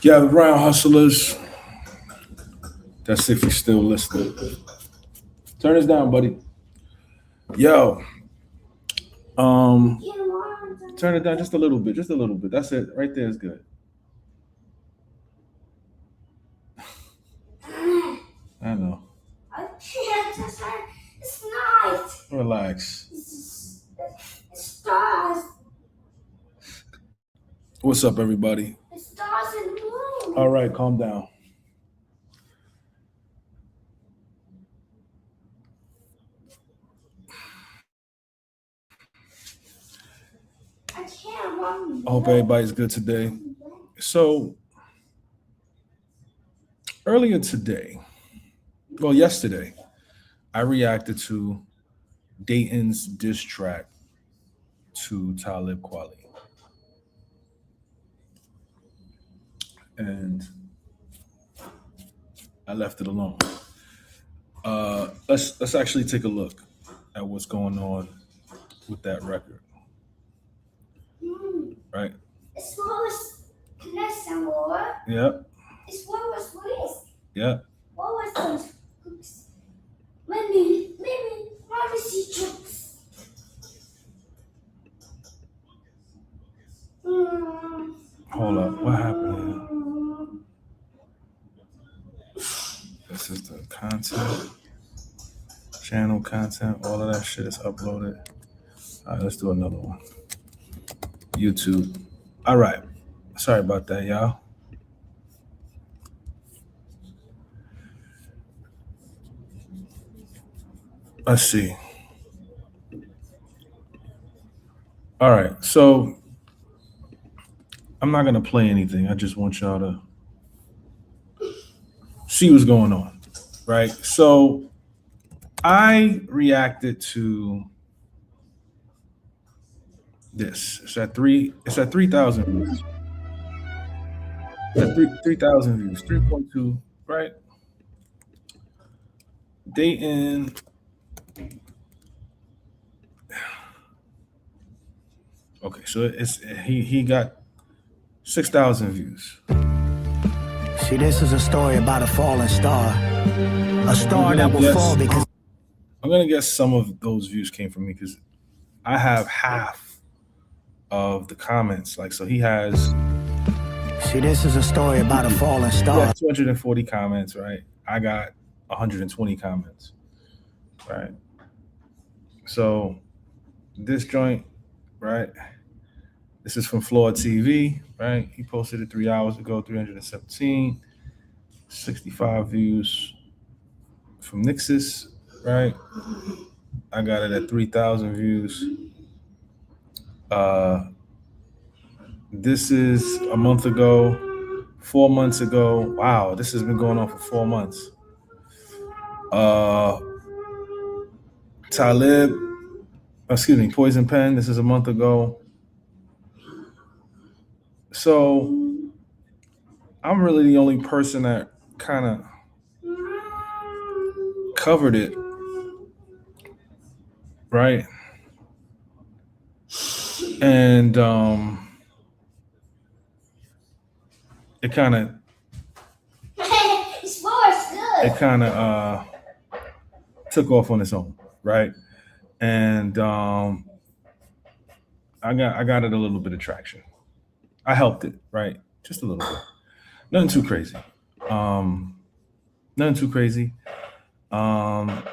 Yeah, the Brown Hustlers. That's if you're still listening. Turn this down, buddy. Yo, um, turn it down just a little bit, just a little bit. That's it. Right there is good. I know. I can't. It's not. Relax. It stars. What's up, everybody? It stars and moon. All right, calm down. I can't. I hope everybody's good today. So, earlier today, well, yesterday, I reacted to Dayton's diss track to Talib Kweli. And I left it alone. Let's actually take a look at what's going on with that record, right? It's what was connection war. Yep. It's what was this. Yep. What was those? Maybe privacy checks. Hold up, what happened here? This is the content, channel content, all of that shit is uploaded. All right, let's do another one. YouTube. All right, sorry about that, y'all. Let's see. All right, so I'm not gonna play anything. I just want y'all to see what's going on, right? So I reacted to this. It's at 3,000 views. It's at 3,000 views, 3.2, right? Dayton. Okay, so he got 6,000 views. See, this is a story about a falling star. A star that will fall because... I'm going to guess some of those views came from me because I have half of the comments. Like, so he has... See, this is a story about a falling star. 240 comments, right? I got 120 comments, right? So this joint, right? This is from Floor TV, right? He posted it 3 hours ago, 317, 65 views from Nixus, right? I got it at 3,000 views. This is a month ago, 4 months ago. Wow, this has been going on for 4 months. Talib, Poison Pen, this is a month ago. So I'm really the only person that kind of covered it, right? And it kind of took off on its own, right? And I got it a little bit of traction. I helped it, right? Just a little bit. Nothing too crazy. Nothing too crazy. I'll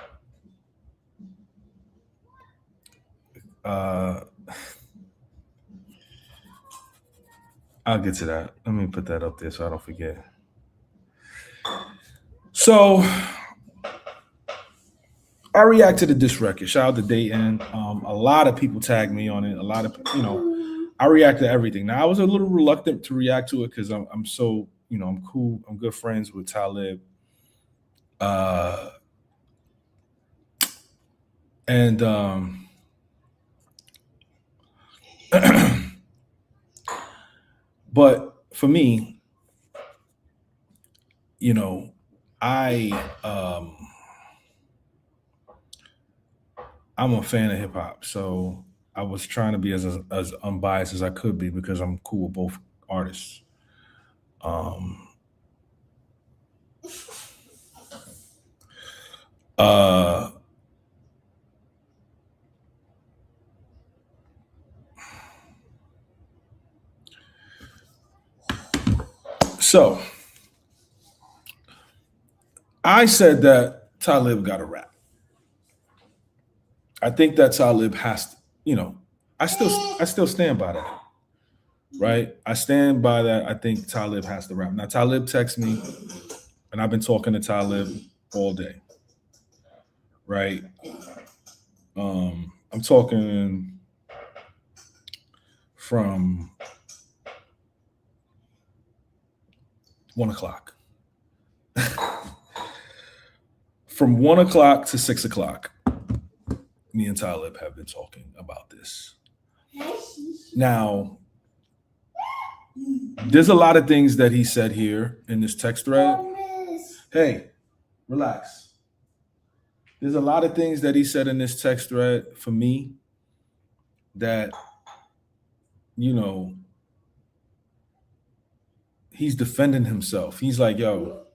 get to that. Let me put that up there so I don't forget. So I reacted to this record. Shout out to Dayton. A lot of people tagged me on it. A lot of, I react to everything. Now I was a little reluctant to react to it because I'm so, I'm cool. I'm good friends with Talib. And but for me, I'm a fan of hip hop, so I was trying to be as unbiased as I could be because I'm cool with both artists. Um, so I said that Talib got a rap. I think that Talib has to, I still stand by that. Right? I stand by that. I think Talib has to rap. Now Talib texts me, and I've been talking to Talib all day. Right? I'm talking from 1:00. From 1:00 to 6:00, me and Talib have been talking about this. Now, there's a lot of things that he said here in this text thread. Hey, relax. There's a lot of things that he said in this text thread for me that, he's defending himself. He's like, yo,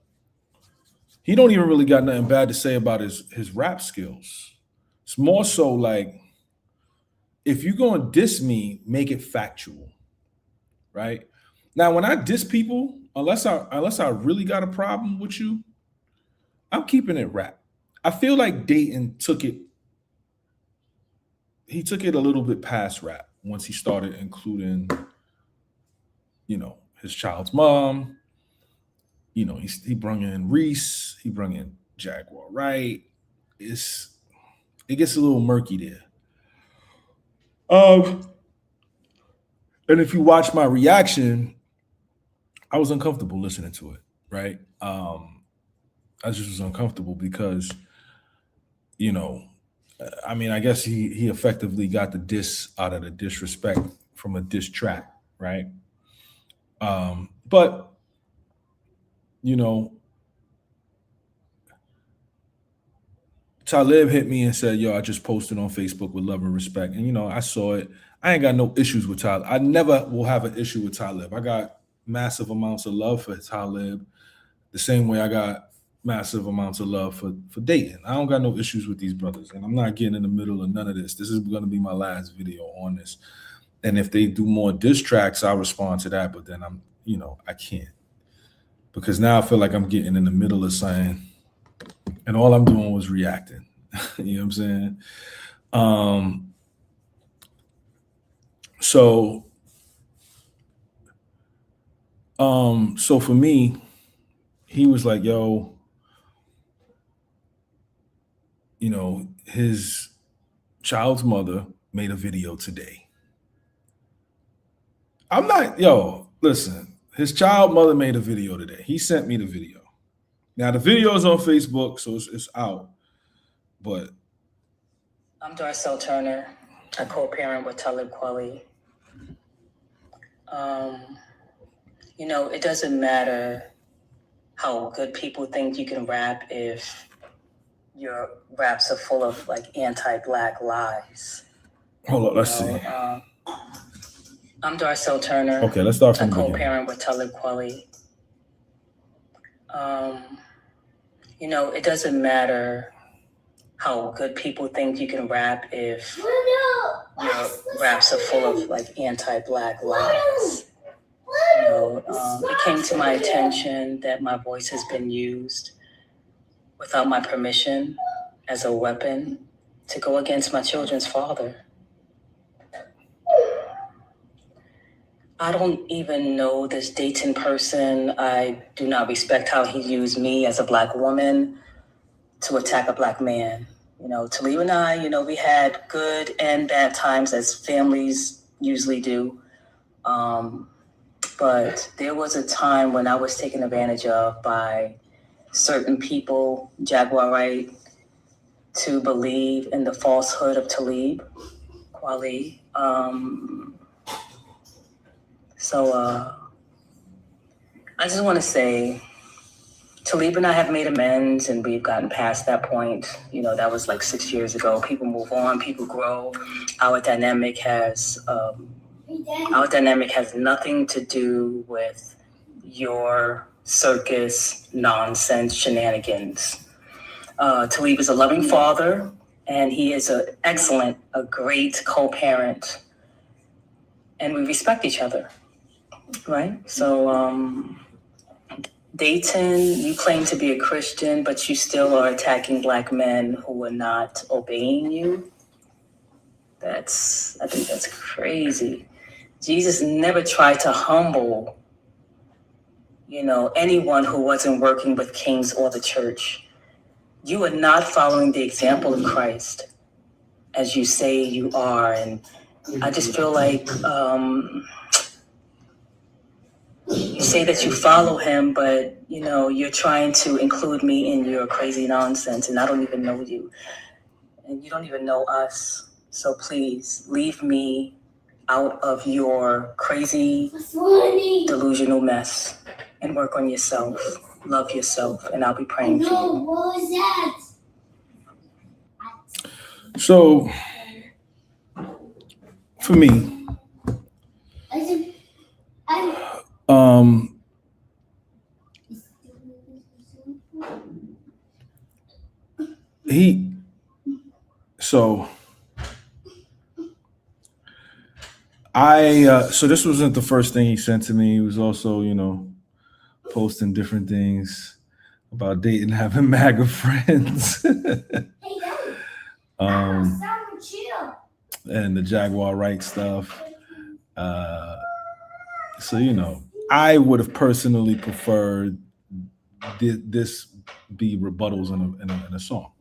he don't even really got nothing bad to say about his rap skills. It's more so like, if you're going to diss me, make it factual, right? Now, when I diss people, unless I really got a problem with you, I'm keeping it rap. I feel like Dayton took it a little bit past rap once he started including, his child's mom. He brung in Reese, he brung in Jaguar Wright. It gets a little murky there. And if you watch my reaction, I was uncomfortable listening to it, right? I just was uncomfortable because, I guess he effectively got the diss out of the disrespect from a diss track, right? But, Talib hit me and said, yo, I just posted on Facebook with love and respect. And, I saw it. I ain't got no issues with Talib. I never will have an issue with Talib. I got massive amounts of love for Talib, the same way I got massive amounts of love for Dayton. I don't got no issues with these brothers, and I'm not getting in the middle of none of this. This is going to be my last video on this. And if they do more diss tracks, I'll respond to that. But then I can't. Because now I feel like I'm getting in the middle of saying, and all I'm doing was reacting. You know what I'm saying? So for me, he was like, yo, his child's mother made a video today. Listen, his child mother made a video today. He sent me the video. Now the video is on Facebook, so it's out. But I'm Darcel Turner. I co-parent with Talib Kweli. It doesn't matter how good people think you can rap if your raps are full of like anti-Black lies. Hold on, let's see. I'm Darcel Turner. Okay, let's start from the beginning. I co-parent with Talib Kweli. It doesn't matter how good people think you can rap if your raps are full of like anti-Black lies. It came to my attention that my voice has been used without my permission as a weapon to go against my children's father. I don't even know this Dayton person. I do not respect how he used me as a Black woman to attack a Black man. Talib and I, we had good and bad times as families usually do. But there was a time when I was taken advantage of by certain people, Jaguar Wright, to believe in the falsehood of Talib Kweli. So I just want to say, Talib and I have made amends, and we've gotten past that point. That was like 6 years ago. People move on, people grow. Our dynamic has nothing to do with your circus nonsense shenanigans. Talib is a loving father, and he is a great co-parent, and we respect each other, right? So, Dayton, you claim to be a Christian, but you still are attacking Black men who are not obeying you. I think that's crazy. Jesus never tried to humble, anyone who wasn't working with kings or the church. You are not following the example of Christ, as you say you are. And I just feel like you say that you follow him, but you're trying to include me in your crazy nonsense, and I don't even know you, and you don't even know us. So please leave me out of your crazy, delusional mess and work on yourself. Love yourself, and I'll be praying for you. What was that? So, for me, so this wasn't the first thing he sent to me. He was also, posting different things about dating, having MAGA friends, and the Jaguar right stuff. So, I would have personally preferred this be rebuttals in a song.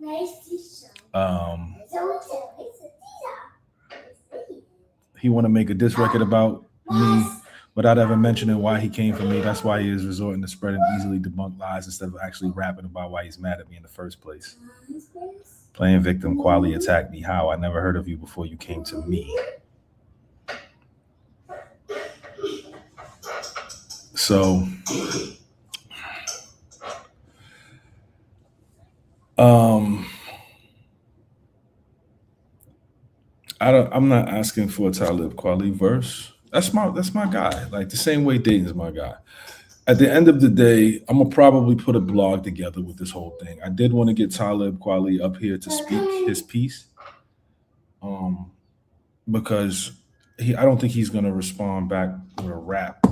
He want to make a diss record about me without ever mentioning why he came for me. That's why he is resorting to spreading easily debunked lies instead of actually rapping about why he's mad at me in the first place. Playing victim, Kweli attacked me. How? I never heard of you before you came to me. So, I'm not asking for a Talib Kweli verse. That's my guy. Like the same way Dayton's my guy. At the end of the day, I'm gonna probably put a blog together with this whole thing. I did want to get Talib Kweli up here to speak his piece, because I don't think he's gonna respond back with a rap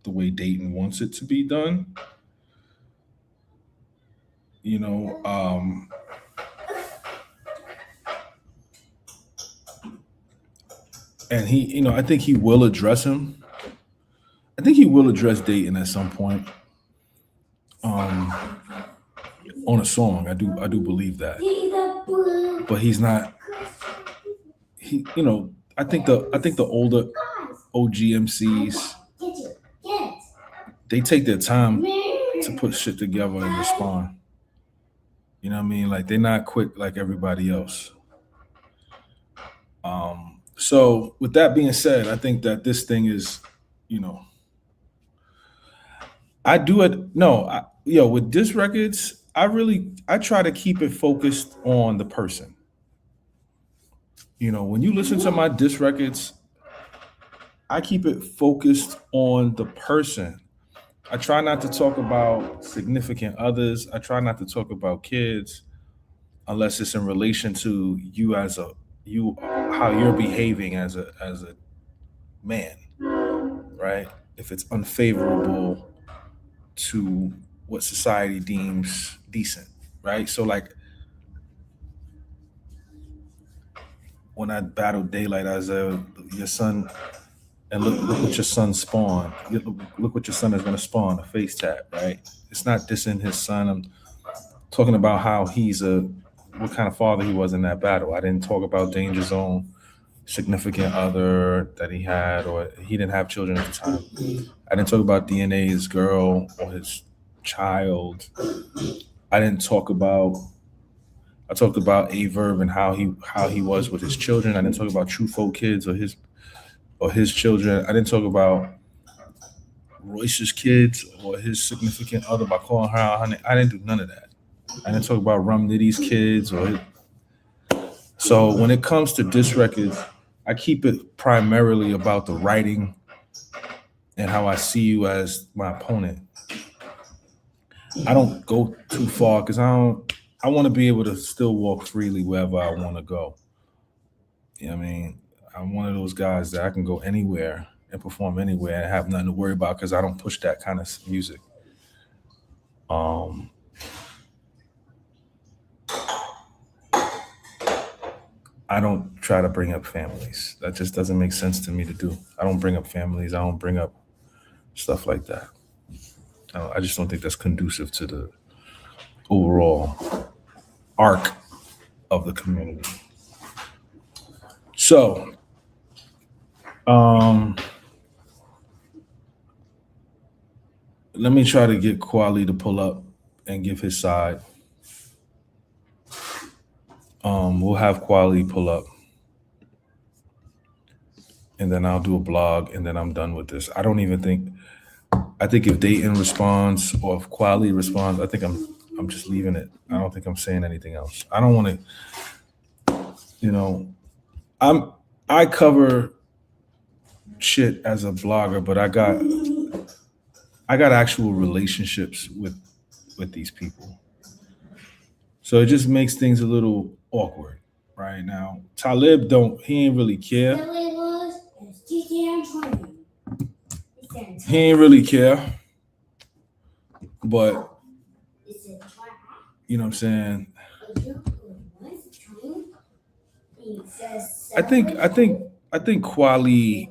the way Dayton wants it to be done. And he, I think he will address him. I think he will address Dayton at some point on a song. I do believe that. But he's not. I think the older OG MCs, they take their time to put shit together and respond. You know what I mean? Like they're not quick like everybody else. So with that being said, I think that this thing is, I do it. No, with diss records, I try to keep it focused on the person. When you listen to my diss records, I keep it focused on the person. I try not to talk about significant others. I try not to talk about kids unless it's in relation to you how you're behaving as a man, right? If it's unfavorable to what society deems decent, right? So like when I battled Daylight, I said, your son, and look what your son spawned. Look what your son is going to spawn, a face tap, right? It's not dissing his son. I'm talking about how what kind of father he was in that battle. I didn't talk about Danger Zone, significant other that he had, or he didn't have children at the time. I didn't talk about DNA's girl or his child. I talked about Averb and how he was with his children. I didn't talk about True Folk Kids or his children. I didn't talk about Royce's kids or his significant other by calling her out. I didn't do none of that. I didn't talk about Rum Nitty's kids So when it comes to diss records, I keep it primarily about the writing and how I see you as my opponent. I don't go too far because I want to be able to still walk freely wherever I want to go. You know what I mean? I'm one of those guys that I can go anywhere and perform anywhere and have nothing to worry about because I don't push that kind of music. Um, I don't try to bring up families. That just doesn't make sense to me to do. I don't bring up families. I don't bring up stuff like that. I just don't think that's conducive to the overall arc of the community. So, let me try to get Kweli to pull up and give his side. We'll have Kweli pull up, and then I'll do a blog, and then I'm done with this. I don't even think. I think if Dayton responds or if Kweli responds, I think I'm just leaving it. I don't think I'm saying anything else. I don't want to. I cover shit as a blogger, but I got actual relationships with these people. So it just makes things a little awkward right now. Talib he ain't really care. He ain't really care. But you know what I'm saying? I think Kweli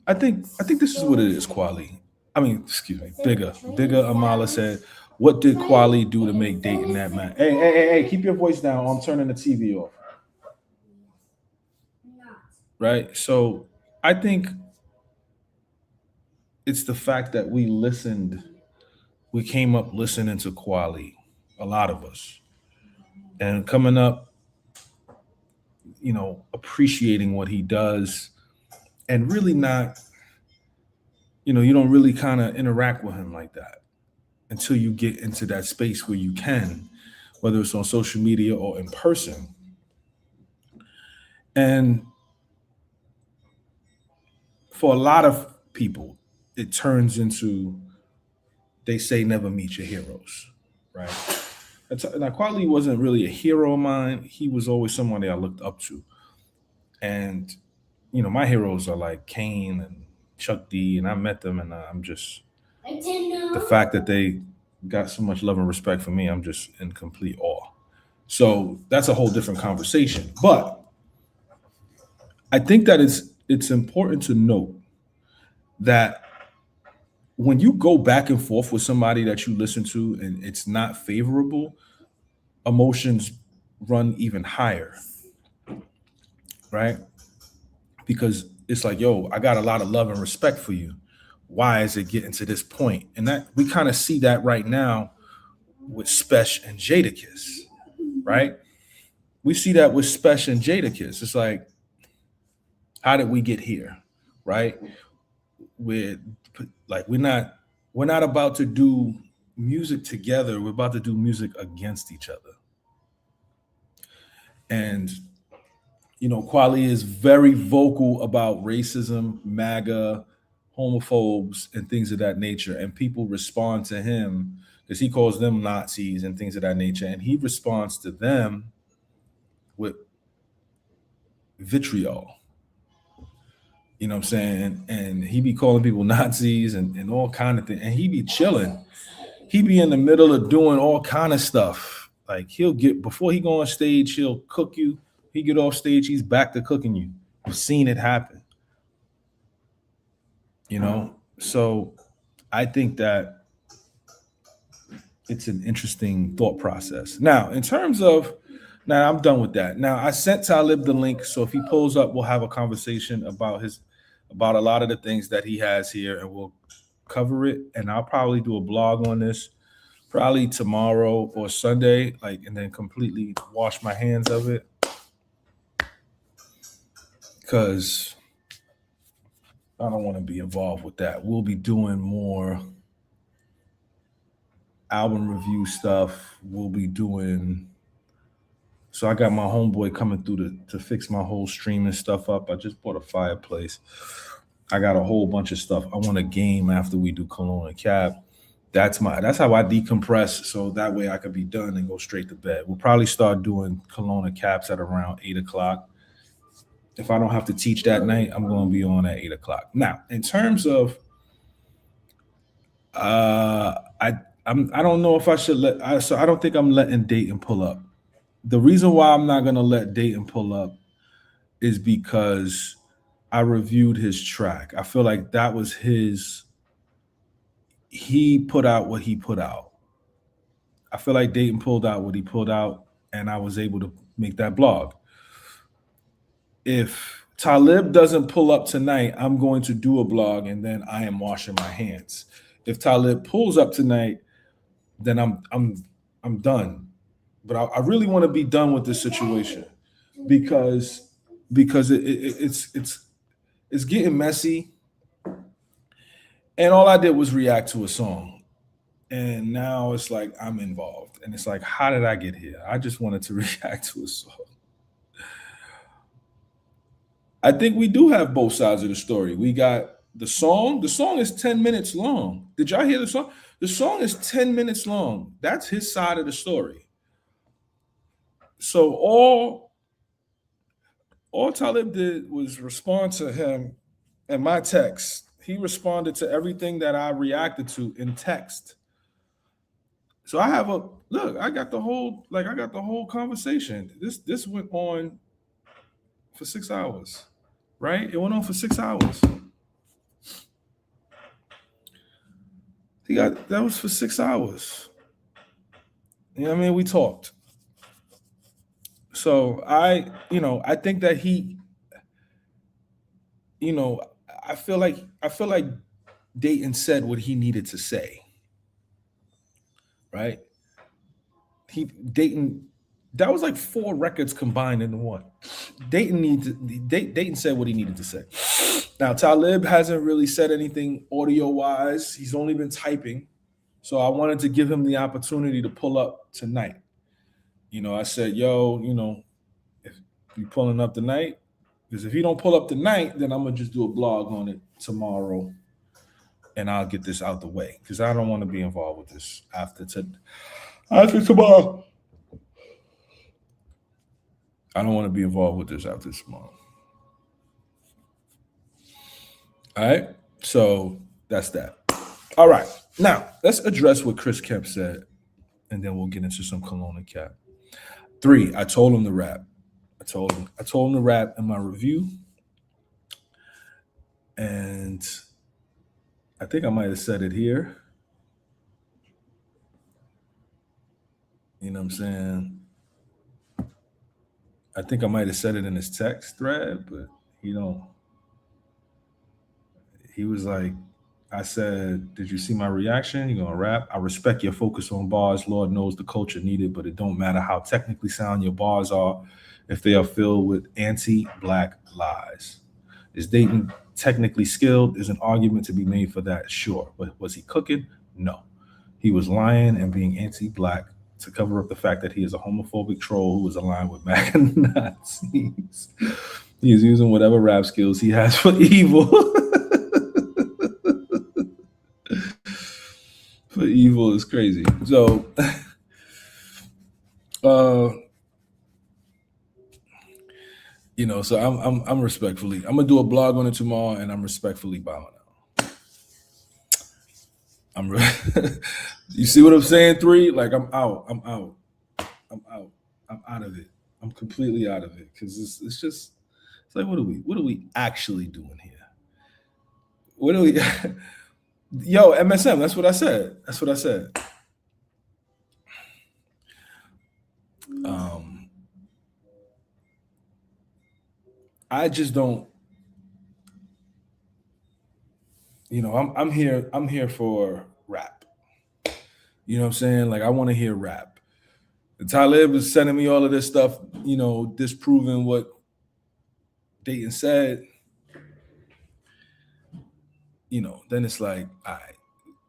I think this is what it is, Kweli. I mean, excuse me, Bigger Amala said, what did Kweli do to make Dayton that man? Hey, keep your voice down. I'm turning the TV off. Right? So I think it's the fact that we came up listening to Kweli, a lot of us. And coming up, appreciating what he does and really not, you don't really kind of interact with him like that until you get into that space where you can, whether it's on social media or in person. And for a lot of people, it turns into, they say never meet your heroes, right? Now, Kweli wasn't really a hero of mine. He was always someone that I looked up to. And, my heroes are like Kane and Chuck D, and I met them, and I'm just, the fact that they got so much love and respect for me, I'm just in complete awe. So that's a whole different conversation. But I think that it's important to note that when you go back and forth with somebody that you listen to and it's not favorable, emotions run even higher, right? Because it's like, yo, I got a lot of love and respect for you. Why is it getting to this point? And that we kind of see that right now with Spesh and Jadakiss, right? We see that with Spesh and Jadakiss. It's like, how did we get here, right? We're not about to do music together. We're about to do music against each other. And Kweli is very vocal about racism, MAGA, homophobes, and things of that nature. And people respond to him because he calls them Nazis and things of that nature. And he responds to them with vitriol. You know what I'm saying? And he be calling people Nazis and all kind of things. And he be chilling. He be in the middle of doing all kind of stuff. Like before he go on stage, he'll cook you. He get off stage, he's back to cooking you. I've seen it happen. So I think that it's an interesting thought process. Now, in terms of, I'm done with that. Now, I sent Talib the link, so if he pulls up, we'll have a conversation about a lot of the things that he has here, and we'll cover it. And I'll probably do a blog on this, probably tomorrow or Sunday, and then completely wash my hands of it. Because I don't want to be involved with that. We'll be doing more album review stuff. We'll be doing So I got my homeboy coming through to fix my whole streaming stuff up. I just bought a fireplace. I got a whole bunch of stuff. I want a game after we do Cologne and Cap. That's how I decompress, so that way I could be done and go straight to bed. We'll probably start doing Cologne and Caps at around 8 o'clock. If I don't have to teach that night, I'm going to be on at 8 o'clock. Now, in terms of, I don't know if I should so I don't think I'm letting Dayton pull up. The reason why I'm not going to let Dayton pull up is because I reviewed his track. I feel like that was he put out what he put out. I feel like Dayton pulled out what he pulled out, and I was able to make that blog. If Talib doesn't pull up tonight, I'm going to do a blog, and then I am washing my hands. If Talib pulls up tonight, then I'm done. But I really want to be done with this situation because it's getting messy. And all I did was react to a song. And now it's like I'm involved. And it's like, how did I get here? I just wanted to react to a song. I think we do have both sides of the story. We got the song. The song is 10 minutes long. Did y'all hear the song? The song is 10 minutes long. That's his side of the story. So all Talib did was respond to him and my text. He responded to everything that I reacted to in text. So I have I got the whole conversation. This went on for 6 hours, right? It went on for 6 hours. That was for 6 hours. You know what I mean? We talked. So I think that he, I feel like Dayton said what he needed to say. Right? That was like 4 records combined into one. Dayton said what he needed to say. Now Talib hasn't really said anything audio-wise. He's only been typing. So I wanted to give him the opportunity to pull up tonight. I said, yo, if you pulling up tonight, because if he don't pull up tonight, then I'm gonna just do a blog on it tomorrow, and I'll get this out the way because I don't want to be involved with this after tomorrow. I don't want to be involved with this after tomorrow. All right, so that's that. All right, now let's address what Chris Kemp said, and then we'll get into some Cologne and Cap. 3, I told him to rap. I told him to rap in my review. And I think I might have said it here. You know what I'm saying? I think I might have said it in his text thread, but he was like, I said, did you see my reaction? You gonna rap? I respect your focus on bars. Lord knows the culture needed, but it don't matter how technically sound your bars are if they are filled with anti-Black lies. Is Dayton technically skilled? There's an argument to be made for that, sure. But was he cooking? No. He was lying and being anti-Black to cover up the fact that he is a homophobic troll who is aligned with MAGA Nazis. He is using whatever rap skills he has for evil. For evil is crazy. So, so I'm respectfully, I'm gonna do a blog on it tomorrow, and I'm respectfully bowing out. You see what I'm saying? 3, like I'm out of it. I'm completely out of it because it's like what are we actually doing here? What do we? Yo, MSM. That's what I said. I just don't. I'm here for rap. You know what I'm saying? Like I want to hear rap. The Talib is sending me all of this stuff, disproving what Dayton said. Then it's like, all right,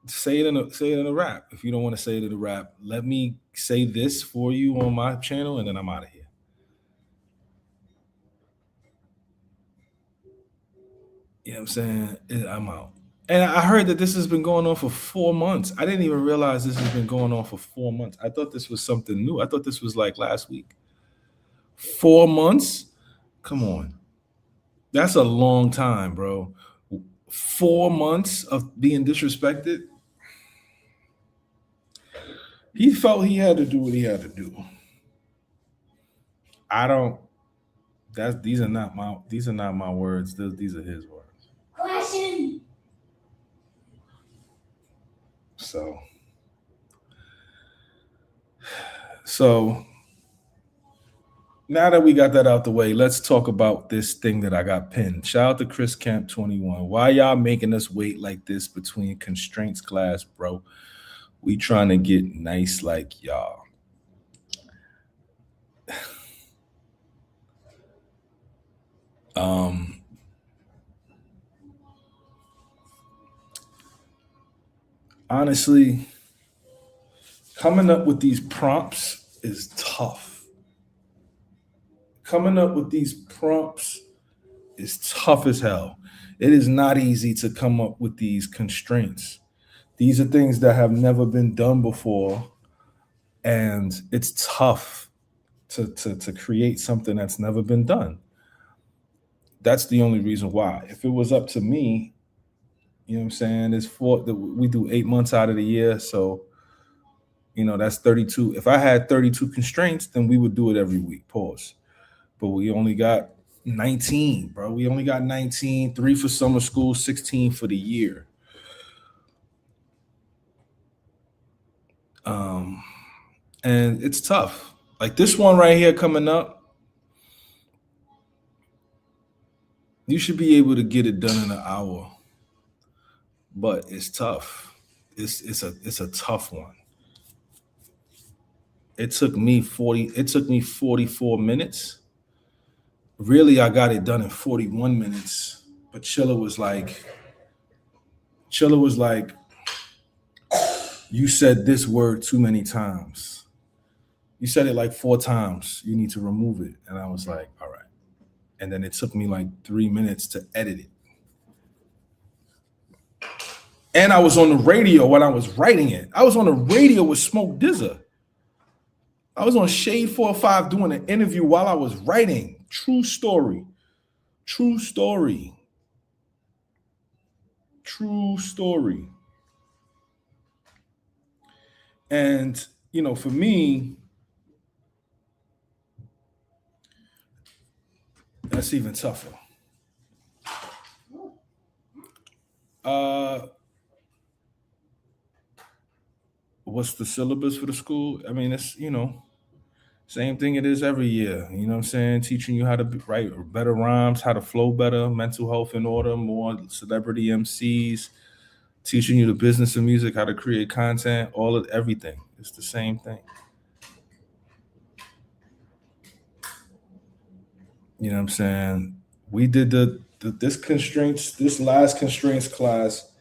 say it in a rap. If you don't want to say it in a rap, let me say this for you on my channel, and then I'm out of here. You know what I'm saying? I'm out. And I heard that this has been going on for 4 months. I didn't even realize this has been going on for 4 months. I thought this was something new. I thought this was like last week. 4 months? Come on. That's a long time, bro. 4 months of being disrespected. He felt he had to do what he had to do. I don't. These are not my words. These are his words. Question. So now that we got that out the way, let's talk about this thing that I got pinned. Shout out to Chris Camp 21. Why y'all making us wait like this between constraints class, bro? We trying to get nice like y'all. Honestly, coming up with these prompts is tough. Coming up with these prompts is tough as hell. It is not easy to come up with these constraints. These are things that have never been done before, and it's tough to create something that's never been done. That's the only reason why. If it was up to me, you know what I'm saying? We do 8 months out of the year, so that's 32. If I had 32 constraints, then we would do it every week. Pause. But we only got 19, bro. We only got 19, 3 for summer school, 16 for the year. And it's tough. Like this one right here coming up, you should be able to get it done in an hour. But it's tough. It's a tough one. It took me 44 minutes. Really, I got it done in 41 minutes. But Chilla was like, you said this word too many times. You said it like 4 times. You need to remove it. And I was like, all right. And then it took me like 3 minutes to edit it. And I was on the radio when I was writing it. I was on the radio with Smoke Dizza. I was on Shade 405 doing an interview while I was writing. True story. True story. True story. And, for me, that's even tougher. What's the syllabus for the school? I mean, it's, same thing it is every year. You know what I'm saying? Teaching you how to write better rhymes, how to flow better, mental health in order, more celebrity MCs, teaching you the business of music, how to create content, everything. It's the same thing. You know what I'm saying? We did this last constraints class.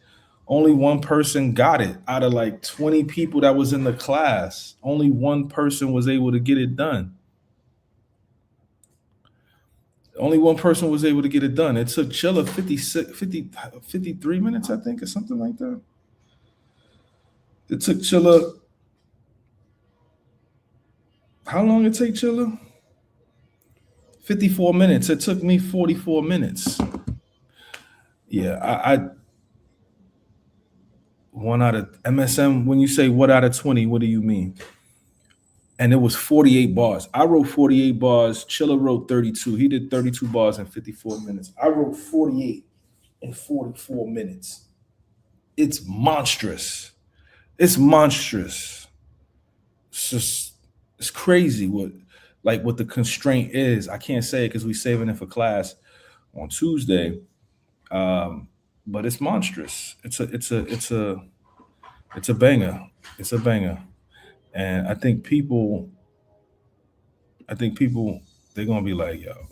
Only one person got it out of like 20 people that was in the class. Only one person was able to get it done. Only one person was able to get it done. It took Chilla 53 minutes, I think, or something like that. It took Chilla. How long it take Chilla? 54 minutes. It took me 44 minutes. Yeah, I one out of MSM. When you say what out of 20, what do you mean? And it was 48 bars. I wrote 48 bars. Chilla wrote 32. He did 32 bars in 54 minutes. I wrote 48 in 44 minutes. It's monstrous. It's monstrous. It's crazy what the constraint is. I can't say it because we're saving it for class on Tuesday. But it's monstrous. It's a banger. It's a banger. And I think people they're gonna be like, yo,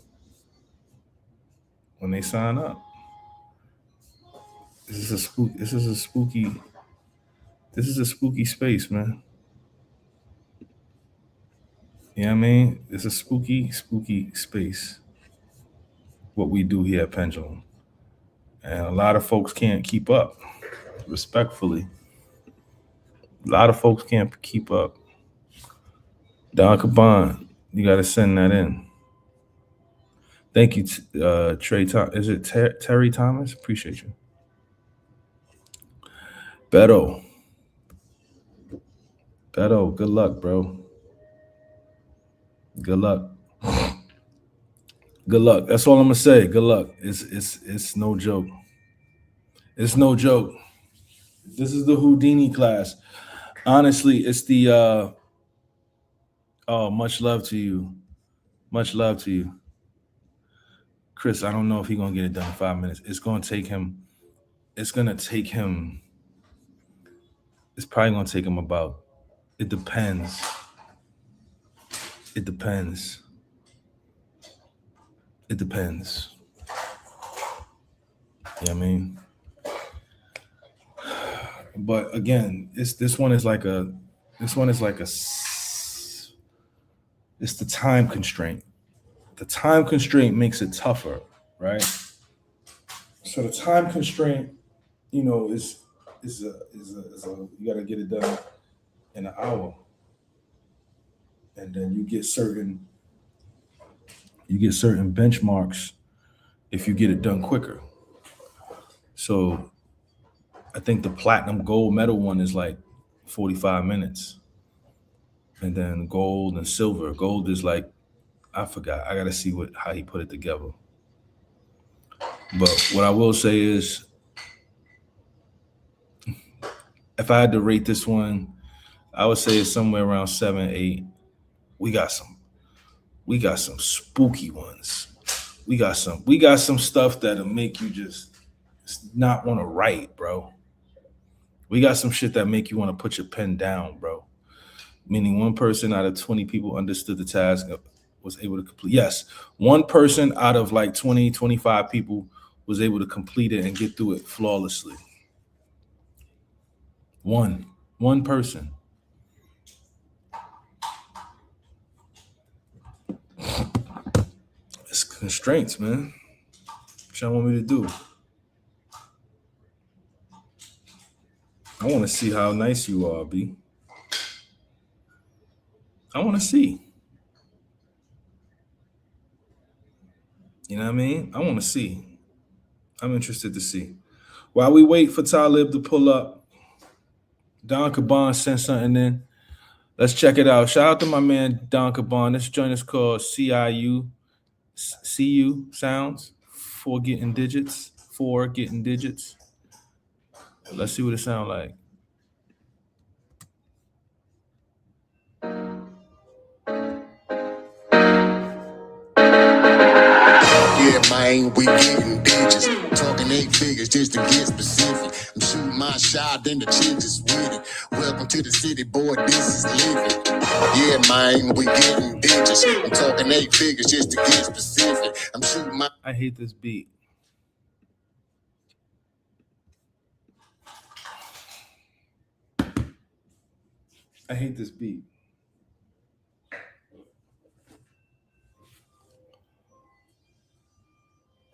when they sign up. This is a spooky space, man. You know what I mean? It's a spooky space. What we do here at Pendulum. And a lot of folks can't keep up, respectfully. A lot of folks can't keep up. Don Caban, you got to send that in. Thank you, Trey. Is it Terry Thomas? Appreciate you. Beto, good luck, bro. Good luck. Good luck. That's all I'm gonna say. Good luck. It's no joke. It's no joke. This is the Houdini class. Honestly, it's the oh, much love to you. Much love to you. Chris, I don't know if he's gonna get it done in 5 minutes. It's probably gonna take him about, it depends. It depends. You know what I mean? But again, it's the time constraint. The time constraint makes it tougher, right? So the time constraint, is you got to get it done in an hour, and then you get certain benchmarks if you get it done quicker. So I think the platinum gold medal one is like 45 minutes. And then gold and silver. Gold is like, I forgot. I got to see how he put it together. But what I will say is, if I had to rate this one, I would say it's somewhere around 7, 8. We got some spooky ones. We got some stuff that'll make you just not want to write, bro. We got some shit that make you want to put your pen down, bro. Meaning one person out of 20 people understood the task, was able to complete. Yes, one person out of like 20, 25 people was able to complete it and get through it flawlessly. One person. It's constraints, man. What y'all want me to do? I want to see how nice you are, B. I want to see. You know what I mean? I want to see. I'm interested to see. While we wait for Talib to pull up, Don Caban sent something in. Let's check it out. Shout out to my man Don Caban. This joint is called CU Sounds. 4 getting digits. Let's see what it sounds like. Yeah, man, we getting digits. Talking 8 figures just to get specific. I'm shooting my shot, then the chick is with it. Welcome to the city, boy, this is living. Yeah, man, we getting digits. I'm talking 8 figures just to get specific. I'm shooting my... I hate this beat.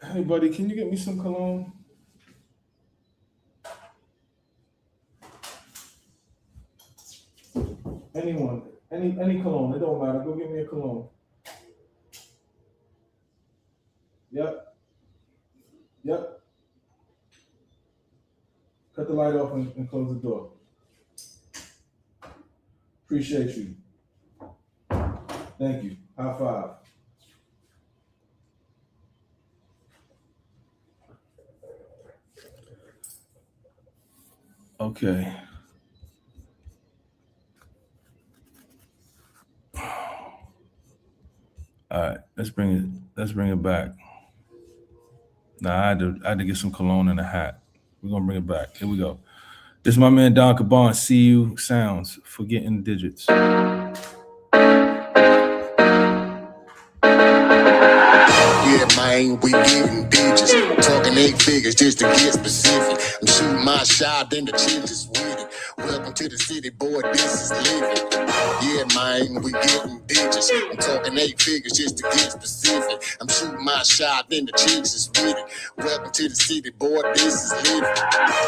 Hey, buddy, can you get me some cologne? Anyone, any cologne, it don't matter. Go get me a cologne. Yep. Cut the light off and close the door. Appreciate you. Thank you. High five. Okay. All right, let's bring it back. Nah, I had to get some cologne and a hat. We're gonna bring it back. Here we go. This is my man Don Caban, CU Sounds, Forgetting Digits. Yeah, man, we getting digits. Talking 8 figures just to get specific. I'm shooting my shot, then the chick is with it. Welcome to the city, boy, this is living. Yeah, man, we getting digits. I'm talking 8 figures just to get specific. I'm shooting my shot, then the chicks is with it. Welcome to the city, boy, this is living.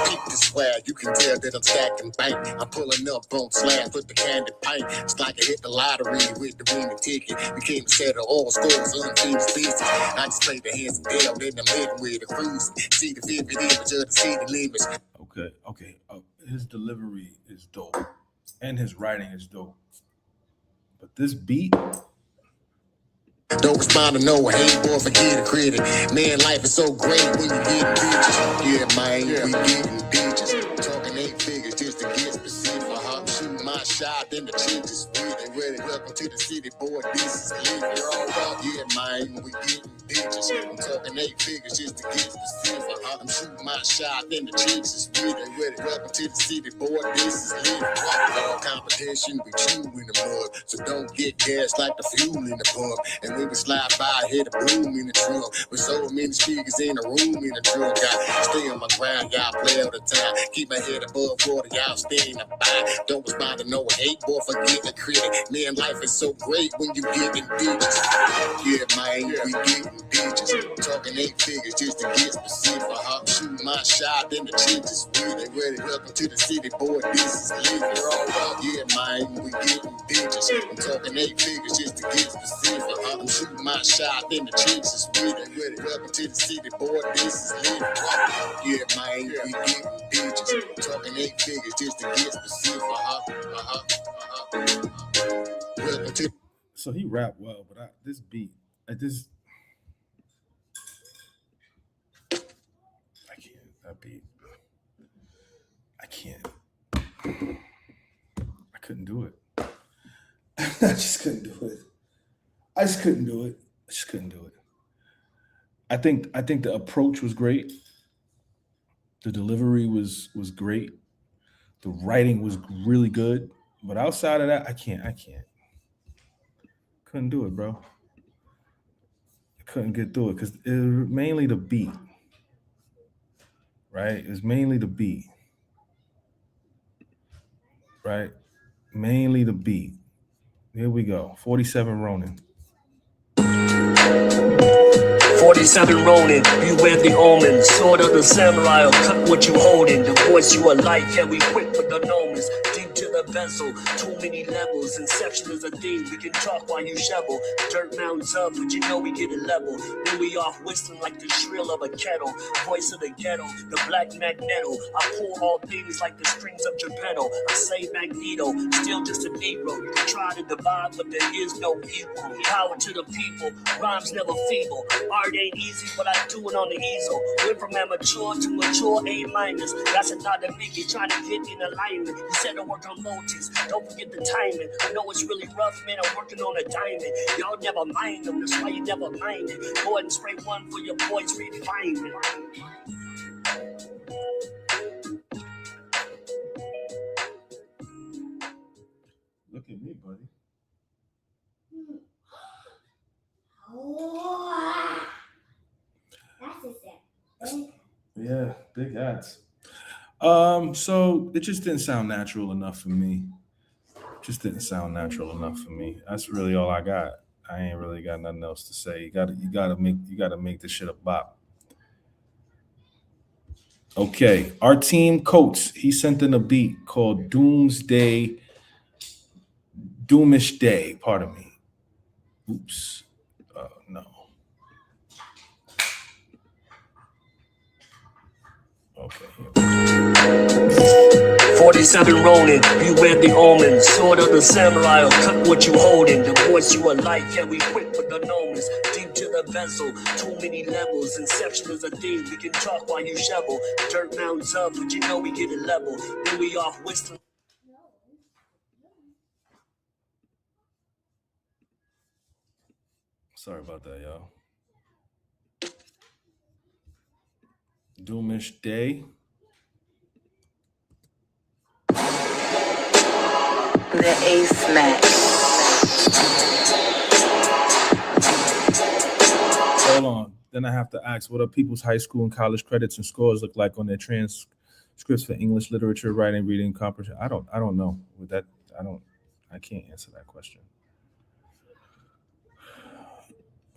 Peep the swag, you can tell that I'm stacking bank. I'm pulling up on slabs with the candy paint. It's like I hit the lottery with the winning ticket. We came to settle all scores, unfinished business. I just played the hands of deal, then I'm living with a cruise. See the vivid image of the city limits. Okay. His delivery is dope, and his writing is dope. But this beat, don't respond to no hate, boy, forget the credit. Man, life is so great when you get digits. Yeah, man, we getting digits. Talking 8 figures just to get specific. I'm shooting my shot, then the chicks is with it. Welcome to the city, boy, this is living. Yeah, man, we getting digits. I'm talking 8 figures just to get specific. I'm shooting my shot, then the chicks is with it. Welcome to the city, boy, this is living. No competition, we chew in the mud. So don't get gas like the fuel in the pump. And when we slide by, hit a boom in the trunk. With so many speakers in the room in the trunk. I stay on my grind, y'all play all the time. Keep my head above water, y'all stay in the by. Don't respond to no hate, boy, forget the credit. Man, life is so great when you getting digits. Yeah, man, we getting digits. Talking 8 figures just to get specific. I'm shooting my shot, then the chicks is with it. Welcome to the city, boy, this is living. Yeah, man, we getting digits. I'm talking 8 figures just to get specific. I'm shooting my shot, then the chicks is with it. Welcome to the city, boy, this is living. Yeah, man, we getting digits. Talking 8 figures just to get specific. Welcome to. so he rap well, but this beat, I can't. That beat, I can't. I couldn't do it. I just couldn't do it. I think the approach was great. The delivery was great. The writing was really good. But outside of that, I can't. Couldn't do it, bro. I couldn't get through it because it was mainly the beat. Right? It was mainly the beat. Right? Mainly the beat. Here we go. 47 Ronin. 47 Ronin, beware the omen. Sword of the samurai, or cut what you holding. The voice you are like, yeah, we quick with the gnomes. Deep to the bezel, too many levels. Inception is a thing, we can talk while you shovel. Dirt mounds up, but you know we get it level. Then we off whistling like the shrill of a kettle. Voice of the ghetto, the black magneto. I pull all things like the strings of Geppetto. I say Magneto, still just a Negro. You can try to divide, but there is no equal. Power to the people, rhymes never feeble. Art ain't easy, but I do it on the easel. Went from amateur to mature A-minus. That's another Mickey trying to get in alignment. You said to work on multis, don't forget the timing. I know it's really rough, man, I'm working on a diamond. Y'all never mind them, that's why you never mind it. Go ahead and spray one for your boys refinement. Look at me, buddy. Yeah, big hats. So it just didn't sound natural enough for me. That's really all I got. I ain't really got nothing else to say. You gotta make this shit a bop. Okay, our team coach, he sent in a beat called Doomish Day. Pardon me. Oops. No. Okay. 47 Ronin, beware the omen. Sword of the samurai, or cut what you holding. The voice you are like, yeah, we quick with the gnomes. Deep to the bezel, too many levels. Inception is a thing, we can talk while you shovel. Dirt mounds up, but you know we get it level. Then we off whistling. Sorry about that, y'all. Doomish Day. The Ace Max. Hold on. Then I have to ask, what are people's high school and college credits and scores look like on their transcripts Scripts for English literature, writing, reading, comprehension. I don't know. With that, I can't answer that question.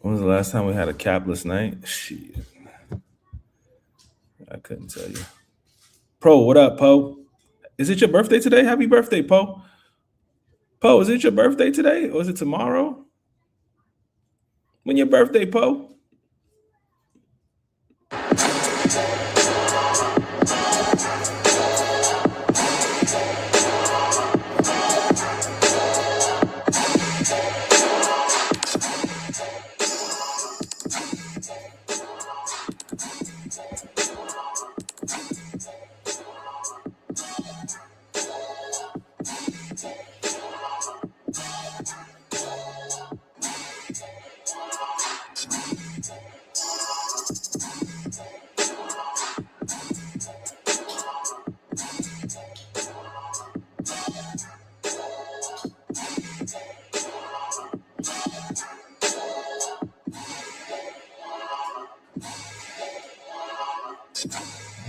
When was the last time we had a capless night? Shit. I couldn't tell you. Pro, what up, Po? Is it your birthday today? Happy birthday, Po. Po, is it your birthday today or is it tomorrow? When your birthday, Po?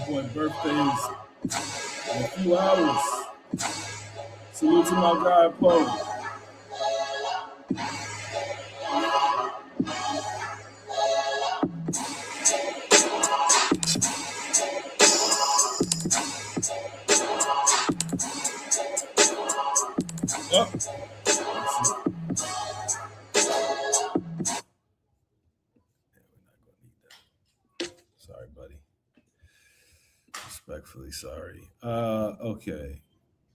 Boy, birthday is in a few hours. Salute to my guy, Po. Oh. Sorry, buddy. Respectfully sorry. Okay.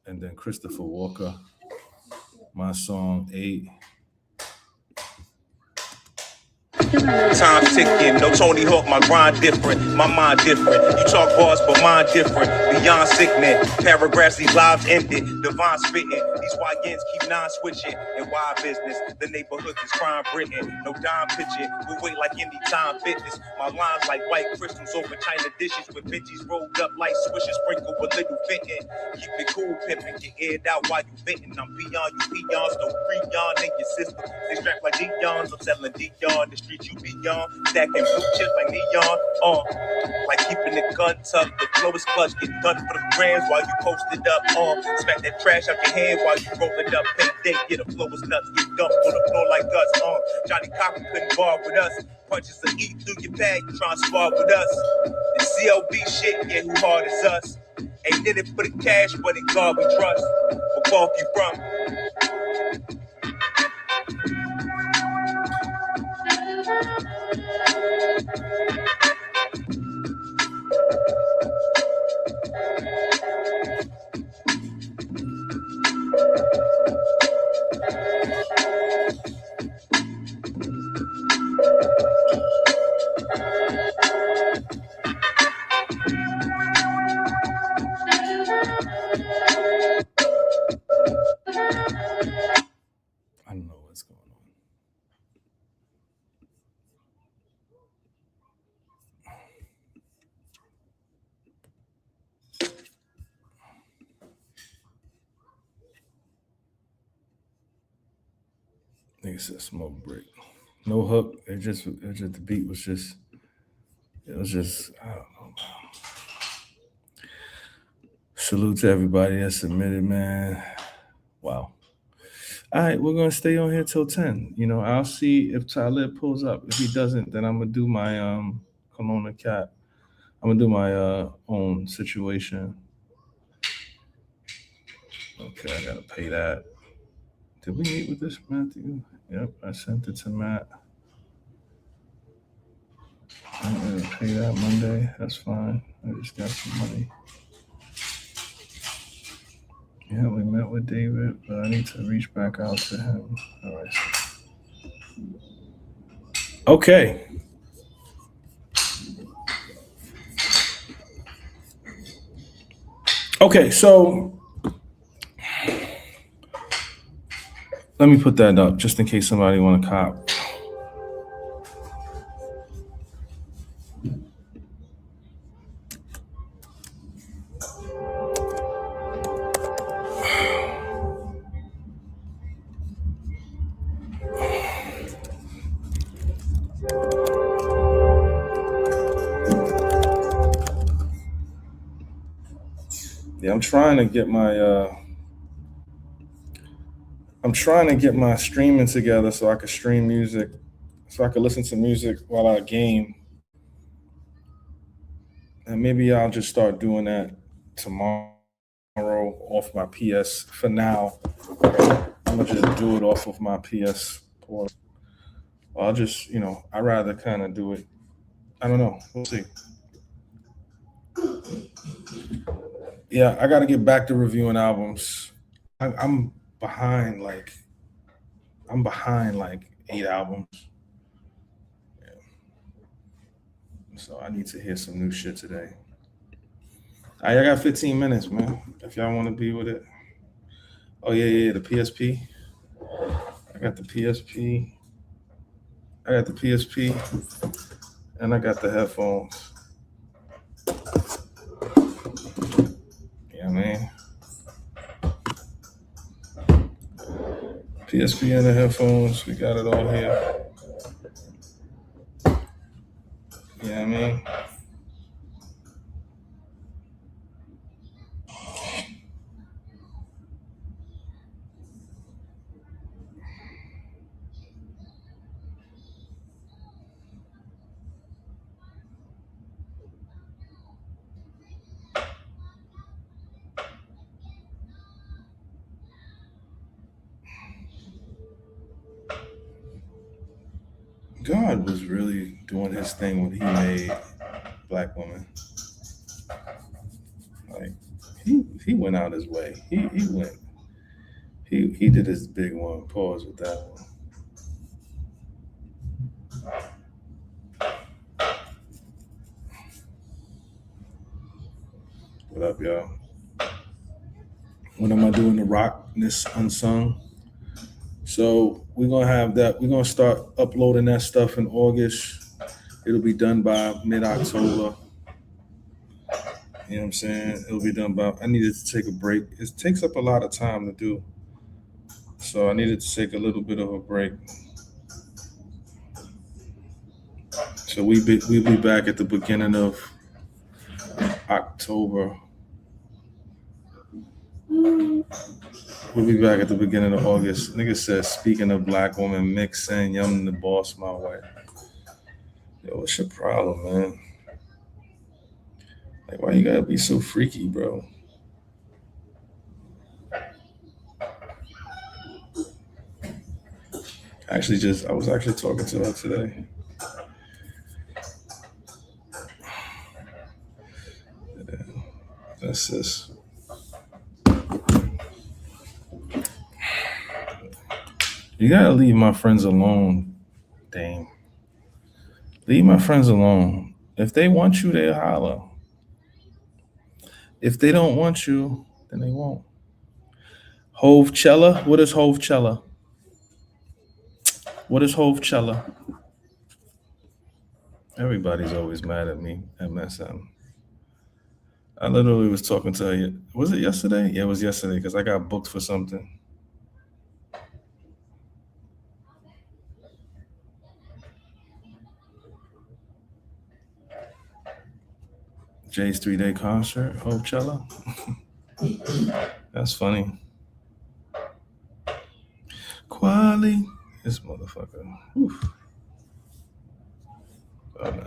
And then Christopher Walker, my song 8. Time ticking, no Tony Hawk, my grind different, my mind different. You talk bars, but mine different. Beyond sickening, paragraphs, these lives ended. Divine spitting, these YNs keep non-switching. In wild business, the neighborhood is crime Britain. No dime pitching, we wait like anytime fitness. My lines like white crystals over china dishes with bitches rolled up like swishes, sprinkled with little fitting. Keep it cool, pimping, get aired out while you venting. I'm beyond you peons, no free yawn in your system. They strapped like Dion's, I'm selling Dion, the street you beyond. Stacking blue chips like neon, like keeping the gun tucked. The flow is clutch, get done for the grams while you post it up, smack that trash out your hand while you roll it up. Payday, yeah, the flow is nuts, get dumped on the floor like us, Johnny Cochran couldn't bar with us. Punches to eat through your bag, you tryna spar with us. The CLB shit, yeah, who hard as us? Ain't in it for the cash, but in God we trust. Where Park you from? I don't know what's going on. I think it's a smoke break. No hook. It just the beat was just. It was just. I don't know. Salute to everybody that submitted, man. Wow. All right, we're gonna stay on here till 10. You know, I'll see if Talib pulls up. If he doesn't, then I'm gonna do my Cologne cap. I'm gonna do my own situation. Okay, I gotta pay that. Did we meet with this Matthew? Yep, I sent it to Matt. I'm gonna pay that Monday. That's fine. I just got some money. Yeah, we met with David, but I need to reach back out to him. All right. Okay. Okay, so let me put that up just in case somebody want to cop. Yeah, I'm trying to get my streaming together so I can stream music, so I can listen to music while I game. And maybe I'll just start doing that tomorrow off my PS. For now, I'm gonna just do it off of my PS Portal. I'll just, I'd rather kind of do it. I don't know. We'll see. Yeah, I got to get back to reviewing albums. I'm behind like 8 albums. Yeah. So I need to hear some new shit today. I got 15 minutes, man. If y'all want to be with it. Oh yeah, the PSP. I got the PSP. And I got the headphones. Yeah, man. PSP and the headphones. We got it all here. Yeah, I mean. God was really doing his thing when he made Black Woman. Like he went out his way. He did his big one. Pause with that one. What up, y'all? When am I doing the Rockness Unsung? So we're gonna have that. We're gonna start uploading that stuff in August. It'll be done by mid-October. You know what I'm saying? It'll be done by. I needed to take a break. It takes up a lot of time to do, so I needed to take a little bit of a break. So we'll be back at the beginning of October. We'll be back at the beginning of August. Nigga said, speaking of Black woman, mix saying yum the boss my way. Yo, what's your problem, man? Like, why you gotta be so freaky, bro? I was actually talking to her today. Yeah, that's this. You gotta leave my friends alone, Dame. Leave my friends alone. If they want you, they'll holler. If they don't want you, then they won't. Hove Cella? What is Hove Cella? What is Hove Cella? Everybody's always mad at me, MSM. I literally was talking to her. Was it yesterday? Yeah, it was yesterday because I got booked for something. Jay's 3-day concert, Hove Cella. That's funny. Kweli, this motherfucker. Oof. Oh no,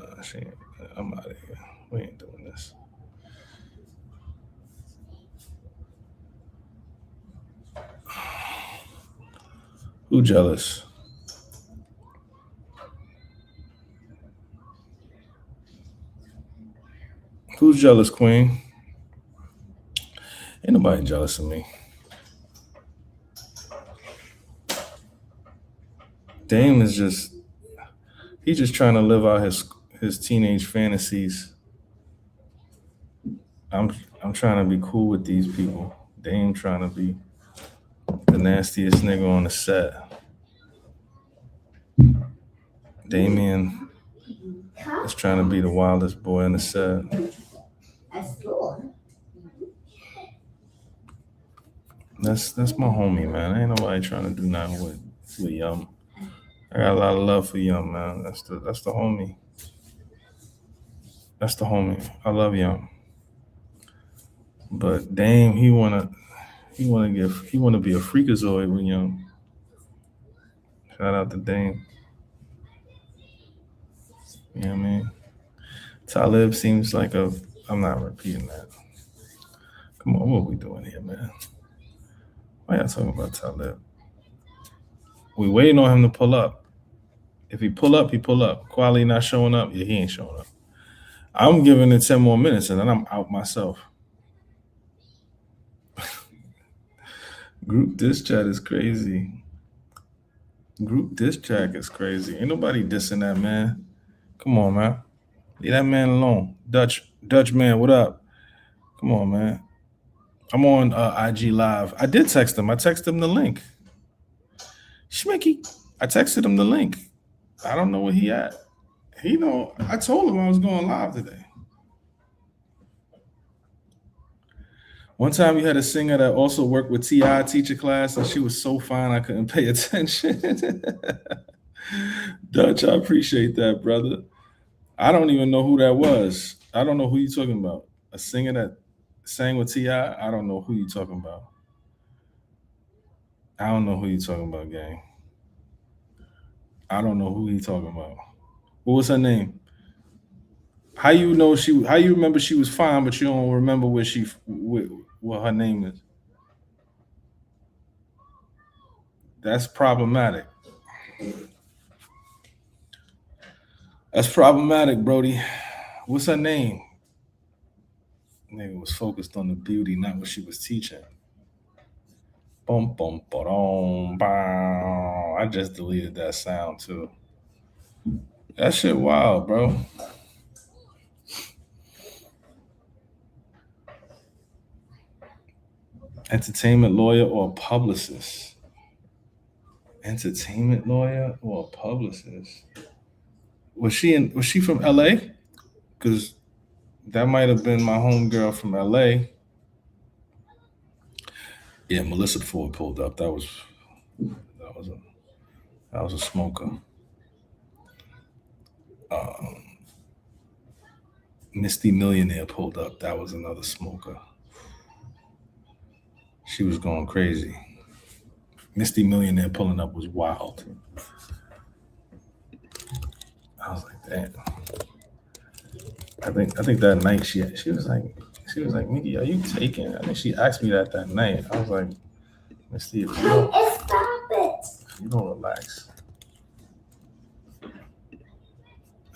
I'm out of here. We ain't doing this. Who jealous? Who's jealous, Queen? Ain't nobody jealous of me. Dame is he's just trying to live out his teenage fantasies. I'm trying to be cool with these people. Dame trying to be the nastiest nigga on the set. Damien is trying to be the wildest boy on the set. That's my homie, man. Ain't nobody trying to do nothing with Yum. I got a lot of love for Yum, man. That's the homie. That's the homie. I love Yum. But Dame, he wanna be a freakazoid when young. Shout out to Dame. You know what I mean? Talib seems like I'm not repeating that. Come on, what are we doing here, man? Why y'all talking about Talib? We waiting on him to pull up. If he pull up, he pull up. Kweli not showing up, yeah, he ain't showing up. I'm giving it 10 more minutes and then I'm out myself. Group diss chat is crazy. Group diss chat is crazy. Ain't nobody dissing that man. Come on, man. Leave that man alone. Dutch man, what up? Come on, man. I'm on IG Live. I did text him. I texted him the link. Schmicky. I texted him the link. I don't know where he at. He know. I told him I was going live today. One time you had a singer that also worked with T.I. teacher class, and she was so fine I couldn't pay attention. Dutch, I appreciate that, brother. I don't even know who that was. I don't know who you talking about. A singer that sang with T.I.? I don't know who you talking about. I don't know who you talking about, gang. I don't know who he talking about. What was her name? How you remember she was fine, but you don't remember what her name is? That's problematic. That's problematic, Brody. What's her name? Nigga was focused on the beauty, not what she was teaching. Bum bum ba-dum, bow. I just deleted that sound too. That shit wild, bro. Entertainment lawyer or publicist? Entertainment lawyer or publicist? Was she from LA? Because that might have been my homegirl from LA. Yeah, Melissa Ford pulled up. That was a smoker. Misty Millionaire pulled up. That was another smoker. She was going crazy. Misty Millionaire pulling up was wild. I was like, damn. I think that night she was like, Mickey, are you taking? I think she asked me that night. I was like, Misty, if you don't relax.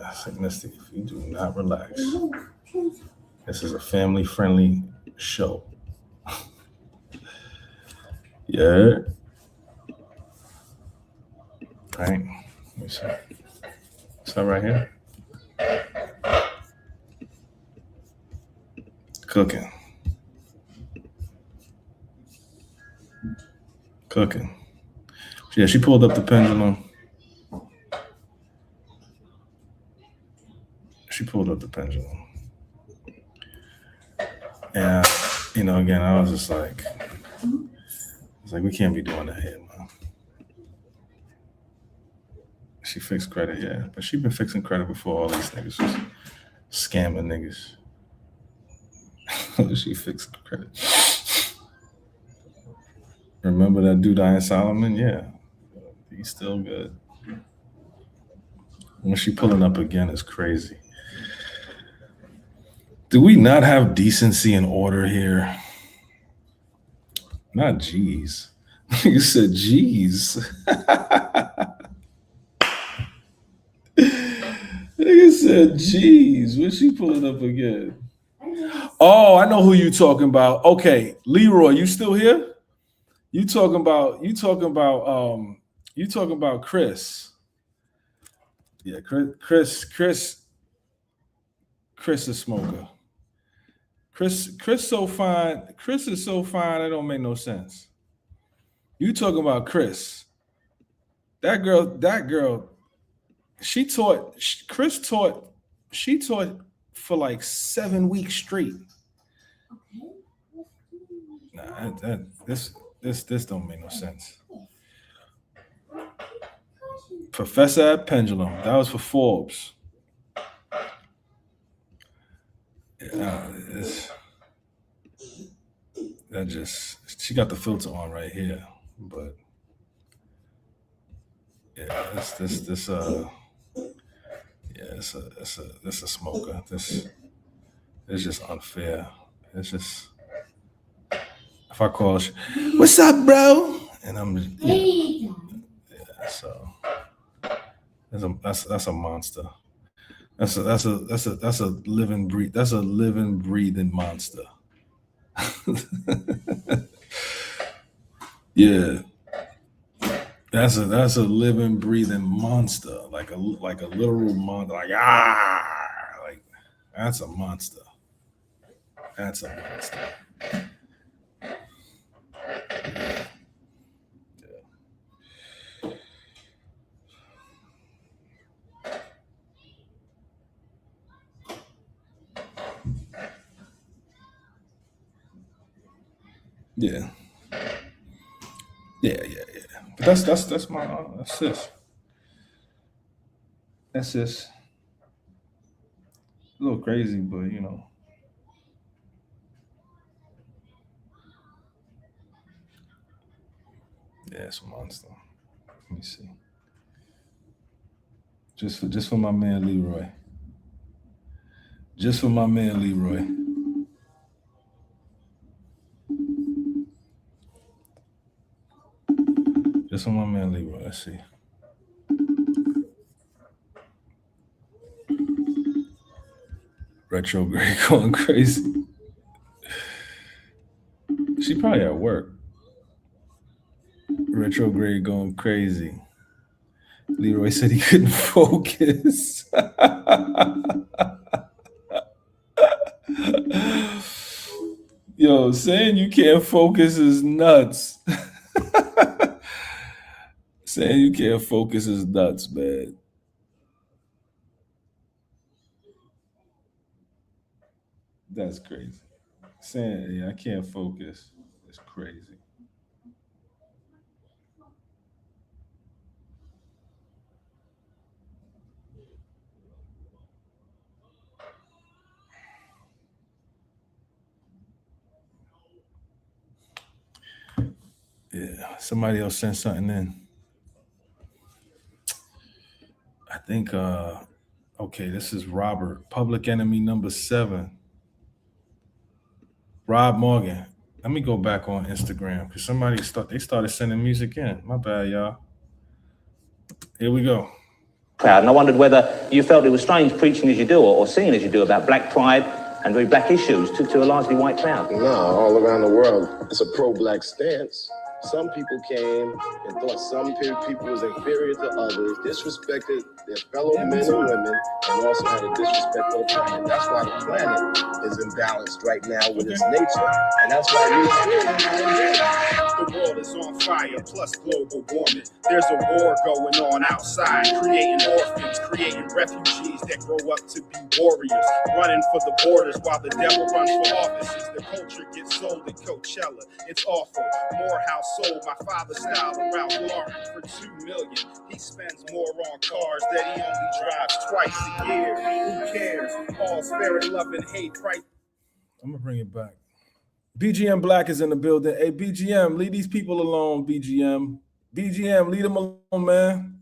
I was like, Misty, if you do not relax, this is a family-friendly show. Yeah. Right. Let me see. Is that right here? Cooking. Yeah, she pulled up the pendulum. And, again, I was just like, we can't be doing that here, man. She fixed credit, yeah. But she been fixing credit before all these niggas was scamming niggas. She fixed credit. Remember that dude, Ian Solomon? Yeah. He's still good. When she pulling up again, it's crazy. Do we not have decency and order here? Not G's. You said G's. Nigga said G's. When's she pulling up again? Oh, I know who you talking about. Okay, Leroy, you still here? You talking about Chris. Yeah, Chris is smoker. Chris so fine. Chris is so fine, it don't make no sense. You talking about Chris. That girl, she taught for like 7 weeks straight. Nah, this don't make no sense. Professor at Pendulum. That was for Forbes. she got the filter on right here, but yeah, this it's a smoker. This is just unfair. It's just if I call, what's up, bro? And I'm just, so that's a monster. That's a living breed. That's a living breathing monster. Yeah, that's a living breathing monster, like a literal monster, like that's a monster. That's a monster. Yeah. But that's my that's this. That's just a little crazy, but yeah, it's a monster. Let me see. Just for my man Leroy. Just for my man Leroy. Just for my man Leroy. Let's see. Retrograde going crazy. She probably at work. Retrograde going crazy. Leroy said he couldn't focus. Yo, saying you can't focus is nuts. Saying you can't focus is nuts, man. That's crazy. Saying I can't focus is crazy. Yeah, somebody else sent something in. I think okay, this is Robert, Public Enemy number 7. Rob Morgan. Let me go back on Instagram because they started sending music in. My bad, y'all. Here we go. Crowd, and I wondered whether you felt it was strange preaching as you do or singing as you do about black pride and very black issues to a largely white crowd. No, all around the world, it's a pro-black stance. Some people came and thought some people was inferior to others, disrespected their fellow men and women, and also had a disrespect for the planet. That's why the planet is imbalanced right now with its nature, and that's why the world is on fire, plus global warming. There's a war going on outside, creating orphans, creating refugees that grow up to be warriors, running for the borders while the devil runs for offices. The culture gets sold at Coachella. It's awful. Morehouse sold my father's style around Florida for $2 million. He spends more on cars that he only drives twice a year. Who cares? All spirit, love, and hate. Right? I'm gonna bring it back. BGM Black is in the building. Hey, BGM, leave these people alone, BGM. BGM, leave them alone, man.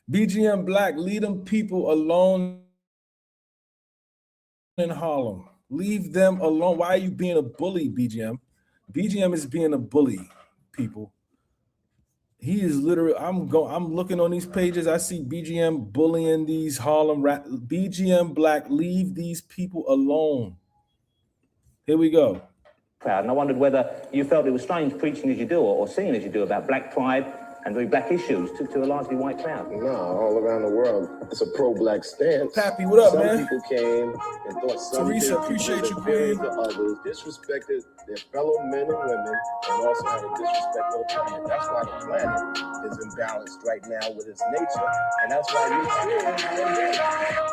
BGM Black, leave them people alone in Harlem. Leave them alone. Why are you being a bully, BGM? BGM is being a bully, people. He is literally, I'm looking on these pages. I see BGM bullying these Harlem rap. BGM Black, leave these people alone. Here we go. Crowd, and I wondered whether you felt it was strange preaching as you do or singing as you do about black pride and very black issues to a largely white crowd. No, all around the world, it's a pro-black stance. Pappy, what up, some man? Some people came and thought some Teresa, people appreciate you, inferior Queen. to others, disrespected their fellow men and women, and also had a disrespect for the planet. That's why the planet is imbalanced right now with its nature, and that's why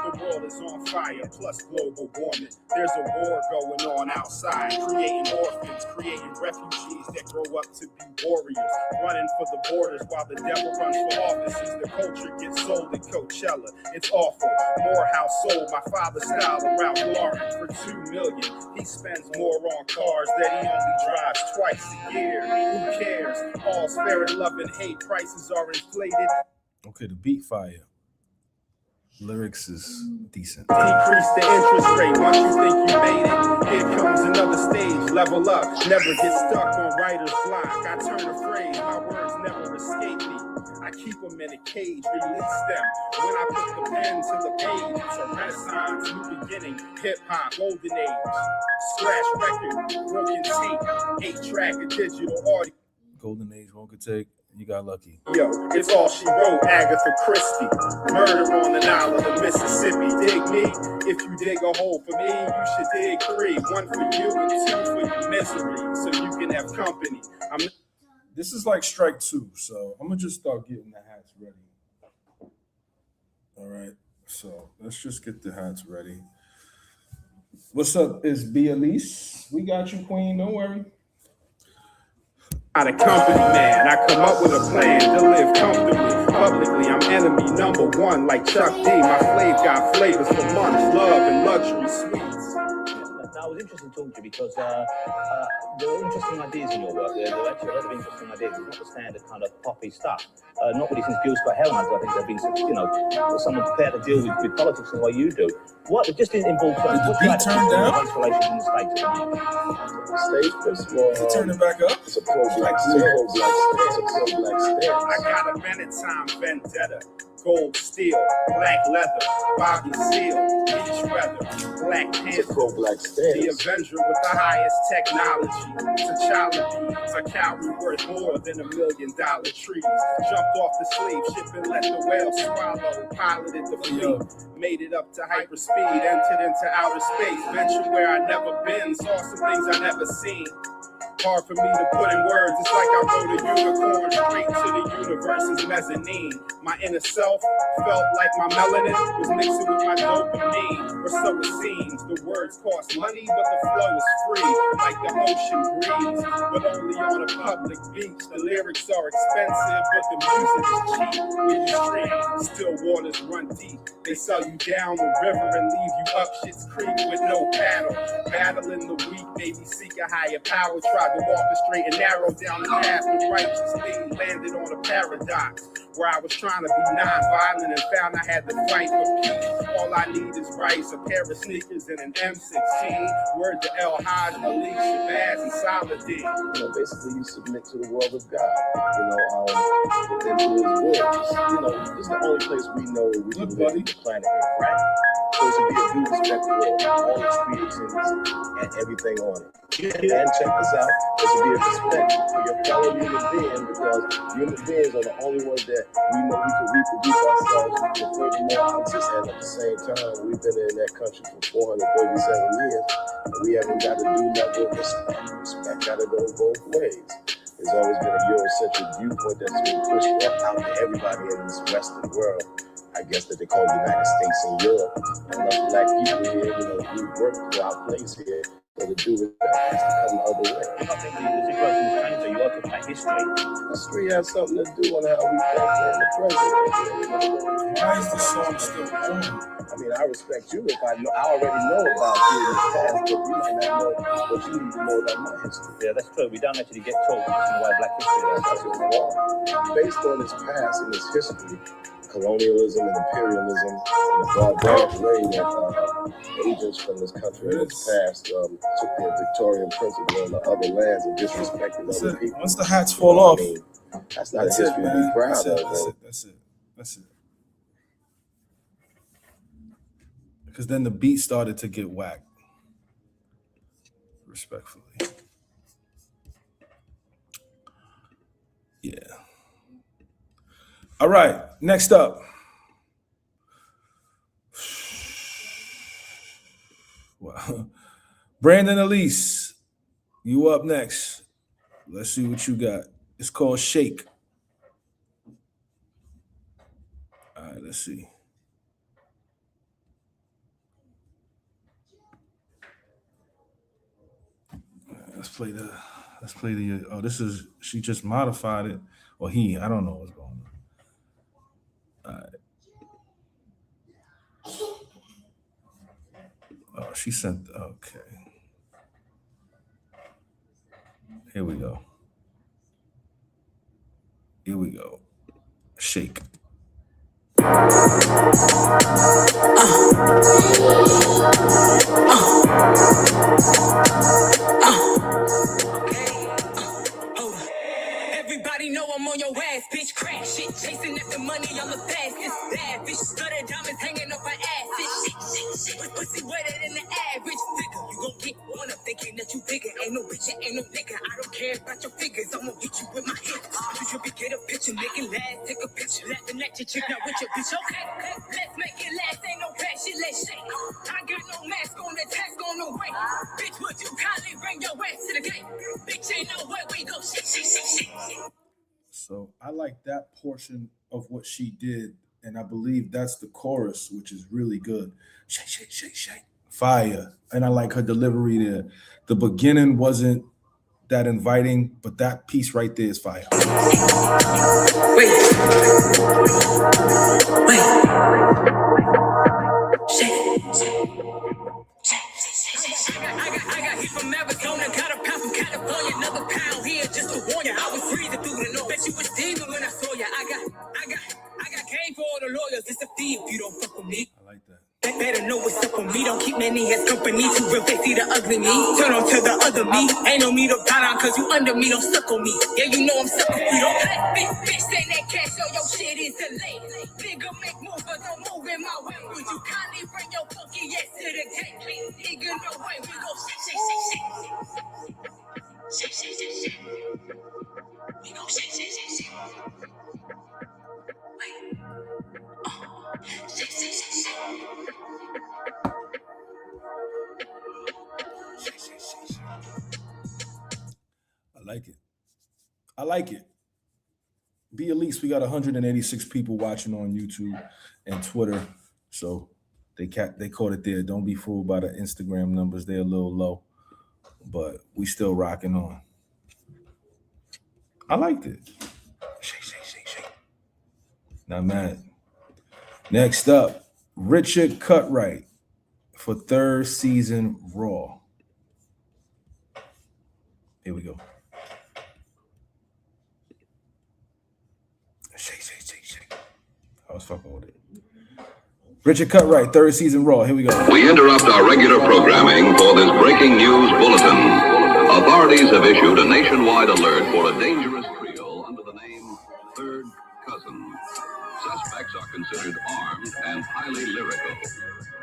the world is on fire, plus global warming. There's a war going on outside, creating orphans, creating refugees that grow up to be warriors, running for the borders dollars while the devil runs for offices. The culture gets sold at Coachella. It's awful. Morehouse sold my father's style of Ralph Lauren for $2 million. He spends more on cars that he only drives twice a year. Who cares? All's fair in love and hate. Prices are inflated. Okay, the beat fire. Lyrics is decent. Decrease the interest rate once you think you made it. Here comes another stage, level up. Never get stuck on writer's block. I turn a phrase, my words never escape me. I keep them in a cage, release them. When I put the pen to the page, it's a renaissance, new beginning, hip-hop, golden age. Scratch record, broken tape, 8-track of digital audio. Golden age, one could take. You got lucky. Yo, it's all she wrote, Agatha Christie. Murder on the Nile of the Mississippi. Dig me? If you dig a hole for me, you should dig 3. 1 for you and 2 for your misery, so you can have company. This is like strike 2, so I'm gonna just start getting the hats ready. All right, so let's just get the hats ready. What's up? It's B. Elise. We got you, Queen. Don't worry. Not a company man, I come up with a plan to live comfortably. Publicly, I'm enemy number 1 like Chuck D. My flavor got flavors for months, love and luxury sweets. That was interesting talking to you because there were interesting ideas in your work. There were actually a lot of interesting ideas. It's not the standard kind of poppy stuff. Not really since Gil's got Hell Night, I think there have been someone prepared to deal with politics the way you do. What, just in broad terms, what's the race relations in the States at the moment? State, first of all, turn it back up. It's a pro-black stance. It's a pro-black stance. I got a Benetton vendetta. Gold steel, black leather, Bobby Seal, beach weather, Black Panther, It's a pro-black stance. the Avenger with the highest technology. T'Challa beads, a cowrie worth more than $1 million trees. Jumped off the slave ship and let the whale swallow. Piloted the fleet, made it up to hyperspeed, entered into outer space, ventured where I never been, saw some things I never seen. Hard for me to put in words. It's like I rode a unicorn straight to the universe's mezzanine. My inner self felt like my melanin was mixing with my dopamine, or so it seems. The words cost money, but the flow is free, like the ocean breeze, but only on a public beach. The lyrics are expensive, but the music is cheap. When you stream, still waters run deep. They sell you down the river and leave you up Shit's Creek with no paddle. Battling the weak, maybe seek a higher power. Try to walk the straight and narrow down the path of righteousness. Landed on a paradox where I was trying to be non-violent and found I had to fight for peace. All I need is rice, a pair of sneakers, and an M16. Word to El Haj, Malik, Shabazz, and Saladin. Basically, you submit to the world of God. Into His will. It's the only place we know we can live on the planet Earth, right? So it should be a due respect for all its creations and everything on it. And check this out, there should be a respect for your fellow human being, because human beings are the only ones that we know we can reproduce ourselves and furthermore ounces. And at the same time, we've been in that country for 437 years, and we haven't got a due level of respect. Respect got to go both ways. There's always been a Eurocentric viewpoint that's been pushed out to everybody in this Western world. I guess that they call the United States and Europe. And us black people here, we work through our place here. So to do with that has to come the other way. I think the situation is changed, so you are talking about history. History has something to do on how we think in the present. Why is the song still on? I mean, I respect you if I already know about you in the past, but you might not know what you need to know about my history. Yeah, that's true. We don't actually get taught in the way of black history. That's just wrong. Based on its past and its history, colonialism and imperialism, and the barbaric way that agents from this country in its past took their Victorian principle on the other lands and disrespected other people. Once the hats fall off, that's not a history to be proud of. That's it. Because then the beat started to get whacked. Respectfully. Yeah. All right, next up. Wow. Brandon Elise, you up next. Let's see what you got. It's called Shake. All right, let's see. Let's play the, oh, this is, she just modified it. Or he, I don't know what's going on. All right. Oh, she sent, okay. Here we go. Here we go. Shake. Everybody know I'm on your ass, bitch. Crack shit, chasing after money, I'm the fastest. Bad bitch, studded diamonds hanging off her ass. Bitch, pussy wetter than the average figure. You gon' get one up thinking that you bigger. Ain't no bitch, ain't no nigga. I don't care about your figures. I'ma hit you with my hips. You should be get a picture, make it last. Take a picture, laughing at your chick, not with your bitch. Okay, let's make it last. Ain't no passion, let's shake. I got no mask on, the task on the way. Bitch, would you kindly bring your ass to the gate? Bitch, ain't no way we go shake, shake, shake, shake. So I like that portion of what she did, and I believe that's the chorus, which is really good. Shake, shake, shake, shake. Fire. And I like her delivery there. The beginning wasn't that inviting, but that piece right there is fire. Wait. I got heat from Arizona, got a pound from California, another pound here just to warn you. I was freezing through the north. Bet you was demon when I saw you. I got game for all the lawyers. It's a fee if you don't fuck with me. I like that. They better know what's up with me. Don't keep many as company. Too real, they see the ugly me. Turn on to the other me. Ain't no need to bow down cause you under me. Don't suck on me. Yeah, you know I'm sucking for you. Don't play. Bitch, send that cash so your shit is delayed. Nigga make moves but don't move in my way. Would you kindly bring your funky ass to the gate? Nigga, no way. We go shake, shake, shake, shake. Shake, shake, shake, shake. We go shake, shake, shake, shake. Wait. Shake, shake, shake, shake. I like it. Be at least we got 186 people watching on YouTube and Twitter, so they caught it there. Don't be fooled by the Instagram numbers; they're a little low, but we still rocking on. I liked it. Shake, shake, shake, shake. Not mad. Next up, Richard Cutright for third season Raw. Here we go. Shake, shake, shake, shake. I was fucking with it. Richard Cutright, third season Raw. Here we go. We interrupt our regular programming for this breaking news bulletin. Authorities have issued a nationwide alert for a dangerous trio under the name Third Cousin. Suspects are considered armed and highly lyrical.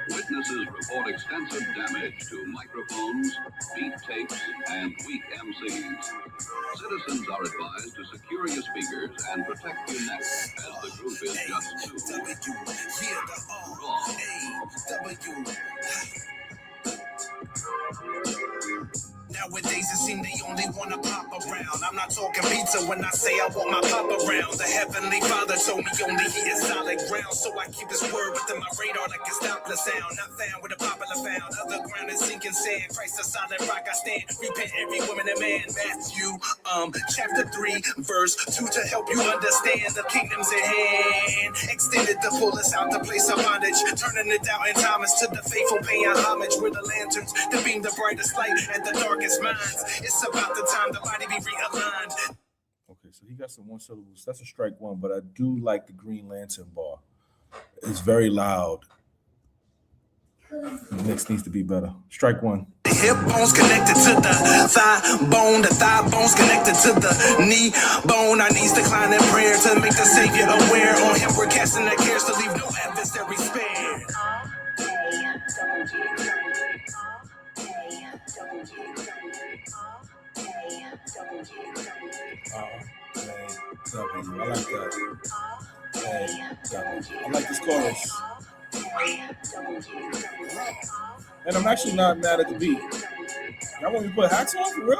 Witnesses report extensive damage to microphones, beat tapes, and weak MCs. Citizens are advised to secure your speakers and protect your neck, as the group is just Nowadays it seems they only wanna pop around. I'm not talking pizza when I say I want my pop around. The Heavenly Father told me only he is solid ground, so I keep his word within my radar like a Doppler sound. Not found with a popular found. Other ground is sinking sand. Christ a solid rock I stand. Repent every woman and man. Matthew chapter 3 verse 2 to help you understand the kingdom's at hand. Extended the fullest out the place of bondage, turning it down in Thomas to the faithful paying homage with the lanterns to beam the brightest light at the darkest minds. It's about the time the body be realigned. Okay, so he got some one syllables. That's a strike one, but I do like the Green Lantern bar. It's very loud. The mix needs to be better. Strike one. The hip bone's connected to the thigh bone's connected to the knee bone. Our knees decline in prayer to make the Savior aware. On him we're casting the cares to leave no adversary spared. I like that. I like this chorus. And I'm actually not mad at the beat. Y'all want me to put hats on for real?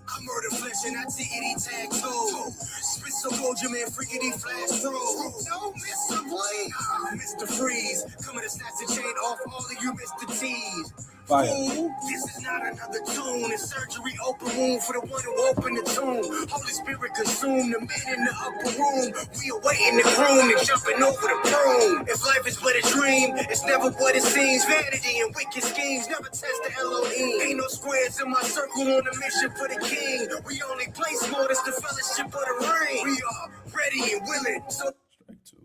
I murder flesh and I itty tag toe. Spit so cold your man freakity flash throw. No, Mr. Blade. Mr. Freeze. Coming to snatch the chain off all of you Mr. T's. Fire. Ooh, this is not another tune. It's surgery, open wound for the one who opened the tomb. Holy Spirit consumed the men in the upper room. We awaiting the groom and jumping over the broom. If life is but a dream, it's never what it seems. Vanity and wicked schemes never test the Elohim. Ain't no squares in my circle on a mission for the king. We only play smart as the fellowship of the ring. We are ready and willing. So Strike two.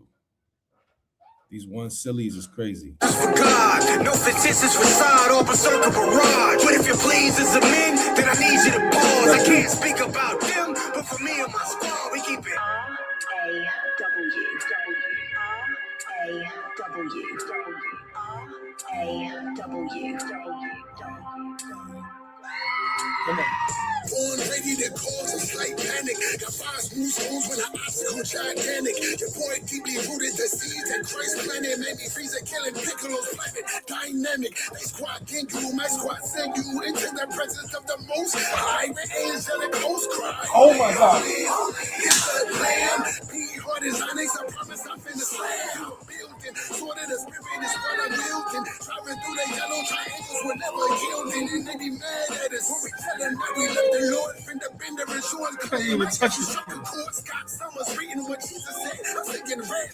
These one sillies is crazy. for God, no fictitious facade or berserker barrage. But if your please is a men, then I need you to pause. I can't speak about them, but for me and my squad, we keep it Come on. Born ready to cause a slight panic. Got 5 smooth stones when I obstacle gigantic. Your boy deeply rooted the seeds that Christ planted. Made me freeze a killing Piccolo's planet. Dynamic. They squad gang you, my squad send you into the presence of the most high. With angelic host cry. Oh my God. It's the plan. Be hard as onyx. I promise I'm finna slam. Building. Sword of the spirit is what I'm building. Driving through the yellow triangles will never yielding. And they be mad at us when we tell them that we love the Lord. Fender bender insurance claim. even touch it. Scott Summers reading what Jesus said. I'm thinking red.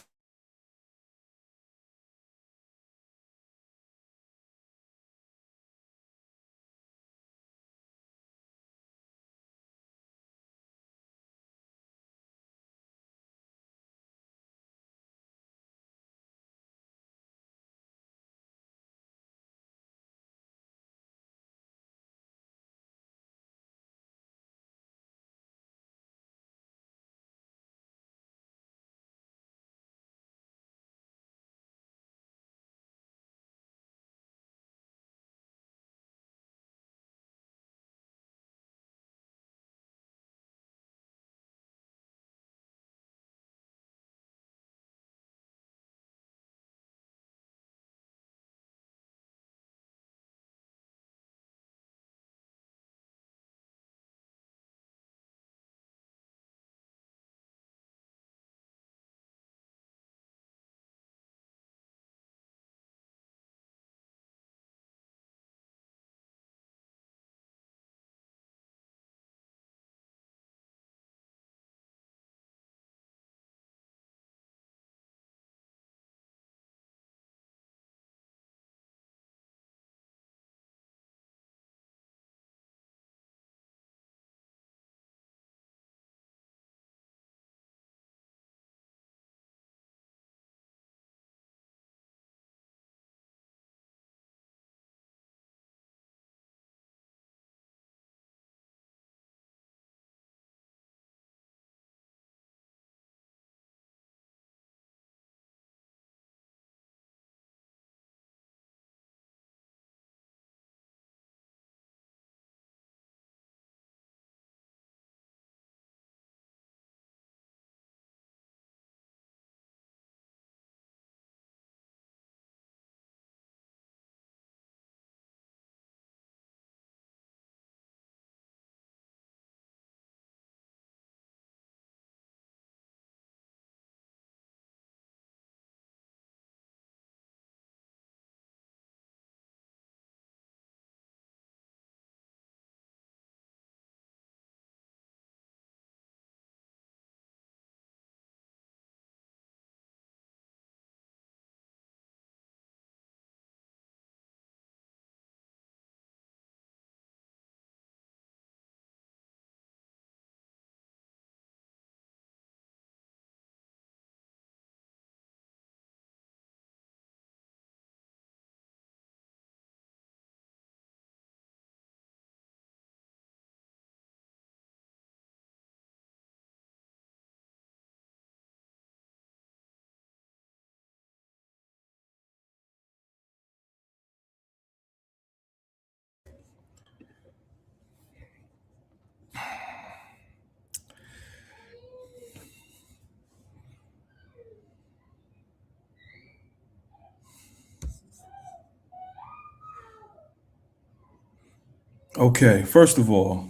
Okay, first of all,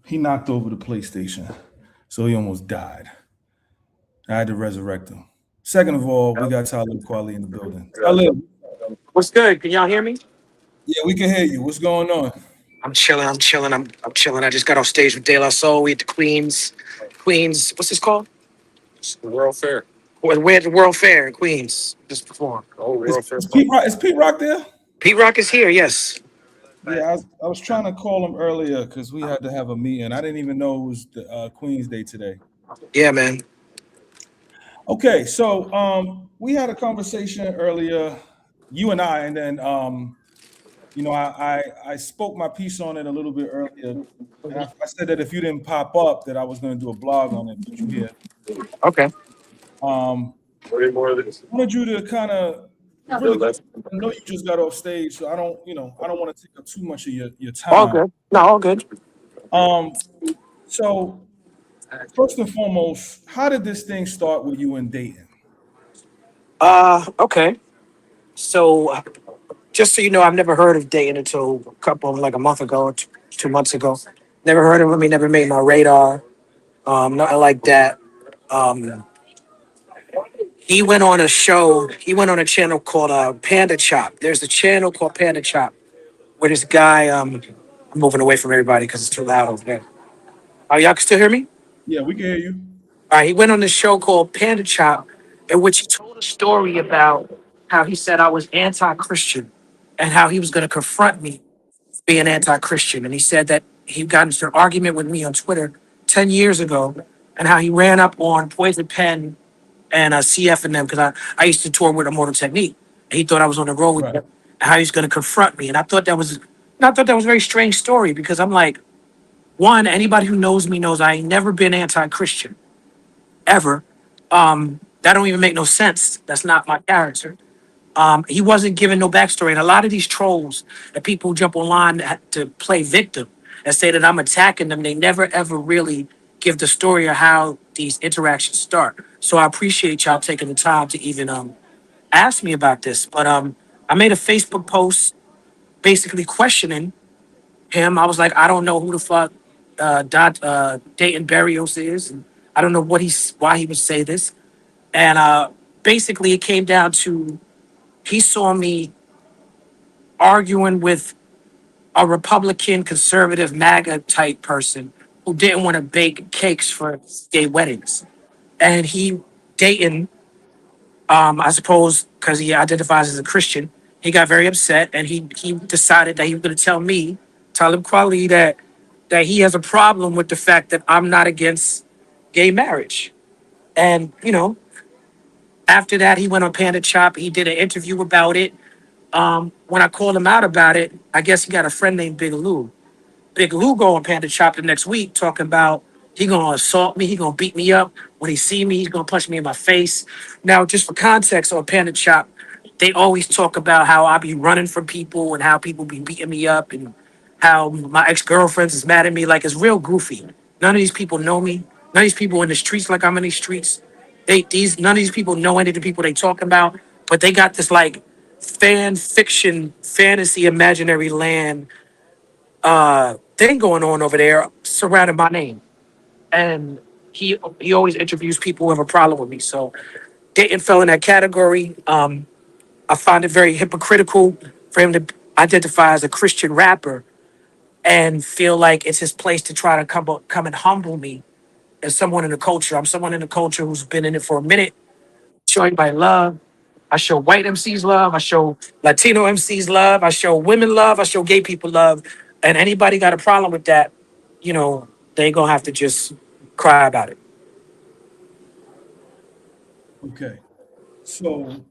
he knocked over the PlayStation, so he almost died. I had to resurrect him. Second of all, we got Talib Kweli in the building. Talib, What's good? Can y'all hear me? Yeah, we can hear you. What's going on? I'm chilling. I'm chilling. I just got off stage with De La Soul. We at the Queens. What's this called? It's the World Fair. We're at the World Fair in Queens. Just performed. Oh, Is, World Fair. is Pete Rock there? Pete Rock is here. Yes. Yeah, I was trying to call him earlier because we had to have a meeting. I didn't even know it was the Queen's Day today. Yeah, man. Okay, so we had a conversation earlier, you and I, and then I spoke my piece on it a little bit earlier, and I said that if you didn't pop up, that I was going to do a blog on it. But you here? Okay. I wanted you to kind of really. I know you just got off stage, so I don't want to take up too much of your time. All good. No, all good. So first and foremost, how did this thing start with you and dating? Okay. So, just so you know, I've never heard of dating until a month ago, 2 months ago. Never heard of him. He never made my radar. Nothing like that. He went on a show. He went on a channel called Panda Chop. There's a channel called Panda Chop where this guy. I'm moving away from everybody because it's too loud over there. Oh, y'all can still hear me? Yeah, we can hear you. All right. He went on this show called Panda Chop, in which he told a story about how he said I was anti-Christian and how he was going to confront me being anti-Christian. And he said that he got into an argument with me on Twitter 10 years ago and how he ran up on Poison Pen and CF and them because I used to tour with Immortal Technique. And he thought I was on the road with them and how he's going to confront me. And I thought that was a very strange story because I'm like, one, anybody who knows me knows I ain't never been anti-Christian, ever. That don't even make no sense. That's not my character. He wasn't giving no backstory. And a lot of these trolls and people who jump online to play victim and say that I'm attacking them, they never ever really give the story of how these interactions start. So I appreciate y'all taking the time to even ask me about this. But I made a Facebook post basically questioning him. I was like, I don't know who the fuck Dayton Barrios is. And I don't know why he would say this. And basically it came down to he saw me arguing with a Republican, conservative, MAGA type person who didn't want to bake cakes for gay weddings. And Dayton, I suppose, because he identifies as a Christian, he got very upset and he decided that he was going to tell me, Talib Kweli, that he has a problem with the fact that I'm not against gay marriage. And, after that, he went on Panda Chop. He did an interview about it. When I called him out about it, I guess he got a friend named Big Lou. Big Lou go on Panda Chop the next week talking about he gonna assault me, he gonna beat me up. When he see me, he's gonna punch me in my face. Now, just for context on Panda Chop, they always talk about how I be running from people and how people be beating me up and how my ex-girlfriends is mad at me. Like, it's real goofy. None of these people know me. None of these people in the streets like I'm in these streets. None of these people know any of the people they talking about, but they got this like fan fiction, fantasy, imaginary land thing going on over there surrounding my name. And he always interviews people who have a problem with me. So Dayton fell in that category. I find it very hypocritical for him to identify as a Christian rapper and feel like it's his place to try to come and humble me as someone in the culture. I'm someone in the culture who's been in it for a minute, show everybody love. I show white MCs love. I show Latino MCs love. I show women love. I show gay people love. And anybody got a problem with that, they gonna have to just cry about it. Okay. So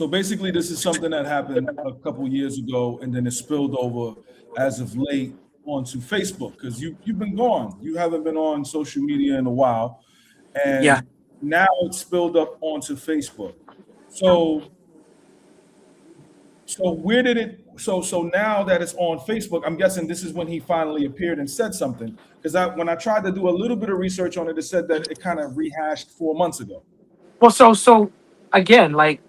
basically this is something that happened a couple years ago and then it spilled over as of late onto Facebook because you've been gone. You haven't been on social media in a while. And now it's spilled up onto Facebook. So where did it so now that it's on Facebook, I'm guessing this is when he finally appeared and said something. Because when I tried to do a little bit of research on it, it said that it kind of rehashed 4 months ago. Well, so again, like,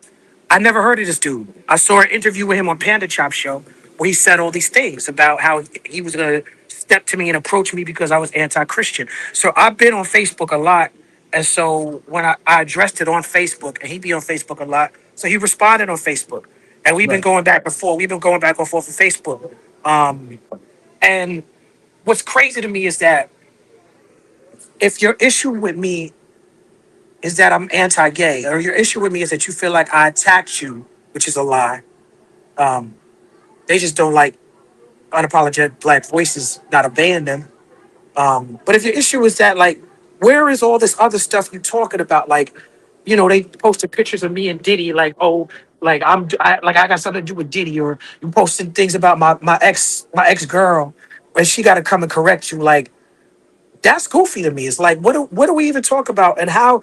I never heard of this dude. I saw an interview with him on Panda Chop Show where he said all these things about how he was gonna step to me and approach me because I was anti-Christian. So I've been on Facebook a lot. And so when I addressed it on Facebook, and he be on Facebook a lot, so he responded on Facebook. and we've been Right. going back and forth. We've been going back and forth on Facebook. And what's crazy to me is that if your issue with me is that I'm anti-gay, or your issue with me is that you feel like I attacked you, which is a lie. They just don't like unapologetic black voices, not obeying them. But if your issue is that, like, where is all this other stuff you talking about? Like, they posted pictures of me and Diddy, like, oh, like I got something to do with Diddy, or you posting things about my ex girl, and she got to come and correct you. Like, that's goofy to me. It's like, what do we even talk about, and how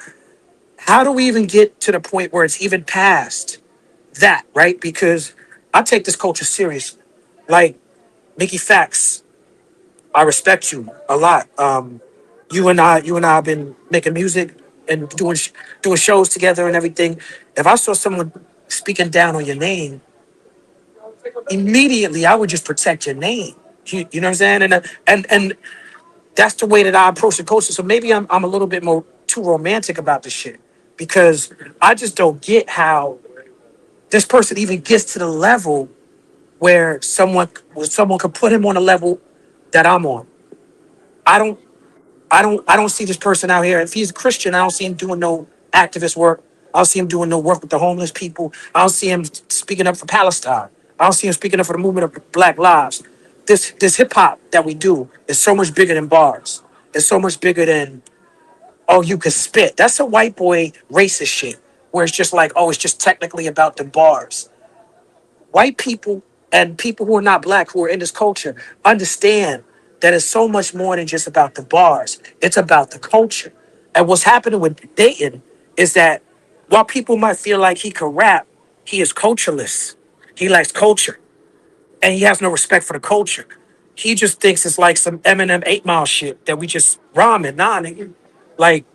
do we even get to the point where it's even past that, right? Because I take this culture serious. Like Mickey Fax, I respect you a lot. You and I have been making music and doing shows together and everything. If I saw someone speaking down on your name, immediately I would just protect your name. You know what I'm saying? And that's the way that I approach the culture. So maybe I'm a little bit more too romantic about this shit, because I just don't get how this person even gets to the level where someone could put him on a level that I'm on. I don't I don't see this person out here. If he's a Christian, I don't see him doing no activist work. I don't see him doing no work with the homeless people. I don't see him speaking up for Palestine. I don't see him speaking up for the movement of Black lives. This hip hop that we do is so much bigger than bars. It's so much bigger than, oh, you can spit. That's a white boy racist shit, where it's just like, oh, it's just technically about the bars. White people and people who are not black, who are in this culture, understand that it's so much more than just about the bars. It's about the culture. And what's happening with Dayton is that while people might feel like he can rap, he is cultureless. He likes culture, and he has no respect for the culture. He just thinks it's like some Eminem 8 Mile shit that we just rhyming. Nah, nigga. Like,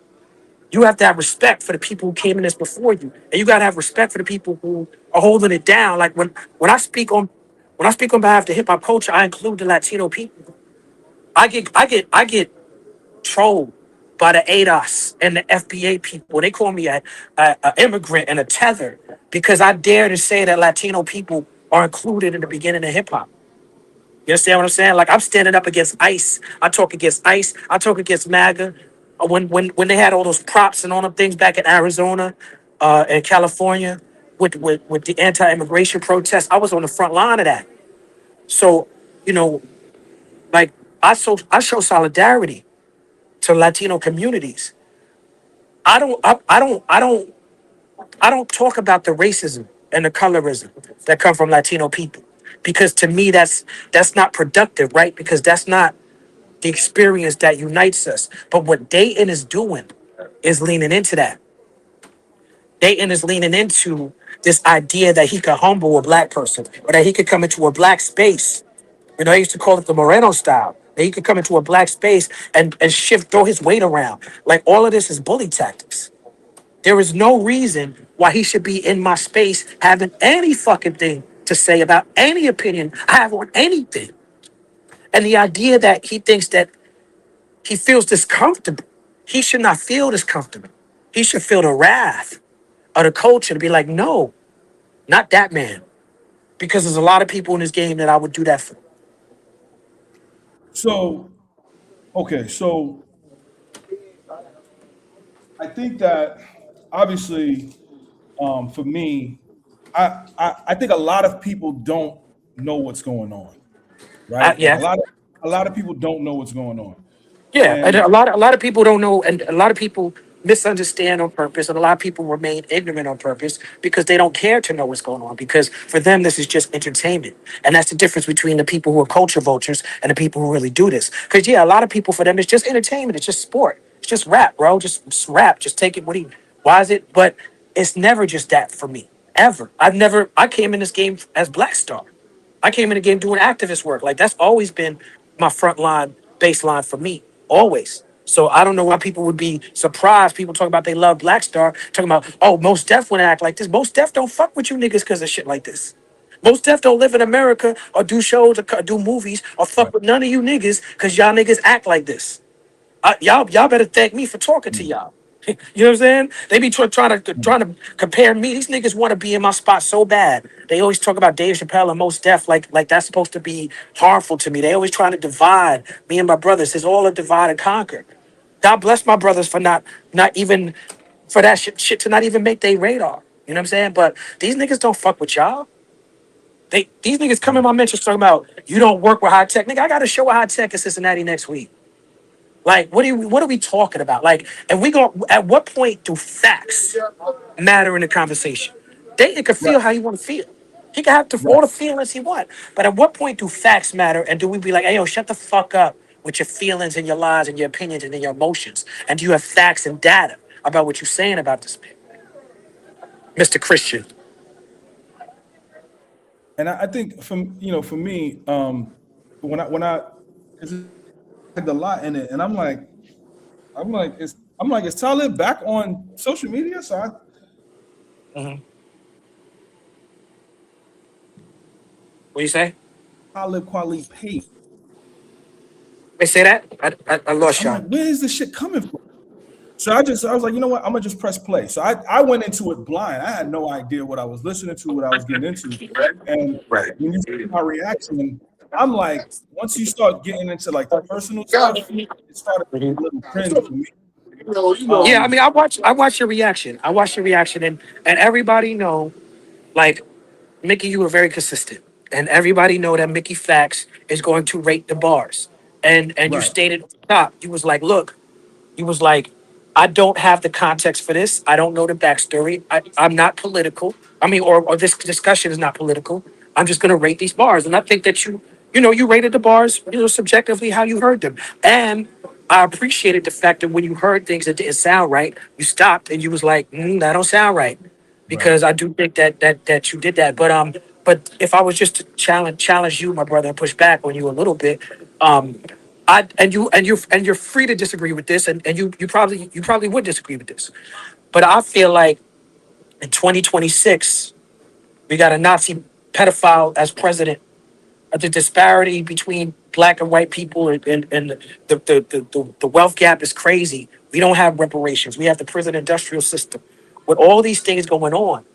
you have to have respect for the people who came in this before you, and you got to have respect for the people who are holding it down. Like, when I speak on behalf of the hip hop culture, I include the Latino people. I get trolled by the ADOS and the FBA people. They call me a immigrant and a tether, because I dare to say that Latino people are included in the beginning of hip hop. You understand what I'm saying? Like, I'm standing up against ICE. I talk against ICE. I talk against MAGA. When they had all those props and all them things back in Arizona and California with the anti-immigration protests, I was on the front line of that. So, you know, like, I show solidarity to Latino communities. I don't talk about the racism and the colorism that come from Latino people, because to me that's not productive, right? Because that's not the experience that unites us. But what Dayton is doing is leaning into that. Dayton is leaning into this idea that he could humble a black person, or that he could come into a black space. I used to call it the Moreno style. That he could come into a black space and shift, throw his weight around. Like, all of this is bully tactics. There is no reason why he should be in my space having any fucking thing to say about any opinion I have on anything. And the idea that he thinks that he feels discomfortable, he should not feel discomfortable. He should feel the wrath of the culture to be like, no, not that man. Because there's a lot of people in this game that I would do that for. So, okay, so I think that obviously, for me, I think a lot of people don't know what's going on, right? Like Yeah. a lot of people don't know what's going on, Yeah, and and a lot of people don't know, and a lot of people misunderstand on purpose, and a lot of people remain ignorant on purpose because they don't care to know what's going on. Because for them, this is just entertainment, and that's the difference between the people who are culture vultures and the people who really do this. Because yeah, a lot of people, for them, it's just entertainment, it's just sport, it's just rap, bro, just rap, just take it. Why is it? But it's never just that for me, ever. I came in this game as Black Star. I came in the game doing activist work. Like, that's always been my front line, baseline for me, always. So I don't know why people would be surprised. People talk about they love Black Star, talking about, oh, Most Def wouldn't act like this. Most Def don't fuck with you niggas because of shit like this. Most Def don't live in America or do shows or do movies or fuck with none of you niggas because y'all niggas act like this. Y'all better thank me for talking to y'all. You know what I'm saying? They be trying to compare me. These niggas want to be in my spot so bad. They always talk about Dave Chappelle and Mos Def like that's supposed to be harmful to me. They always trying to divide me and my brothers. It's all a divide and conquer. God bless my brothers for not even for that shit to not even make their radar. You know what I'm saying? But these niggas don't fuck with y'all. These niggas come in my mentions talking about you don't work with high tech. Nigga, I got a show with high tech in Cincinnati next week. Like, what are we talking about? Like, and we go at what point do facts matter in the conversation? Dayton can feel Right. how he want to feel. He can have all the feelings he want. But at what point do facts matter? And do we be like, hey yo, shut the fuck up with your feelings and your lies and your opinions and your emotions? And do you have facts and data about what you're saying about this man? Mr. Christian. And I think for me, when I it's like a lot in it, and is Talib back on social media? So What do you say? Talib Kweli page. They say that? I lost I'm y'all. like, where is this shit coming from? So I was like, you know what? I'm gonna just press play. So I went into it blind. I had no idea what I was listening to, what I was getting into. And when you see my reaction, I'm like, once you start getting into like the personal stuff, it started to be a little cringe for me. Yeah, I mean, I watched your reaction. I watched your reaction, and everybody know, like, Mickey, you were very consistent, and everybody know that Mickey Fax is going to rate the bars, and you Right. stated at the top, you was like, look, he was like, I don't have the context for this. I don't know the backstory. I'm not political. I mean, or this discussion is not political. I'm just going to rate these bars. And I think that you rated the bars, subjectively how you heard them. And I appreciated the fact that when you heard things that didn't sound right, you stopped and you was like, that don't sound right. Because I do think that you did that. But if I was just to challenge you, my brother, and push back on you a little bit, you're free to disagree with this, and you probably would disagree with this. But I feel like in 2026, we got a Nazi pedophile as president. The disparity between black and white people and the wealth gap is crazy. We don't have reparations. We have the prison industrial system. With all these things going on,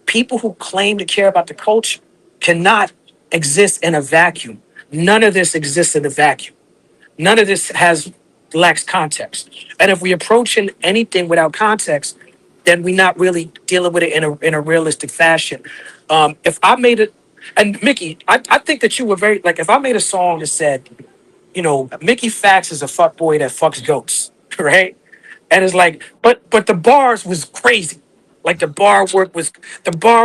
people who claim to care about the culture cannot exist in a vacuum. None of this exists in a vacuum. None of this lacks context. And if we approaching anything without context, then we're not really dealing with it in a realistic fashion. If I made it, and Mickey, I think that you were very like if I made a song that said, Mickey Fax is a fuck boy that fucks goats, right? And it's like, but the bars was crazy. Like the bar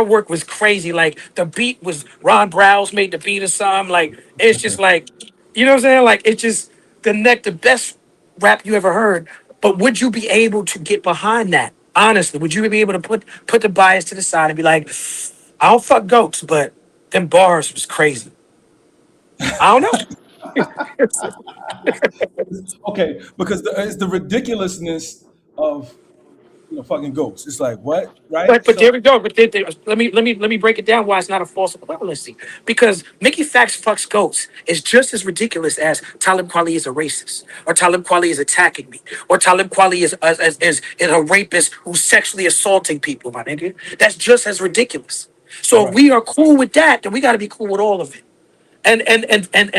work was crazy. Like the beat was Ron Browse made the beat or something. Like it's just like, you know what I'm saying? Like it's just the best rap you ever heard. But would you be able to get behind that? Honestly, would you be able to put the bias to the side and be like, I don't fuck goats, but them bars was crazy. I don't know. Okay, because it's the ridiculousness of fucking goats. It's like what, right? But So there we go. But let me break it down why it's not a false equivalency. Because Mickey Fax fucks goats is just as ridiculous as Talib Kweli is a racist, or Talib Kweli is attacking me, or Talib Kweli is a rapist who's sexually assaulting people. My nigga, that's just as ridiculous. So if we are cool with that, then we got to be cool with all of it. And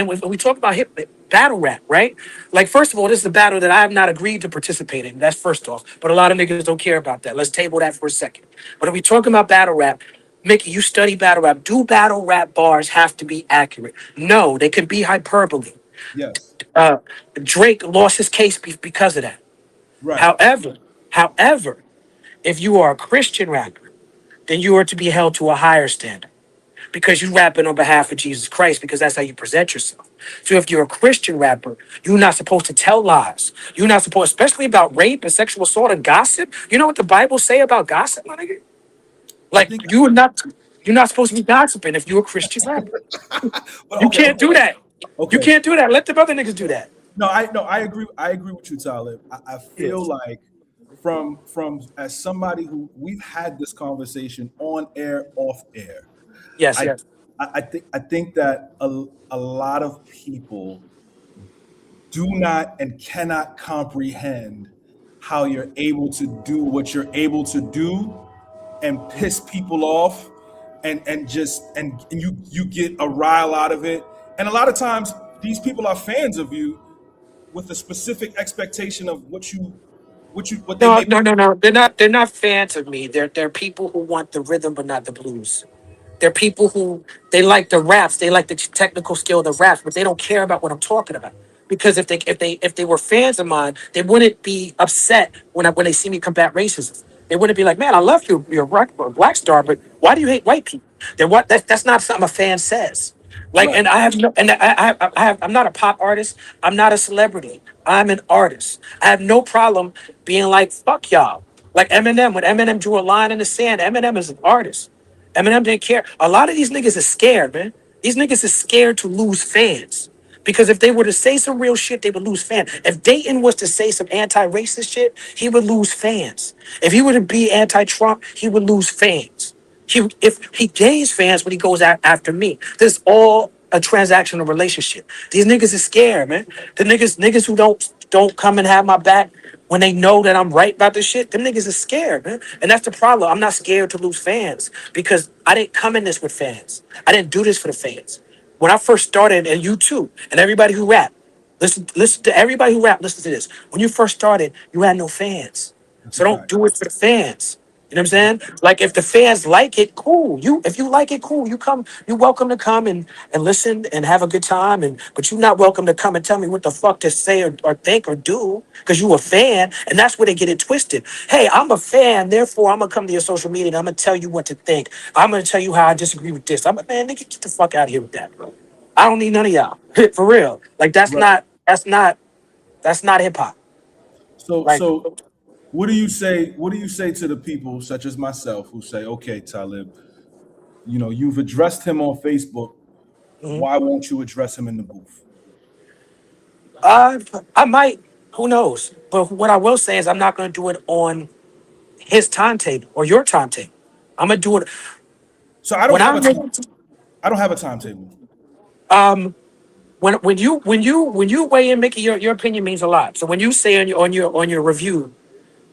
when we talk about battle rap, right? Like, first of all, this is a battle that I have not agreed to participate in. That's first off. But a lot of niggas don't care about that. Let's table that for a second. But if we talk about battle rap, Mickey, you study battle rap. Do battle rap bars have to be accurate? No, they can be hyperbole. yes, Uh, Drake lost his case because of that. right. However, if you are a Christian rapper, then you are to be held to a higher standard because you rapping on behalf of Jesus Christ because that's how you present yourself. So if you're a Christian rapper, you're not supposed to tell lies. You're not supposed, especially about rape and sexual assault and gossip. You know what the Bible say about gossip, my nigga? I Like think, you're not supposed to be gossiping if you're a Christian rapper. but You can't do that. You okay. can't do that. Let the other niggas do that. No, I agree. I agree with you, Talib. I feel like from as somebody who we've had this conversation on air, off air. Yes, I yes. I think that a lot of people do not and cannot comprehend how you're able to do what you're able to do and piss people off and you get a rile out of it. And a lot of times these people are fans of you with a specific expectation of what they No, may. no, no, no. They're not fans of me. They're people who want the rhythm but not the blues. They're people who they like the raps, they like the technical skill of the raps, but they don't care about what I'm talking about. Because if they were fans of mine, they wouldn't be upset when they see me combat racism. They wouldn't be like, "Man, I love you, you're a black star, but why do you hate white people?" Then what? That's not something a fan says. Like, Right. and I have no, and I'm not a pop artist. I'm not a celebrity. I'm an artist. I have no problem being like, "Fuck y'all." Like Eminem, when Eminem drew a line in the sand, Eminem is an artist. Eminem didn't care. A lot of these niggas are scared, man. These niggas are scared to lose fans. Because if they were to say some real shit, they would lose fans. If Dayton was to say some anti-racist shit, he would lose fans. If he were to be anti-Trump, he would lose fans. If he gains fans when he goes after me, this is all a transactional relationship. These niggas are scared, man. The niggas who don't come and have my back when they know that I'm right about this shit, them niggas are scared, man. And that's the problem. I'm not scared to lose fans because I didn't come in this with fans. I didn't do this for the fans. When I first started, and you too, and everybody who rap, listen to everybody who rap, listen to this. When you first started, you had no fans. That's a So don't fact. do it for the fans. You know what I'm saying? Like if the fans like it, cool. If you like it, cool. You're welcome to come and listen and have a good time. But you're not welcome to come and tell me what the fuck to say or think or do because you a fan. And that's where they get it twisted. Hey, I'm a fan, therefore I'm gonna come to your social media and I'm gonna tell you what to think. I'm gonna tell you how I disagree with this. Man, nigga, get the fuck out of here with that, bro. I don't need none of y'all. For real. Like Right. that's not hip hop. So Like so what do you say? What do you say to the people such as myself who say, "Okay, Talib, you've addressed him on Facebook. mhm. Why won't you address him in the booth?" Uh, I might. Who knows? But what I will say is, I'm not going to do it on his timetable or your timetable. I'm gonna do it So I don't when have a I'm time. I don't have a timetable. um when you weigh in, Mickey. Your opinion means a lot. So when you say on your review,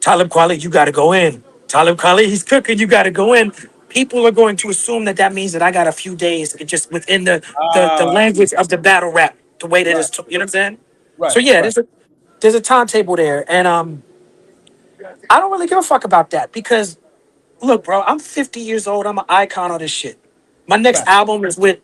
Talib Kweli, you got to go in. Talib Kweli, he's cooking. You got to go in. People are going to assume that means that I got a few days, just within the Ah, language of the battle rap, the way that right, it's. You know what I'm saying? So right, yeah, right. there's a timetable there, and I don't really give a fuck about that because look, bro, I'm 50 years old. I'm an icon of this shit. My next Fact. album is with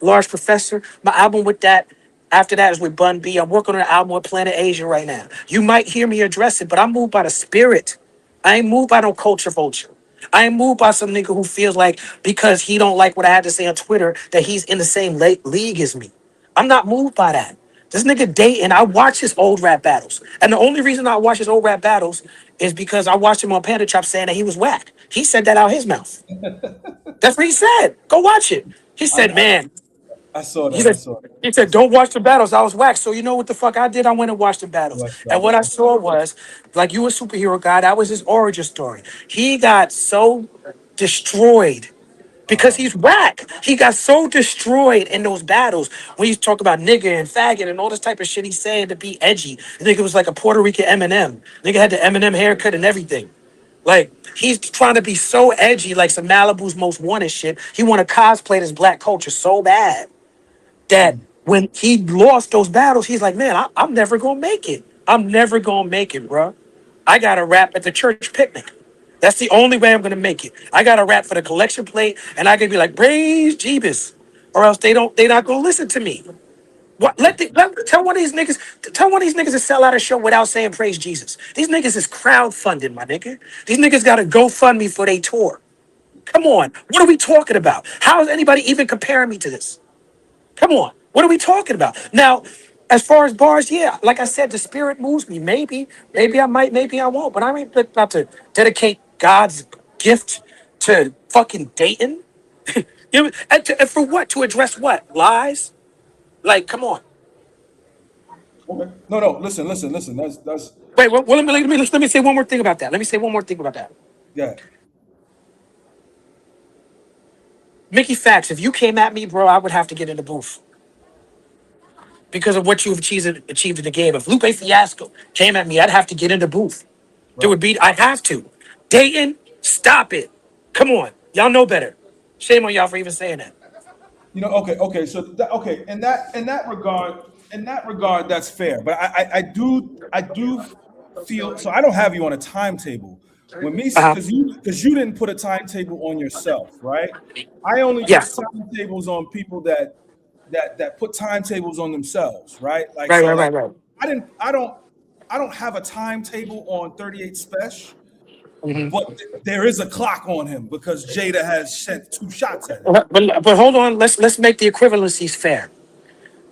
Large Professor. My album with that, after that, is with Bun B. I'm working on an album with Planet Asia right now. You might hear me address it, but I'm moved by the spirit. I ain't moved by no culture vulture. I ain't moved by some nigga who feels like because he don't like what I had to say on Twitter that he's in the same league as me. I'm not moved by that. This nigga Dayton, I watch his old rap battles. And the only reason I watch his old rap battles is because I watched him on Panda Chop saying that he was whack. He said that out his mouth. That's what he said. Go watch it. He I, said, I man, I saw he that. I said, saw that. he said, don't watch the battles. I was whack. So you know what the fuck I did? I went and watched the battles. Watch And what I battles. saw was, like you a superhero guy, that was his origin story. He got so destroyed because he's whack. He got so destroyed in those battles when he's talking about nigga and faggot and all this type of shit he's saying to be edgy. The nigga was like a Puerto Rican Eminem. Nigga had the Eminem haircut and everything. Like he's trying to be so edgy, like some Malibu's Most Wanted shit. He want to cosplay this black culture so bad that when he lost those battles, he's like, man, I'm never gonna make it. I'm never gonna make it, bro. I gotta rap at the church picnic. That's the only way I'm gonna make it. I gotta rap for the collection plate, and I gotta be like, praise Jeebus, or else they not gonna listen to me. What? Tell one of these niggas. Tell one of these niggas to sell out a show without saying praise Jesus. These niggas is crowdfunding, my nigga. These niggas got to GoFundMe for their tour. Come on, what are we talking about? How is anybody even comparing me to this? Come on, what are we talking about? Now, as far as bars, yeah, like I said, the spirit moves me. Maybe I might, maybe I won't. But I ain't about to dedicate God's gift to fucking Dayton. And for what? To address what? Lies? Like, come on. Okay. No. Listen. That's Wait, well, let me say one more thing about that. Let me say one more thing about that. yeah. Mickey Facts, if you came at me, bro, I would have to get in the booth because of what you've achieved in the game. If Lupe Fiasco came at me, I'd have to get in the booth There would be, I have to. Dayton, stop it. Come on. Y'all know better. Shame on y'all for even saying that. Okay. So okay, in that regard, that's fair. But I do feel so. I don't have you on a timetable. When me, Uh-huh. because you didn't put a timetable on yourself, right? I only put Yes. timetables on people that put timetables on themselves, right? Like Right, so, right, like right, right. I don't have a timetable on 38 Special, Mhm. but there is a clock on him because Jada has sent 2 shots at him. But hold on, let's make the equivalencies fair.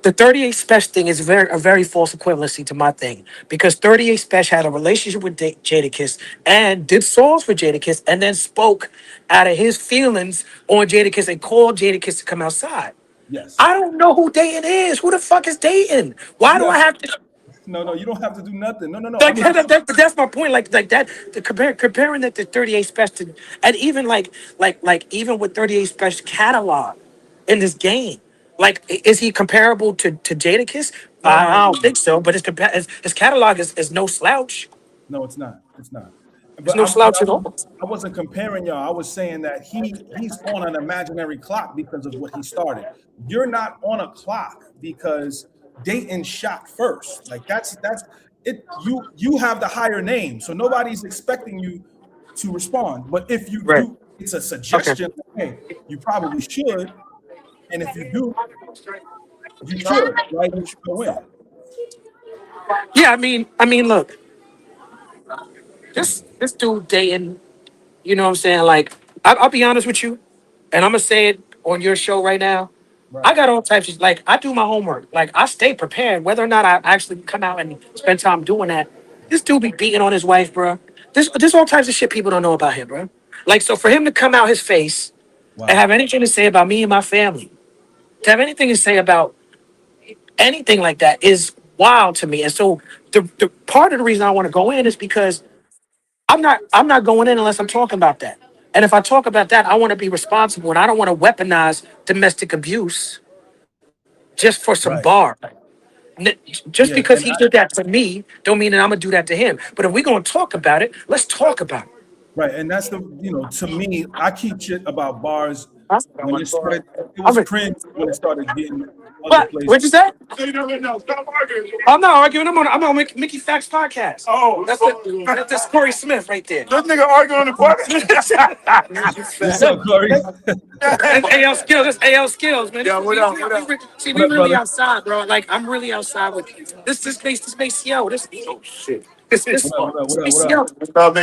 The 38 Special thing is a very false equivalency to my thing because 38 Special had a relationship with Jadakiss and did songs for Jadakiss and then spoke out of his feelings on Jadakiss and called Jadakiss to come outside. Yes. I don't know who Dayton is. Who the fuck is Dayton? Why You do I have have to? no. You don't have to do nothing. No. Like I'm not. that's my point. Like that. Comparing that to 38 Special, and even like even with 38 Special catalog in this game, like is he comparable to Jadakiss? I don't think so. But his catalog is no slouch. No, it's not. It's not. It's no slouch at all. I wasn't comparing y'all. I was saying that he's on an imaginary clock because of what he started. You're not on a clock because Dayton shot first. Like that's it. You have the higher name, so nobody's expecting you to respond. But if you Right. do, it's a Okay. suggestion. Hey, you probably should, and if you do, you should. Right? You should go in. Yeah. I mean, look, this dude Dayton. You know what I'm saying? Like, I'll be honest with you, and I'm gonna say it on your show right now. I Right. got all types of like I do my homework. Like I stay prepared, whether or not I actually come out and spend time doing that. This dude be beating on his wife, bro. There's all types of shit people don't know about him, bro. Like so, for him to come out his face and Wow. have anything to say about me and my family, to have anything to say about anything like that is wild to me. And so, the part of the reason I want to go in is because I'm not going in unless I'm talking about that. And if I talk about that, I want to be responsible and I don't want to weaponize domestic abuse just for some Right. bar. N- Just Yeah. because he did that to me, don't mean that I'm gonna do that to him. But if we're gonna talk about it, let's talk about it. Right, and that's to me, I keep shit about bars when it started. It I'm was re- cringe when it started getting other What? places. What'd you say? I'm not arguing. I'm on Mickey Facts podcast. Oh, that's Corey Smith right there. That nigga arguing on the What's up, Corey? That's AL Skills. That's AL Skills, man. Yeah, what up? See, What we up, really brother? outside, bro. Like I'm really outside with this Maceo. Oh shit. This What up? Maceo. That's not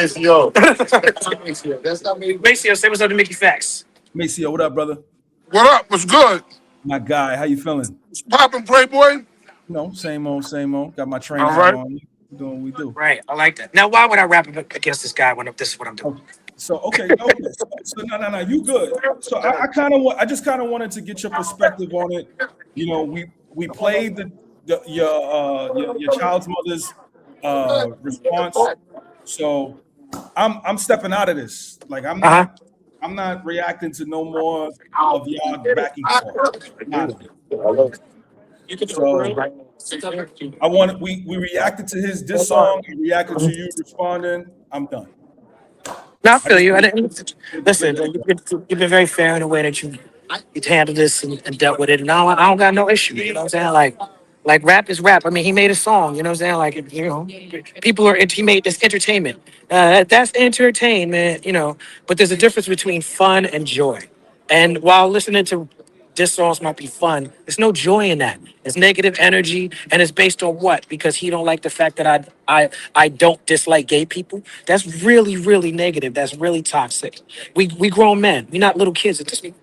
Maceo. That's not me. Maceo, say what's up to Mickey Facts. Maceo, what up, brother? What up? What's good? My guy, how you feeling? Poppin' Playboy? Same old, same old. Got my train All hat right. on. Doing what we do. Right, I like that. Now, why would I rap against this guy when this is what I'm doing? So okay. So no, you good. So I just kind of wanted to get your perspective on it. We played your child's mother's response. So I'm stepping out of this. Like I'm not reacting to no more of y'all back and forth. Not of it. So we reacted to this song, we reacted to you responding. I'm done. No, I feel you. Listen, you've been very fair in the way that you handled this and dealt with it, and I don't got no issue. You know what I'm saying? Like rap is rap. I mean, he made a song. You know what I'm saying? Like people are. He made this entertainment. That's entertainment. But there's a difference between fun and joy. And while listening to diss songs might be fun, there's no joy in that. It's negative energy, and it's based on what? Because he don't like the fact that I don't dislike gay people. That's really, really negative. That's really toxic. We grown men. We're not little kids at this point.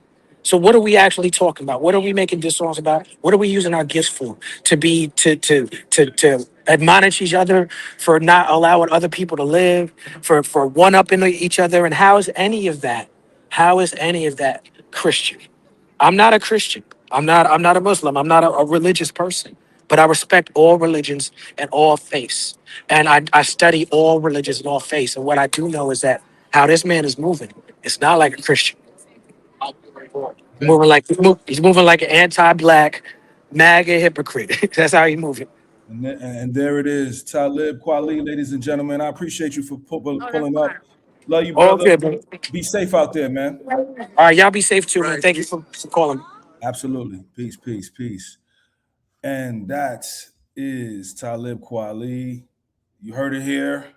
So what are we actually talking about? What are we making diss songs about? What are we using our gifts for? To admonish each other for not allowing other people to live, for one upping each other. And how is any of that? How is any of that Christian? I'm not a Christian. I'm not a Muslim. I'm not a religious person. But I respect all religions and all faiths. And I study all religions and all faiths. And what I do know is that how this man is moving, it's not like a Christian. He's moving like an anti-black MAGA hypocrite. That's how he's moving. And there it is, Talib Kweli, ladies and gentlemen. I appreciate you for pulling up. Love you, brother. Okay, bro. Be safe out there, man. All right, y'all be safe too, man. Thank you for calling. Absolutely. Peace, peace, peace. And that is Talib Kweli. You heard it here.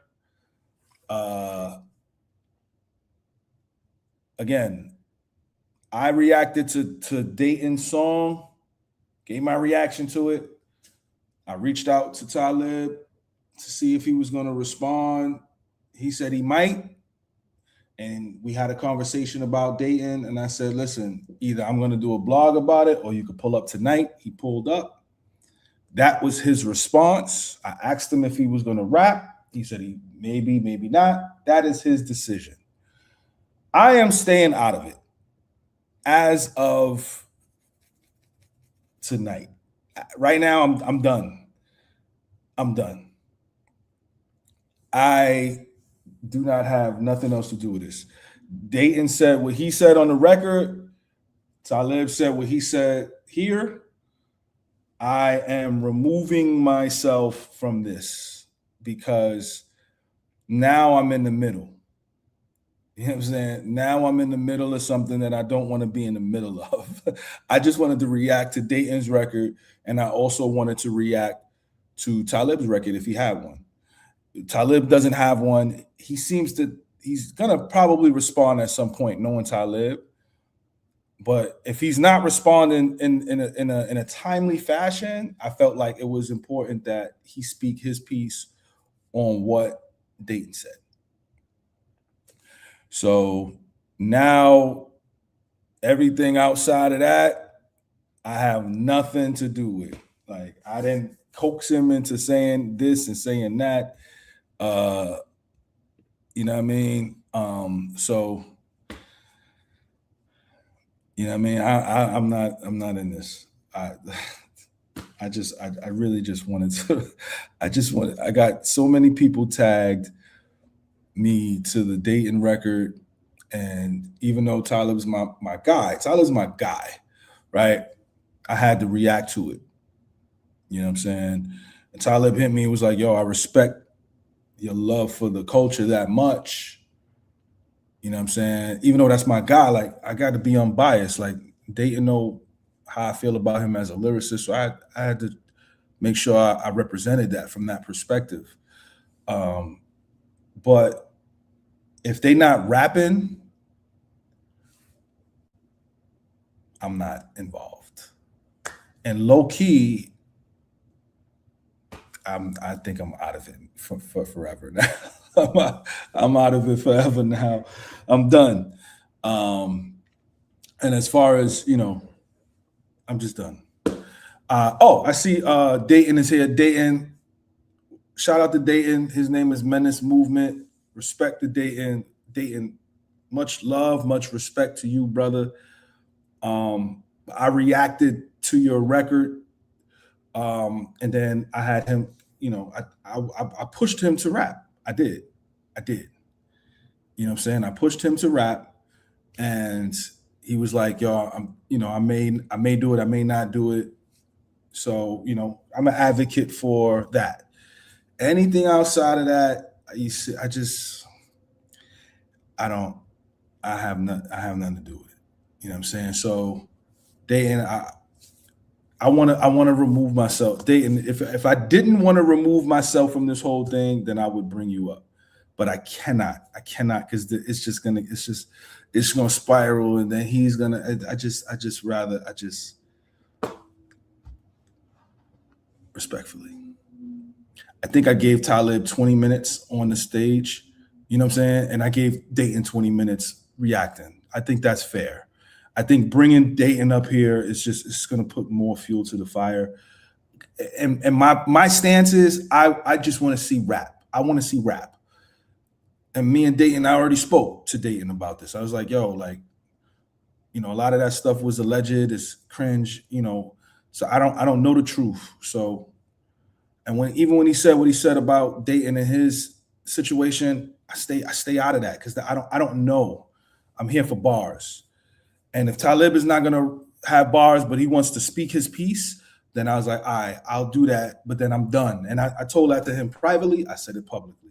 Again, I reacted to Dayton's song, gave my reaction to it. I reached out to Talib to see if he was going to respond. He said he might. And we had a conversation about Dayton. And I said, listen, either I'm going to do a blog about it or you could pull up tonight. He pulled up. That was his response. I asked him if he was going to rap. He said he maybe not. That is his decision. I am staying out of it as of tonight. Right now, I'm done. I'm done. I do not have nothing else to do with this. Dayton said what he said on the record. Talib said what he said here. I am removing myself from this because now I'm in the middle. You know what I'm saying? Now I'm in the middle of something that I don't want to be in the middle of. I just wanted to react to Dayton's record, and I also wanted to react to Talib's record if he had one. Talib doesn't have one. He's gonna probably respond at some point, knowing Talib. But if he's not responding in a timely fashion, I felt like it was important that he speak his piece on what Dayton said. So now everything outside of that, I have nothing to do with. Like, I didn't coax him into saying this and saying that. You know what I mean? So you know what I mean? I'm not in this. I really just wanted to. I got so many people tagged me to the Dayton record, and even though Talib's my guy, right? I had to react to it. You know what I'm saying? And Talib hit me and was like, yo, I respect your love for the culture that much. You know what I'm saying? Even though that's my guy, like, I got to be unbiased. Like, Dayton know how I feel about him as a lyricist, so I had to make sure I represented that from that perspective. But if they not rapping, I'm not involved. And low key, I think I'm out of it for forever now. I'm out of it forever now. I'm done. And as far as, I'm just done. I see Dayton is here. Dayton, shout out to Dayton. His name is Menace Movement. Respect to Dayton. Dayton, much love, much respect to you, brother. I reacted to your record. And then I had him, I pushed him to rap. I did. You know what I'm saying? I pushed him to rap, and he was like, yo, I may do it, I may not do it. So, I'm an advocate for that. Anything outside of that, I have nothing to do with it. You know what I'm saying? So Dayton, I want to remove myself. Dayton, if I didn't want to remove myself from this whole thing, then I would bring you up. But I cannot because it's gonna spiral, and then he's gonna. I just respectfully. I think I gave Talib 20 minutes on the stage. You know what I'm saying? And I gave Dayton 20 minutes reacting. I think that's fair. I think bringing Dayton up here it's going to put more fuel to the fire. And my stance is I just want to see rap. I want to see rap. And me and Dayton, I already spoke to Dayton about this. I was like, yo, like, a lot of that stuff was alleged, it's cringe, so I don't know the truth. So, and when he said what he said about Dayton and his situation, I stay out of that because I don't know. I'm here for bars. And if Talib is not gonna have bars, but he wants to speak his piece, Then I was like, all right, I'll do that, but then I'm done. And I told that to him privately. I said it publicly.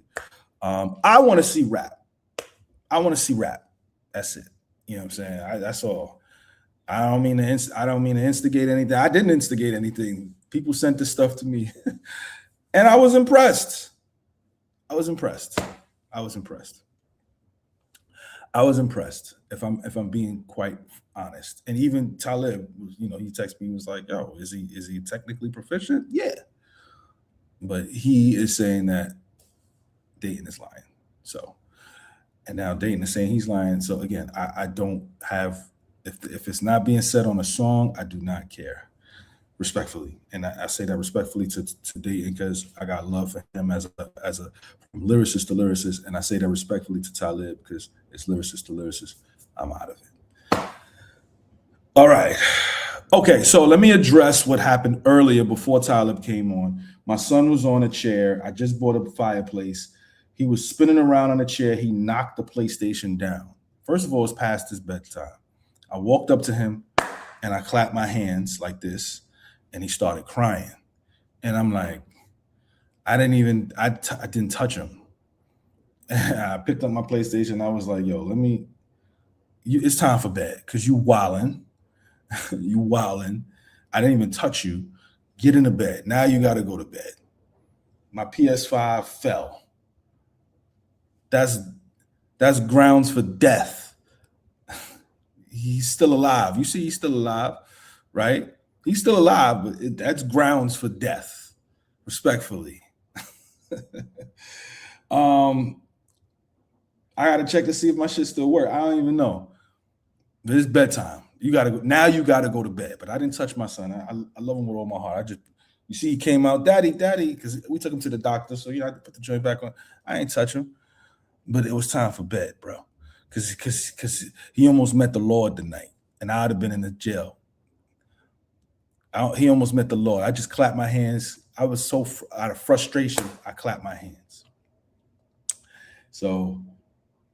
I want to see rap. I want to see rap. That's it. You know what I'm saying? That's all. I don't mean to instigate anything. I didn't instigate anything. People sent this stuff to me, and I was impressed. I was impressed. If I'm being quite honest. And even Talib, he texted me. He was like, "Yo, is he technically proficient? Yeah." But he is saying that Dayton is lying. So, and now Dayton is saying he's lying. So again, I don't have, if it's not being said on a song, I do not care, respectfully. And I say that respectfully to Dayton because I got love for him as a from lyricist to lyricist. And I say that respectfully to Talib because it's lyricist to lyricist. I'm out of it. All right. Okay, so let me address what happened earlier before Talib came on. My son was on a chair. I just bought a fireplace. He was spinning around on a chair. He knocked the PlayStation down. First of all, it's past his bedtime. I walked up to him and I clapped my hands like this, and he started crying. And I'm like, I didn't touch him. I picked up my PlayStation. I was like, yo, it's time for bed because you wildin'. You wildin'. I didn't even touch you. Get into bed. Now you got to go to bed. My PS5 fell. That's grounds for death. He's still alive. You see, he's still alive, right? He's still alive, but that's grounds for death, respectfully. I got to check to see if my shit still works. I don't even know. But it's bedtime. You got to go. Now you got to go to bed. But I didn't touch my son. I love him with all my heart. You see, he came out, daddy, because we took him to the doctor. So, I put the joint back on. I ain't touch him. But it was time for bed, bro. Because he almost met the Lord tonight. And I'd have been in the jail. He almost met the Lord. I just clapped my hands. I was so out of frustration, I clapped my hands. So,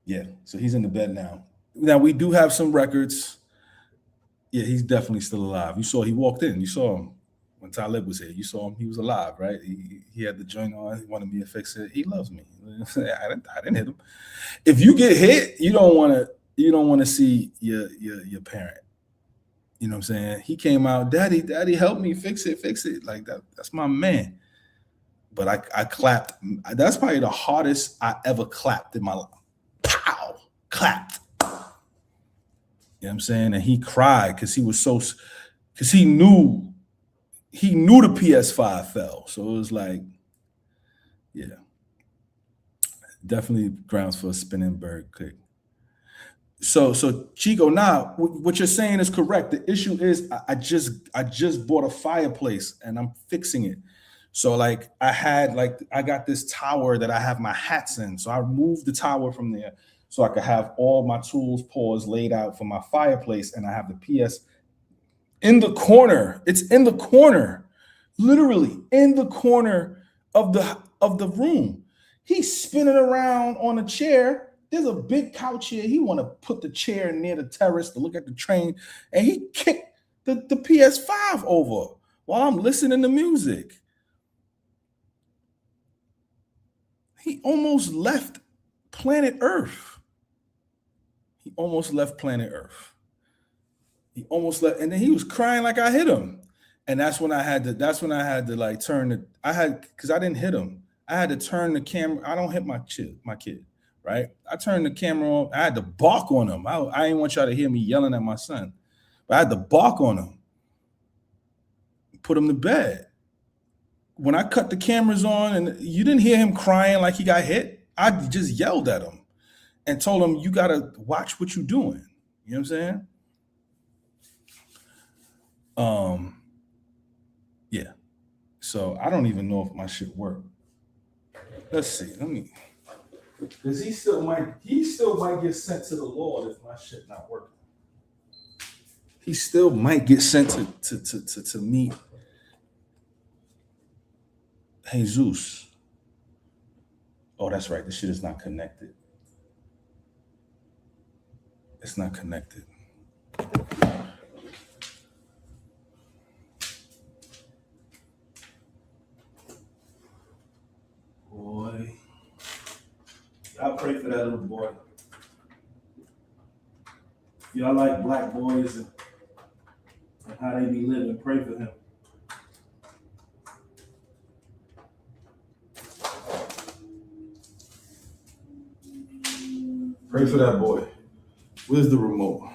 yeah. So he's in the bed now. Now, we do have some records. Yeah, he's definitely still alive. You saw he walked in. You saw him when Talib was here. You saw him. He was alive, right? He had the joint on. He wanted me to fix it. He loves me. I didn't hit him. If you get hit, you don't want to see your parent. You know what I'm saying? He came out, daddy, help me fix it. Like that. That's my man. But I clapped. That's probably the hardest I ever clapped in my life. Pow! Clapped. You know what I'm saying? And he cried because he knew the PS5 fell. So it was like, yeah. Definitely grounds for a spinning bird kick. So Chico, now what you're saying is correct. The issue is I just bought a fireplace and I'm fixing it. So like I got this tower that I have my hats in. So I moved the tower from there so I could have all my tools, paws laid out for my fireplace, and I have the PS in the corner. It's in the corner, literally in the corner of the room. He's spinning around on a chair. There's a big couch here. He want to put the chair near the terrace to look at the train, and he kicked the PS5 over while I'm listening to music. He almost left planet Earth. He almost left, and then he was crying like I hit him. And that's when I had to like turn it. Because I didn't hit him. I had to turn the camera. I don't hit my kid, right? I turned the camera on. I had to bark on him. I didn't want y'all to hear me yelling at my son, but I had to bark on him, put him to bed. When I cut the cameras on and you didn't hear him crying like he got hit, I just yelled at him and told him, you got to watch what you're doing. You know what I'm saying? Yeah. So I don't even know if my shit worked. Let's see. Because he still might get sent to the Lord if my shit not working. He still might get sent to meet Jesus. Oh, that's right. This shit is not connected. It's not connected. Y'all like black boys and how they be living. Pray for him. Pray for that boy. Where's the remote?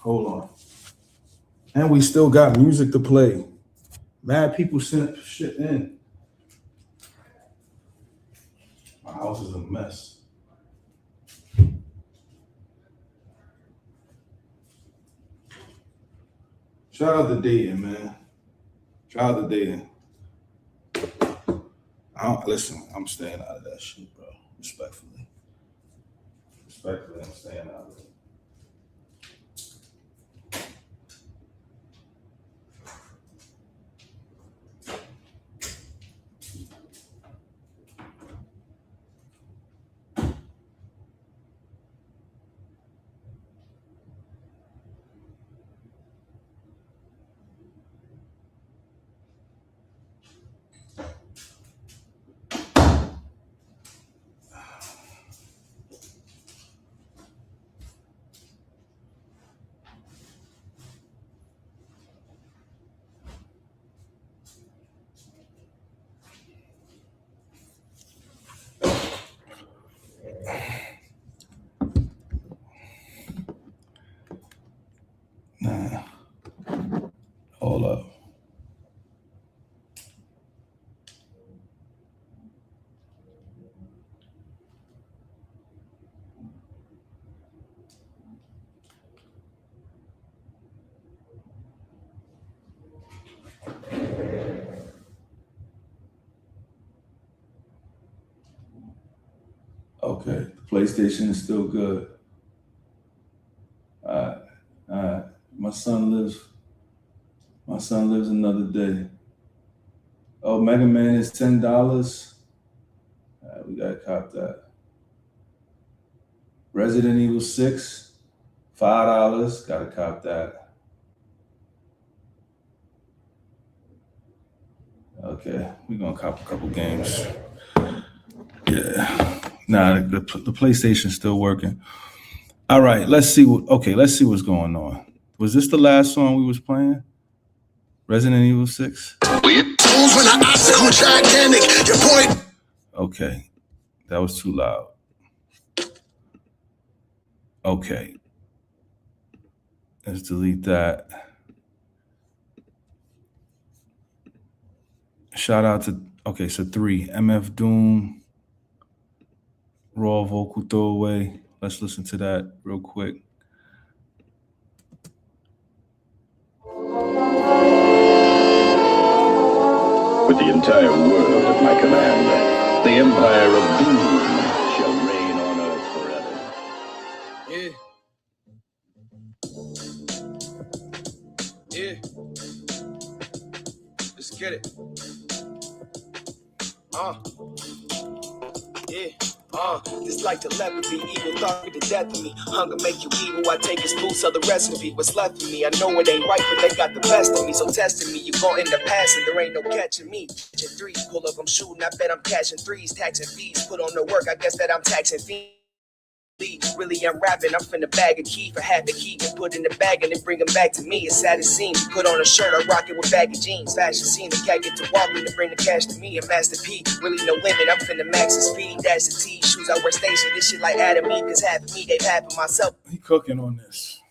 Hold on. And we still got music to play. Mad people sent shit in. My house is a mess. Shout out to dating, man. Shout out to dating. Listen, I'm staying out of that shit, bro. Respectfully. Respectfully, I'm staying out of it. Nah. Hold up. Okay, the PlayStation is still good. All right. My son lives another day. Oh, Mega Man is $10. All right, we gotta cop that. Resident Evil 6, $5. Gotta cop that. Okay, we're gonna cop a couple games. Yeah. Nah, the PlayStation's still working. All right, let's see what's going on. Was this the last song we was playing? Resident Evil 6? Okay, that was too loud. Okay, let's delete that. Shout out to, so 3, MF Doom, Raw Vocal Throwaway. Let's listen to that real quick. With the entire world at my command, the empire of Doom shall reign on earth forever. Yeah. Let's get it. This like telepathy, evil thought me to death of me. Hunger make you evil, I take his food, so the recipe. What's left of me, I know it ain't right, but they got the best of me. So testing me, you gon' end up passing, there ain't no catching me. Catching 3, pull up, I'm shooting, I bet I'm catching 3s. Taxing fees, put on the work, I guess that I'm taxing fees. Really, I'm rapping, I'm finna bag a key for half the key and put in the bag and then bring them back to me. It's sad as seems. Put on a shirt, I rock it with baggy jeans. Fashion scene, the cat get to walk me to bring the cash to me. And Master P, really no limit, I'm finna max the speed. Dash the T, shoes I wear station. This shit like Adam E, cause half of me, they've half of myself. He cooking on this.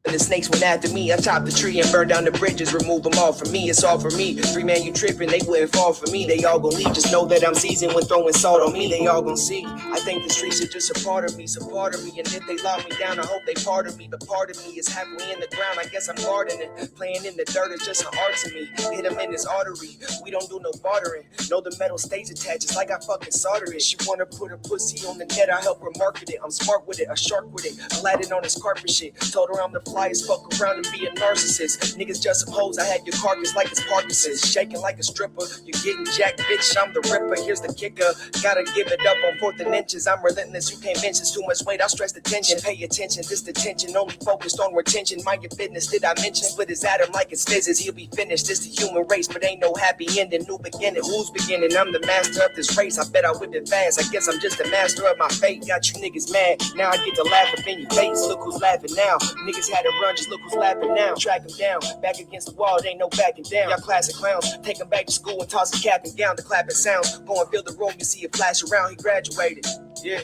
And the snakes went after me. I chopped the tree and burned down the bridges. Remove them all from me. It's all for me. 3 man, you tripping. They wouldn't fall for me. They all gon' leave. Just know that I'm seasoned when throwing salt on me. They all gon' see. I think the streets are just a part of me. So part of me. And if they lock me down, I hope they part of me. But part of me is halfway in the ground. I guess I'm gardening. Playing in the dirt is just an art to me. Hit him in his artery. We don't do no bartering. Know the metal stays attached. It's like I fucking solder it. She wanna put her pussy on the net. I help her market it. I'm smart with it. A shark with it. I landed on his carpet shit. Told her I'm the pliers, fuck around and be a narcissist. Niggas just some hoes, I had your carcass like it's Parkinson's. Shaking like a stripper, you getting jacked, bitch, I'm the ripper. Here's the kicker, gotta give it up on 4th and inches. I'm relentless, you can't mention too much weight, I'll stress the tension. Pay attention, this detention, only focused on retention. Mind your business, did I mention? Split his atom like it's physics, he'll be finished. This the human race, but ain't no happy ending. New beginning, who's beginning? I'm the master of this race, I bet I whip it fast. I guess I'm just the master of my fate. Got you niggas mad, now I get to laugh up in your face. Look who's laughing now, niggas had to run, just look who's laughing now. Track them down, back against the wall, there ain't no backing down. Y'all classic clowns, take them back to school and toss a cap and gown. The clapping sounds, go and fill the room, you see it flash around. He graduated, yeah.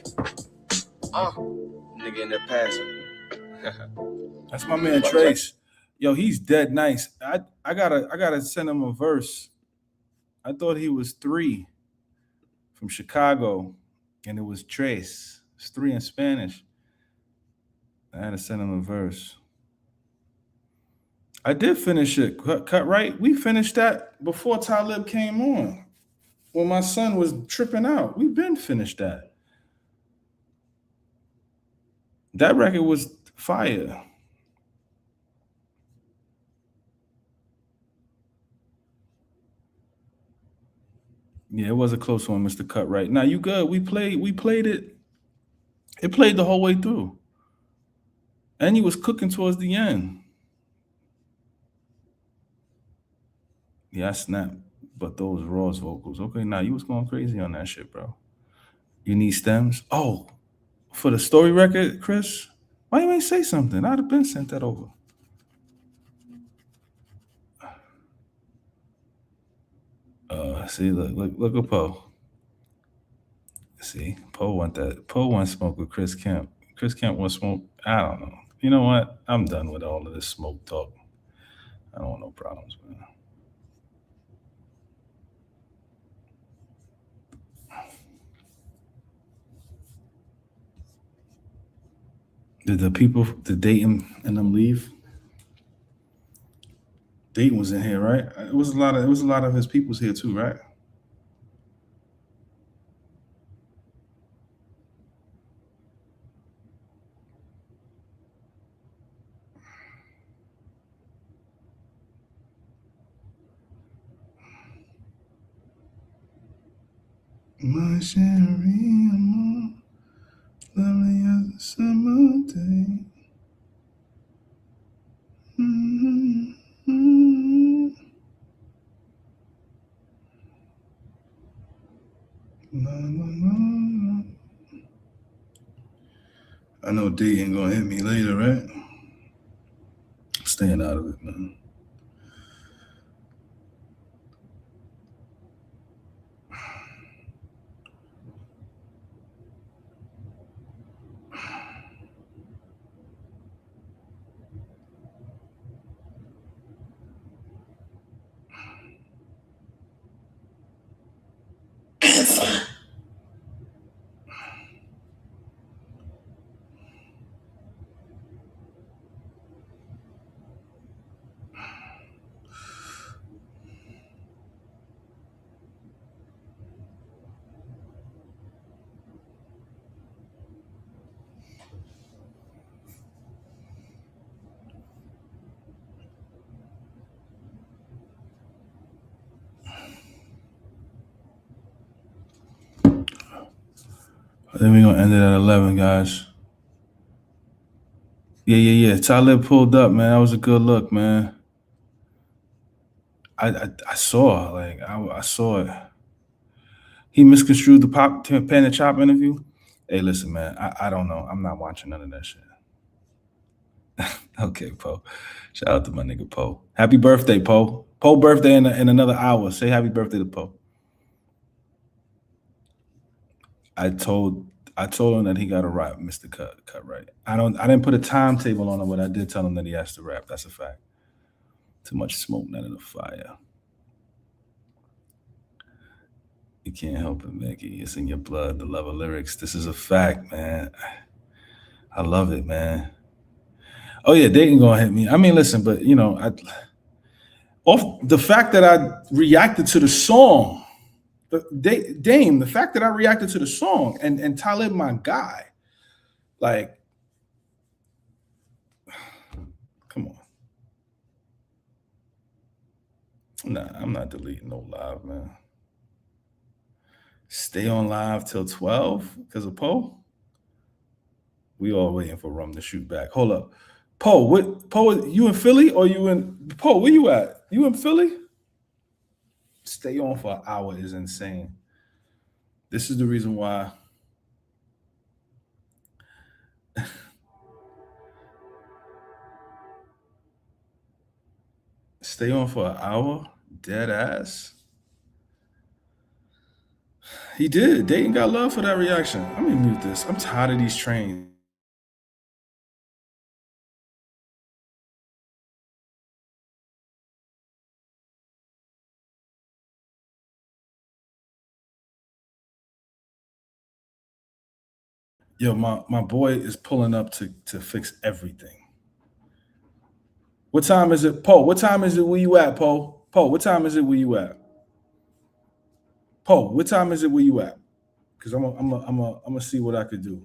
Nigga in the past. That's my man Trace. Yo, he's dead nice. I gotta send him a verse. I thought he was 3 from Chicago, and it was Trace. It's 3 in Spanish. I had to send him a verse. I did finish it. Cut right. We finished that before Talib came on. When my son was tripping out. We've been finished that. That record was fire. Yeah, it was a close one, Mr. Cut Right. Now you good. We played it. It played the whole way through. And he was cooking towards the end. Yeah, I snapped. But those Raw's vocals. Okay, now you was going crazy on that shit, bro. You need stems? Oh, for the story record, Chris? Why you ain't say something? I'd have been sent that over. See, look at Poe. See, Poe want that. Poe want smoke with Chris Kemp. Chris Kemp want smoke. I don't know. You know what? I'm done with all of this smoke talk. I don't want no problems, man. Did Dayton and them leave? Dayton was in here, right? It was a lot of his peoples here too, right? My Sherry, lovely as a summer day. I know D ain't gonna hit me later, right? I'm staying out of it, man. Then we're gonna end it at 11, guys. Yeah. Talib pulled up, man. That was a good look, man. I saw, I saw it. He misconstrued the Pan and Chop interview. Hey, listen, man. I don't know. I'm not watching none of that shit. Okay, Poe. Shout out to my nigga Poe. Happy birthday, Poe. Poe birthday in another hour. Say happy birthday to Poe. I told him that he got to rap, Mr. Cut Right. I didn't put a timetable on him, but I did tell him that he has to rap. That's a fact. Too much smoke, none of the fire. You can't help it, Mickey. It's in your blood, the love of lyrics. This is a fact, man. I love it, man. Oh yeah, Dayton gonna hit me. I mean, listen, but you know, off the fact that I reacted to the song, Dame, the fact that I reacted to the song and Talib, my guy, like, Nah, I'm not deleting no live, man. Stay on live till 12 because of Poe. We all waiting for Rum to shoot back. Hold up. Poe, you in Philly or you in Poe, where you at? You in Philly? Stay on for an hour is insane. This is the reason why stay on for an hour, dead ass. He did. Dayton got love for that reaction. Let me mute this. I'm tired of these trains. Yo, my boy is pulling up to fix everything. What time is it, Poe? What time is it where you at, Poe? Poe, what time is it where you at? Poe, what time is it where you at? Because I'm gonna see what I could do.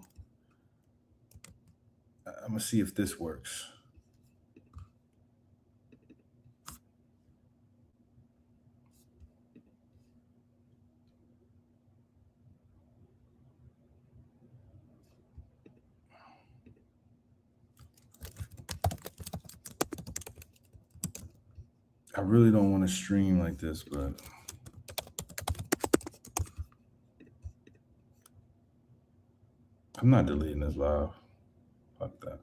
I'm gonna see if this works. I really don't want to stream like this, but I'm not deleting this live. Fuck that.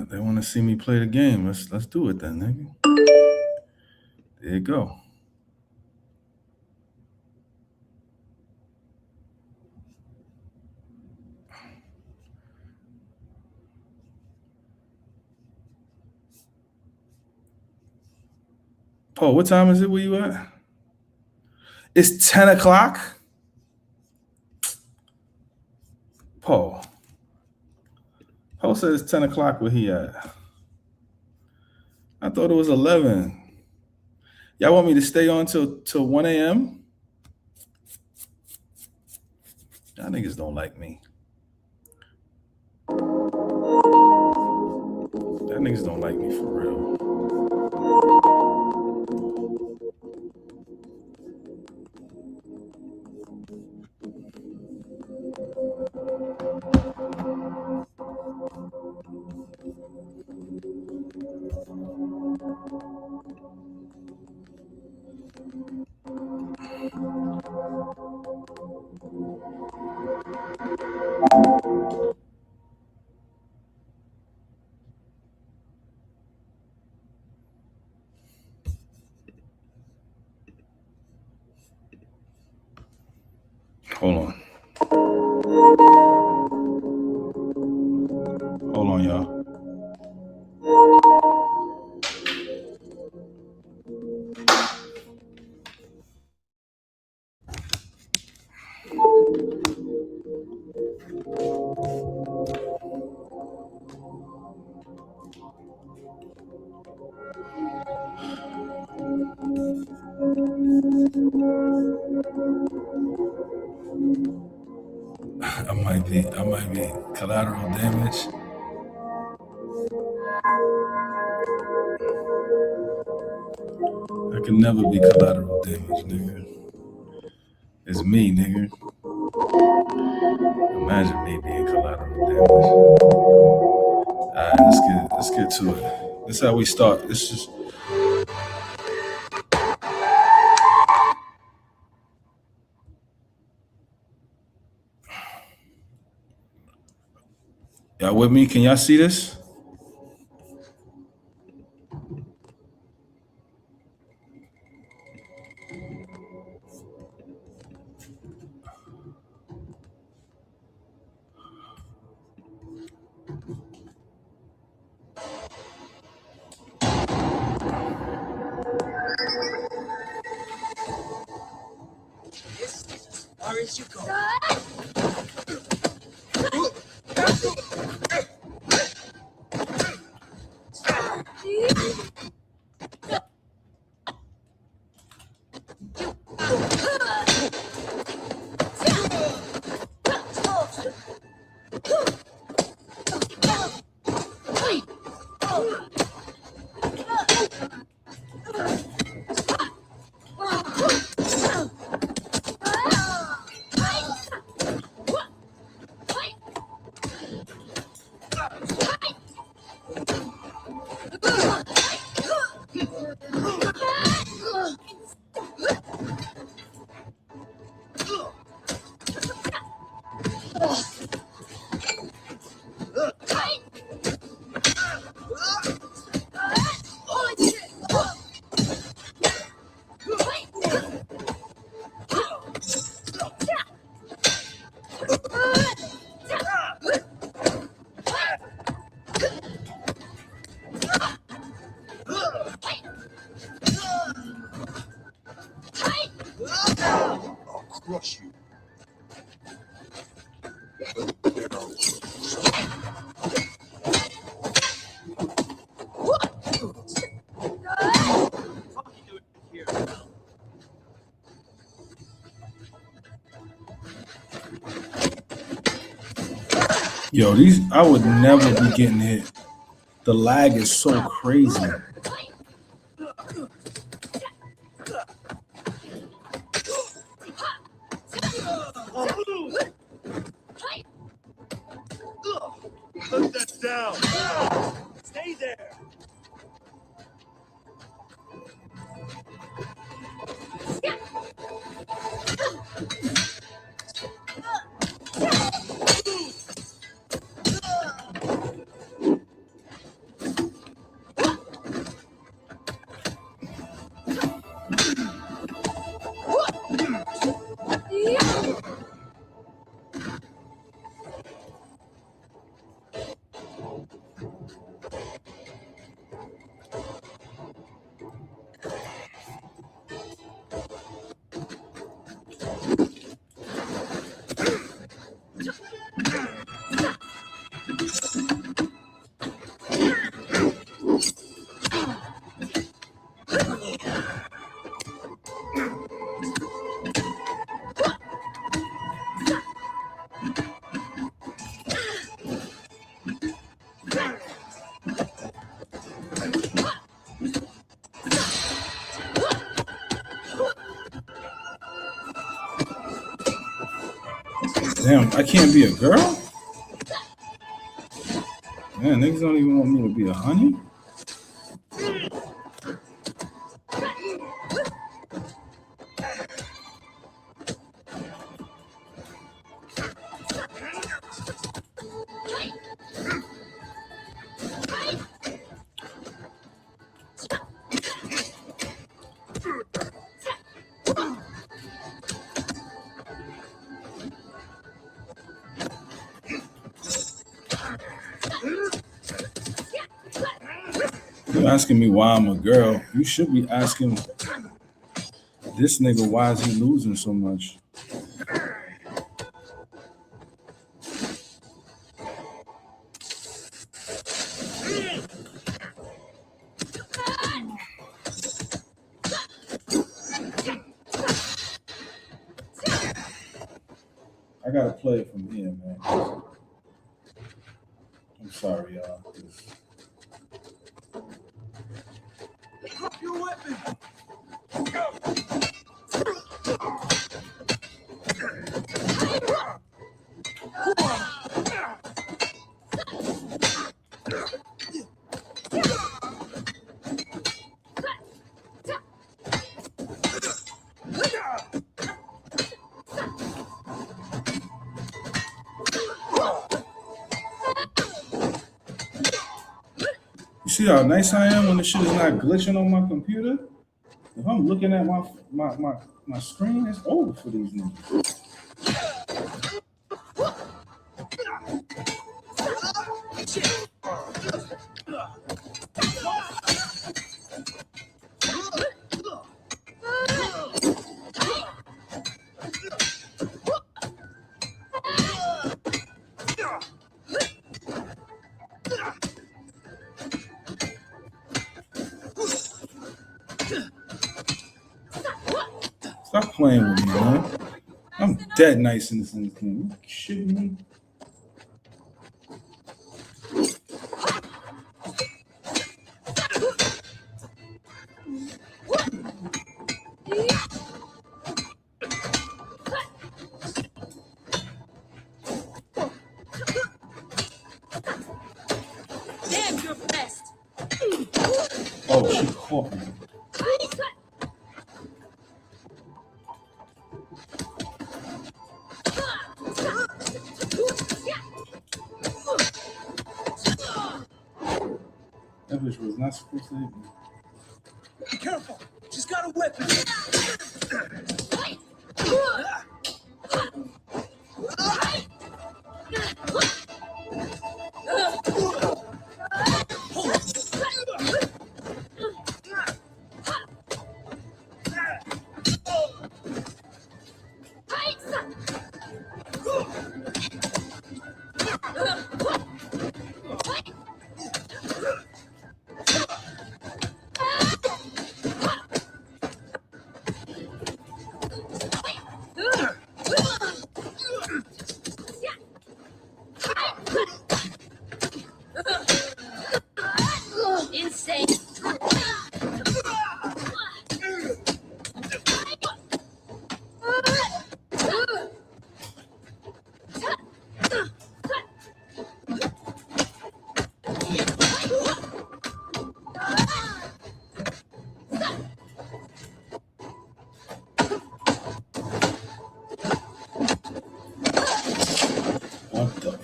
They wanna see me play the game. Let's do it then, nigga. There you go. Paul, what time is it where you at? It's 10 o'clock? Paul says 10 o'clock where he at. I thought it was 11. Y'all want me to stay on till 1 a.m.? Y'all niggas don't like me. Y'all niggas don't like me for real. Hold on. Hold on, y'all. I might be collateral damage. I can never be collateral damage, nigga. It's me, nigga. Imagine me being collateral damage. Alright, let's get to it. This is how we start. This is y'all with me? Can y'all see this? Crush you. Yo, these I would never be getting hit. The lag is so crazy. Put that down. Stay there. Damn, I can't be a girl? Man, niggas don't even want me to be a honey? You're asking me why I'm a girl. You should be asking this nigga why is he losing so much. I gotta play it from here, man. I'm sorry, y'all. Drop your weapon. You see how nice I am when the shit is not glitching on my computer? If I'm looking at my screen, it's over for these niggas. Stop playing with me, man. I'm dead nice in this game. You shitting me? Damn, you're best. Oh, she caught me. That bitch was not supposed to hit me. Be careful. She's got a weapon. Insane. What the?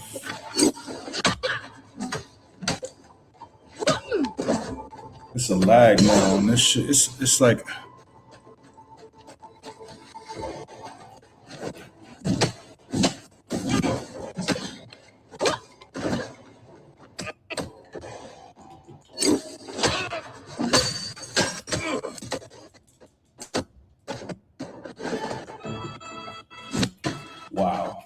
It's a lag now on this shit. It's like. Wow.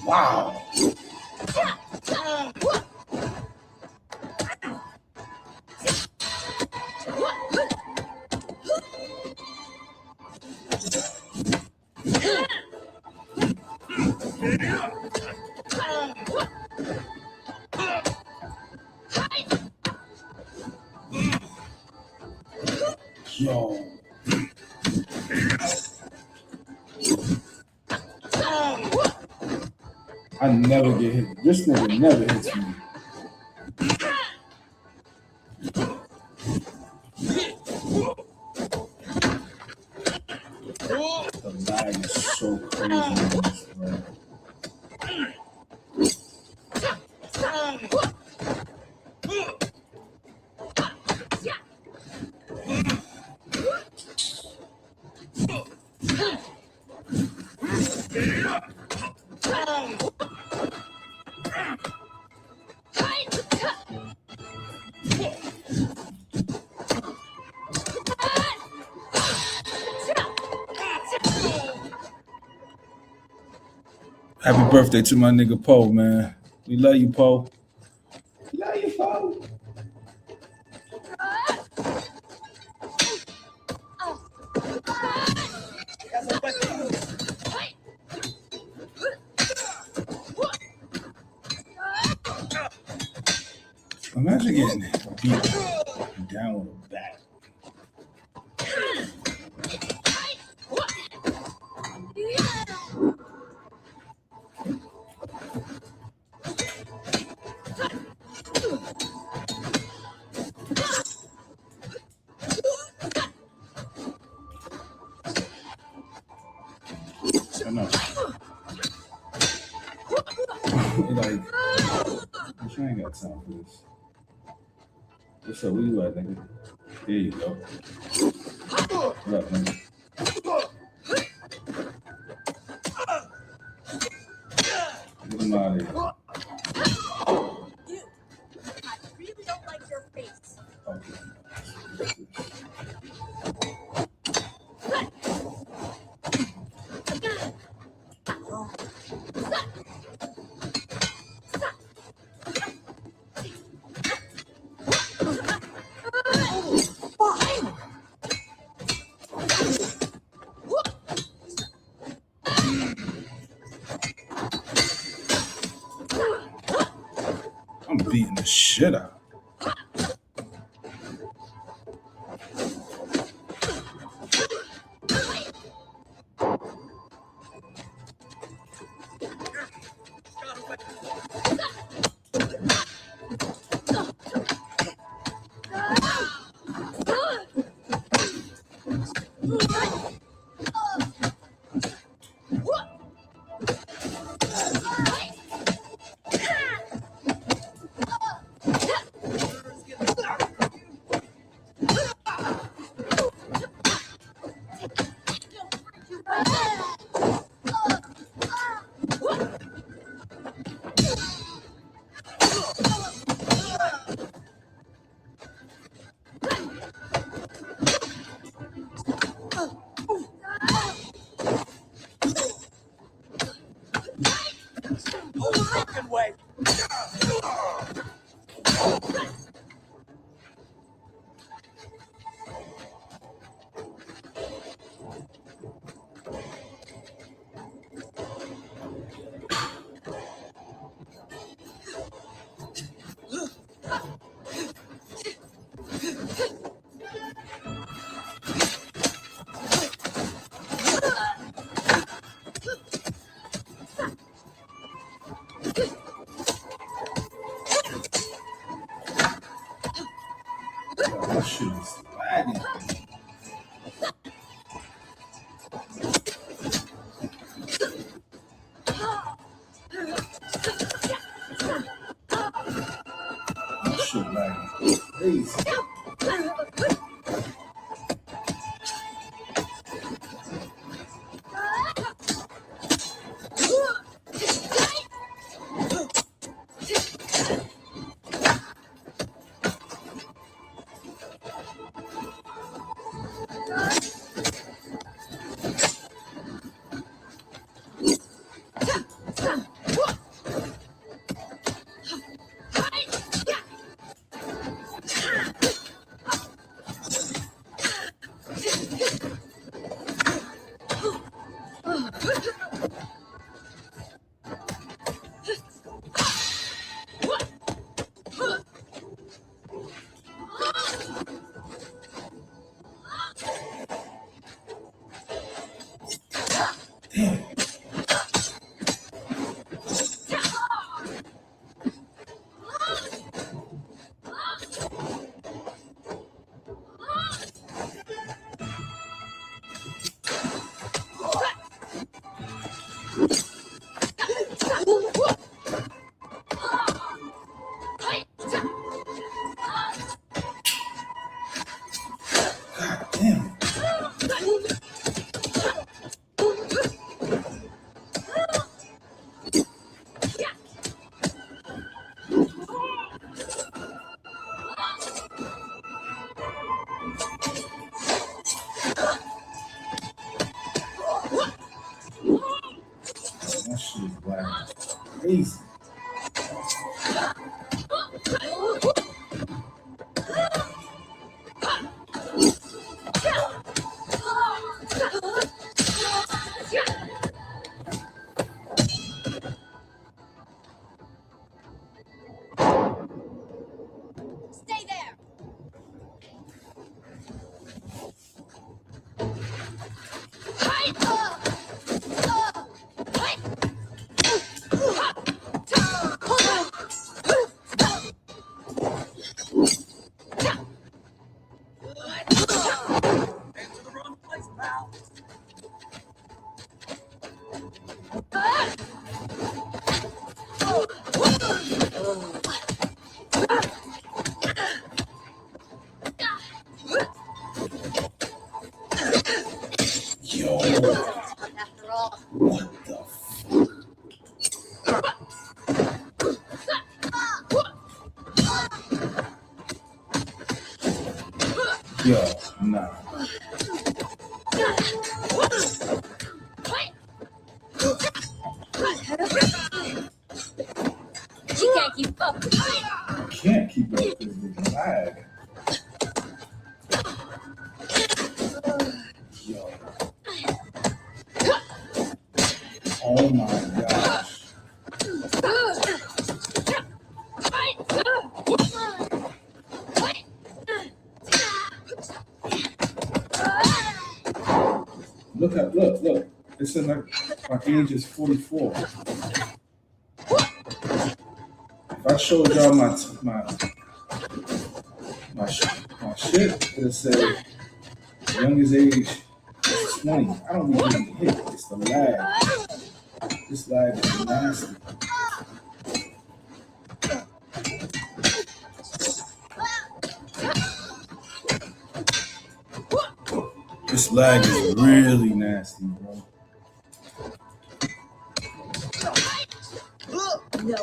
Wow. Yo. I never get hit. This nigga never hits me. The lag is so crazy on this, bro. Happy birthday to my nigga Poe, man. We love you, Poe. We love you, Poe. Imagine getting beat down with a bat. I know. Like, I ain't got time for this. What's up? Where you at, nigga? There you go. What up, nigga? him out of here. Dude, I really don't like your face. Okay. I'm beating the shit out. That shit is lagging. That shit lagging crazy. That shit is lagging crazy. Stay there. Yo, what the fuck? Yo, nah. She can't keep up. Can't keep up with the lag. Yo. Oh my gosh. Look. It's in my age is 44. If I showed y'all my shit, it'll say youngest age is 20. I don't be getting hit. It's the lag. This lag is nasty. This lag is really nasty, bro. No.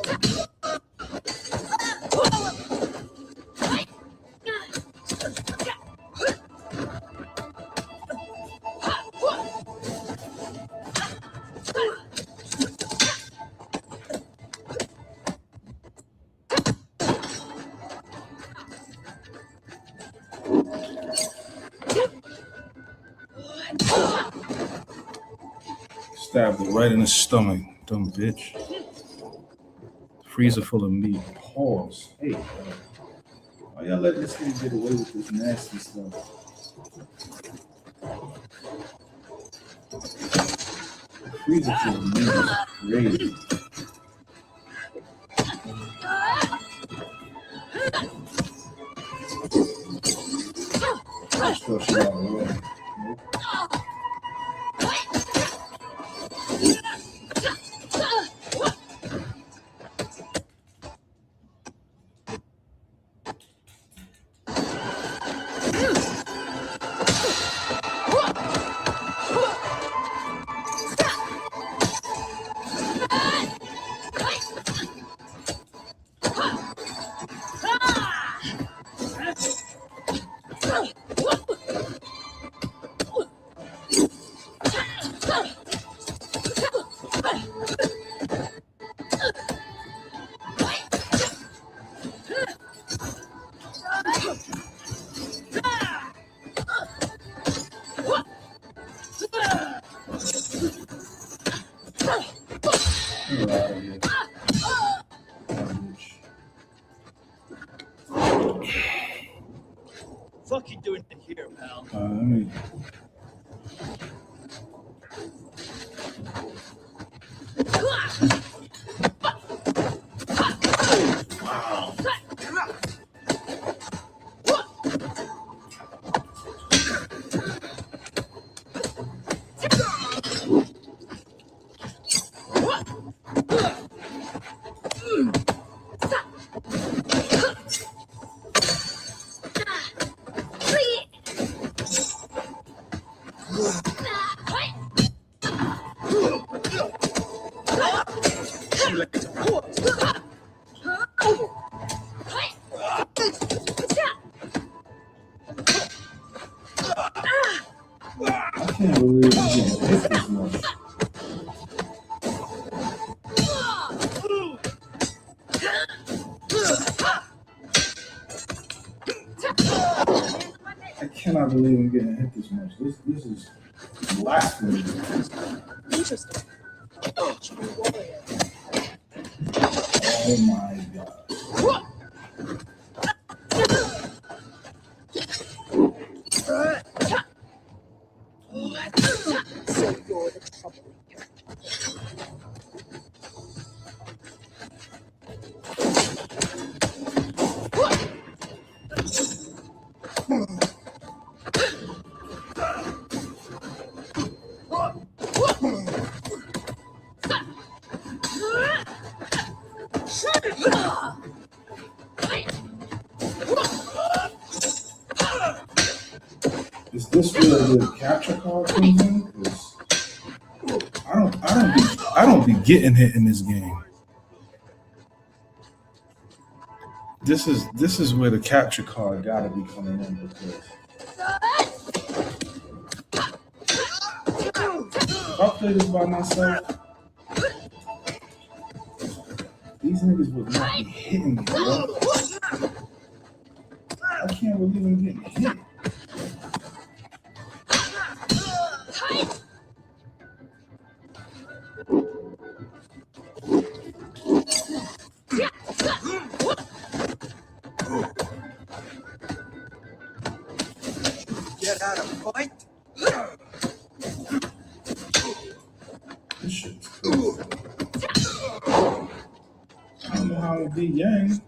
Stabbed it right in the stomach, dumb bitch. Freezer full of meat. Pause. Hey, why y'all letting this thing get away with this nasty stuff? Freezer full of meat is crazy. Still shit out of the way. Fuck you doing in here, pal? Let me. Wow. I can't believe I'm getting hit this much. I cannot believe I'm getting hit this much. This is blasphemy. Interesting. Oh my god. So you're the troublemaker. Is this where the capture card comes in? 'Cause I don't be getting hit in this game. This is where the capture card gotta be coming in because I play this by myself, these niggas would not be hitting me, bro. I can't believe I'm getting hit. Get out of fight. This shit's crazy. I don't know how to beat Yang.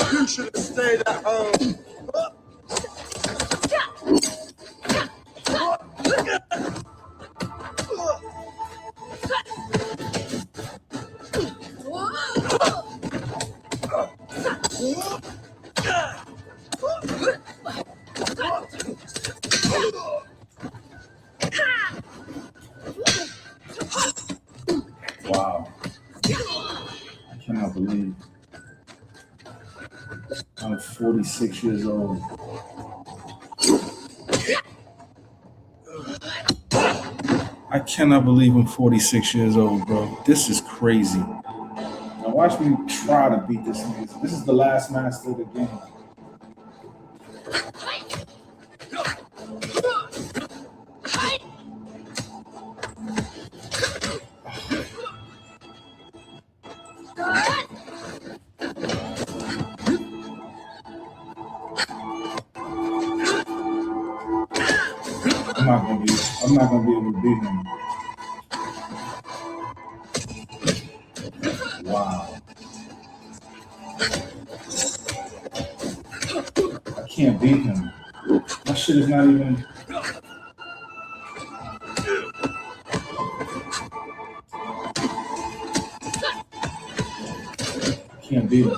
You should have stayed at home. Wow. I cannot believe I'm 46 years old. I cannot believe I'm 46 years old, bro. This is crazy. Now watch me try to beat this nigga. This is the last master of the game. I'm not gonna be able to beat him. Wow. I can't beat him. My shit is not even. I can't beat him.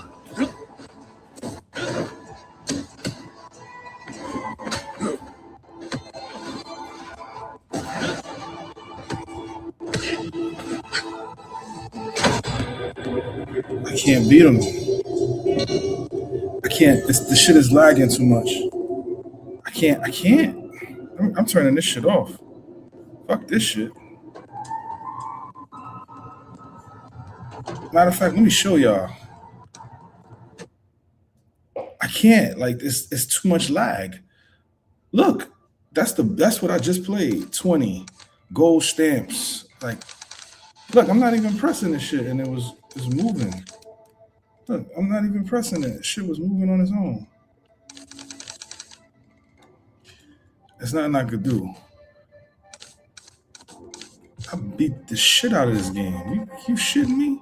I can't beat him. I can't. This shit is lagging too much. I can't. I'm turning this shit off. Fuck this shit. Matter of fact, let me show y'all. I can't. Like it's too much lag. Look, that's what I just played. 20 gold stamps. Like, look, I'm not even pressing this shit, and it's moving. Look, I'm not even pressing it. Shit was moving on its own. There's nothing I could do. I beat the shit out of this game. You shitting me?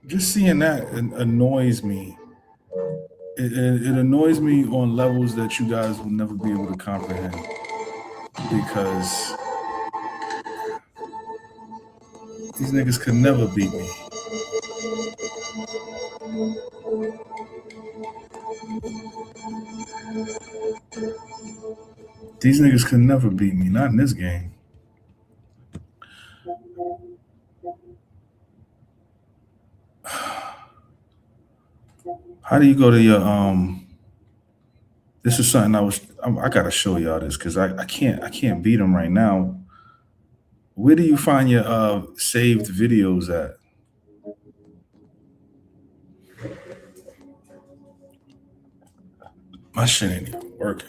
Just seeing that annoys me. It annoys me on levels that you guys will never be able to comprehend. Because these niggas could never beat me. These niggas could never beat me, not in this game. How do you go to your this is something I gotta show y'all this because I can't beat them right now. Where do you find your saved videos at? My shit ain't even working.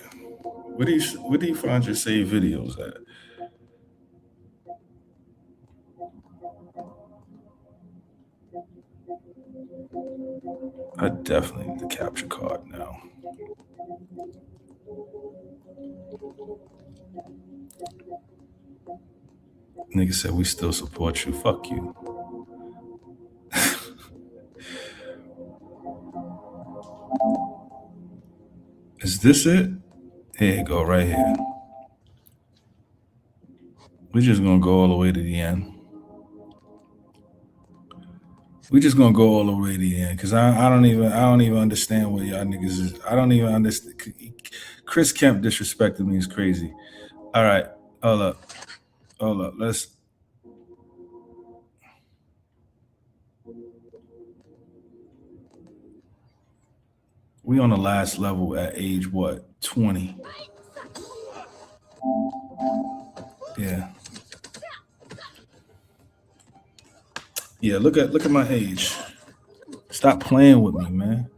Where do you find your saved videos at? I definitely need the capture card now. Nigga said we still support you. Fuck you. Is this it? Here you go, right here. We're just gonna go all the way to the end. We're just gonna go all the way to the end because I don't even understand what y'all niggas is. I don't even understand. Chris Kemp disrespected me is crazy. All right, hold up. We on the last level at age what? 20. Yeah. Yeah, look at my age. Stop playing with me, man.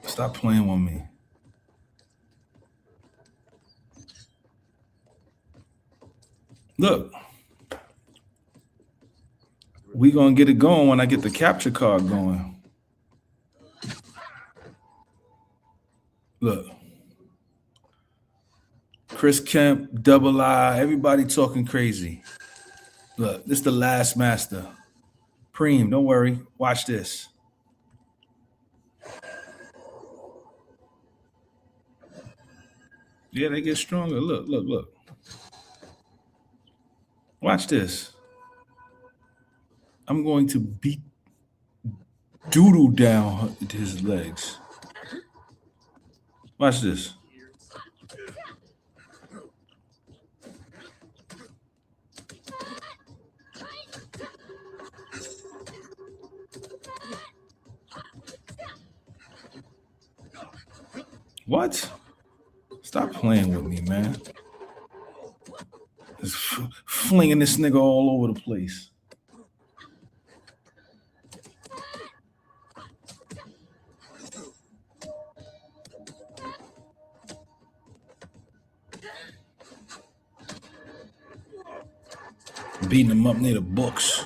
Stop playing with me. Look. We gonna get it going when I get the capture card going. Look. Chris Kemp, Double I, everybody talking crazy. Look, this is the last master. Preem, don't worry. Watch this. Yeah, they get stronger. Look. Watch this. I'm going to beat doodle down his legs. Watch this. What? Stop playing with me, man. Just flinging this nigga all over the place. Beating him up near the books.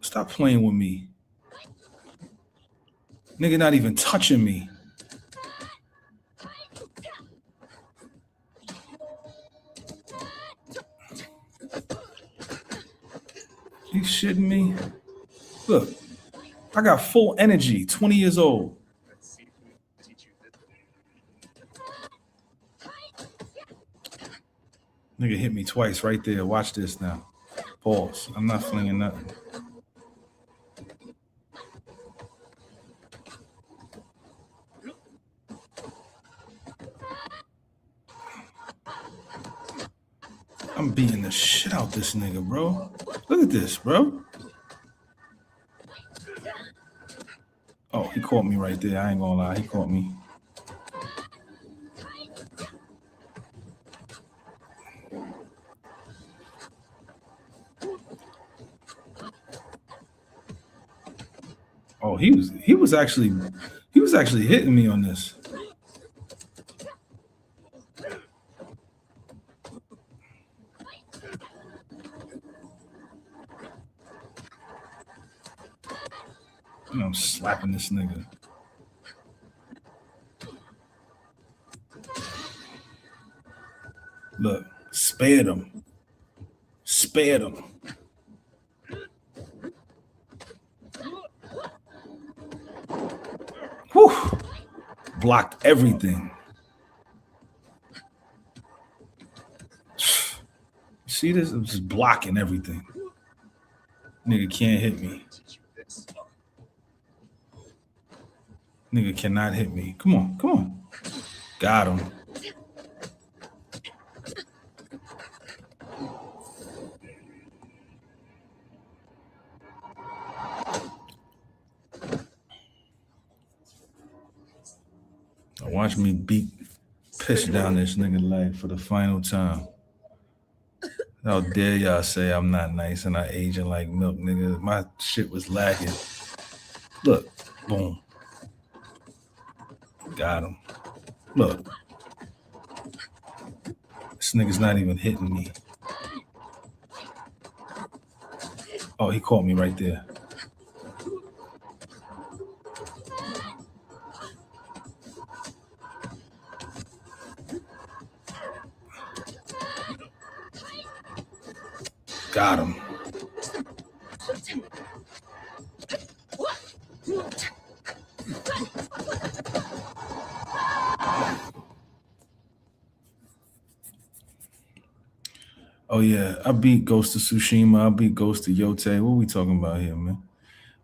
Stop playing with me. Nigga not even touching me. You shitting me? Look, I got full energy, 20 years old. Nigga hit me twice right there. Watch this now. Pause. I'm not flinging nothing. I'm beating the shit out this nigga, bro. Look at this, bro. Oh, he caught me right there. I ain't gonna lie. He caught me. Oh, he was actually hitting me on this. I'm slapping this nigga. Look, spared him. Spared him. Whew. Blocked everything. See this? I'm just blocking everything. Nigga can't hit me. Nigga cannot hit me. Come on. Got him. Now watch me piss down this nigga leg for the final time. How dare y'all say I'm not nice and I aging like milk, nigga. My shit was lagging. Look, boom. Got him. Look. This nigga's not even hitting me. Oh, he caught me right there. Got him. Oh yeah, I beat Ghost of Tsushima. I beat Ghost of Yote. What are we talking about here, man?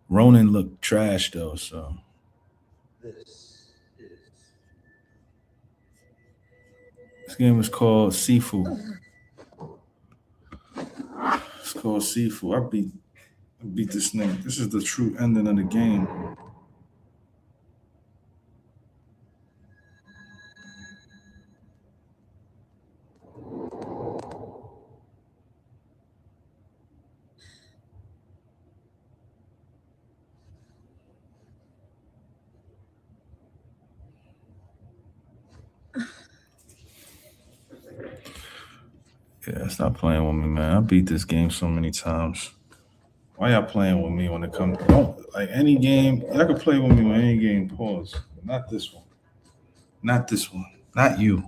Ronin looked trash though, so. This game is called Sifu. It's called Sifu. I beat this nigga. This is the true ending of the game. Yeah, stop playing with me, man. I beat this game so many times. Why y'all playing with me when it comes? Don't like any game. Y'all can play with me with any game. Pause. But not this one. Not this one. Not you.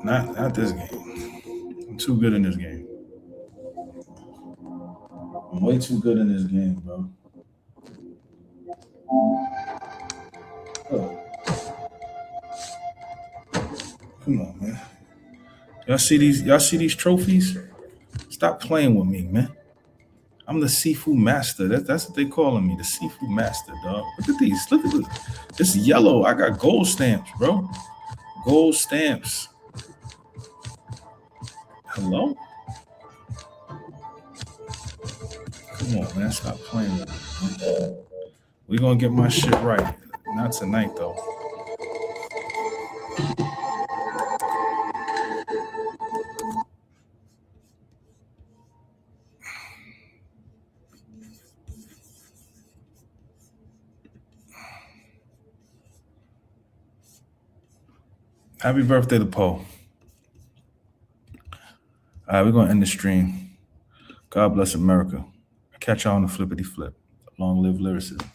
Not this game. I'm too good in this game. I'm way too good in this game, bro. Oh. Come on, man. Y'all see these trophies? Stop playing with me, man. I'm the Sifu master. That's what they calling me, the Sifu master, dog. Look at these. Look at this. It's yellow. I got gold stamps, bro. Gold stamps. Hello? Come on, man. Stop playing with me. We're gonna get my shit right. Not tonight, though. Happy birthday to Poe. All right, we're going to end the stream. God bless America. I'll catch y'all on the flippity flip. Long live lyricism.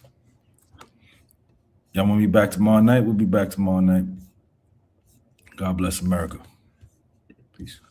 Y'all want me back tomorrow night? We'll be back tomorrow night. God bless America. Peace.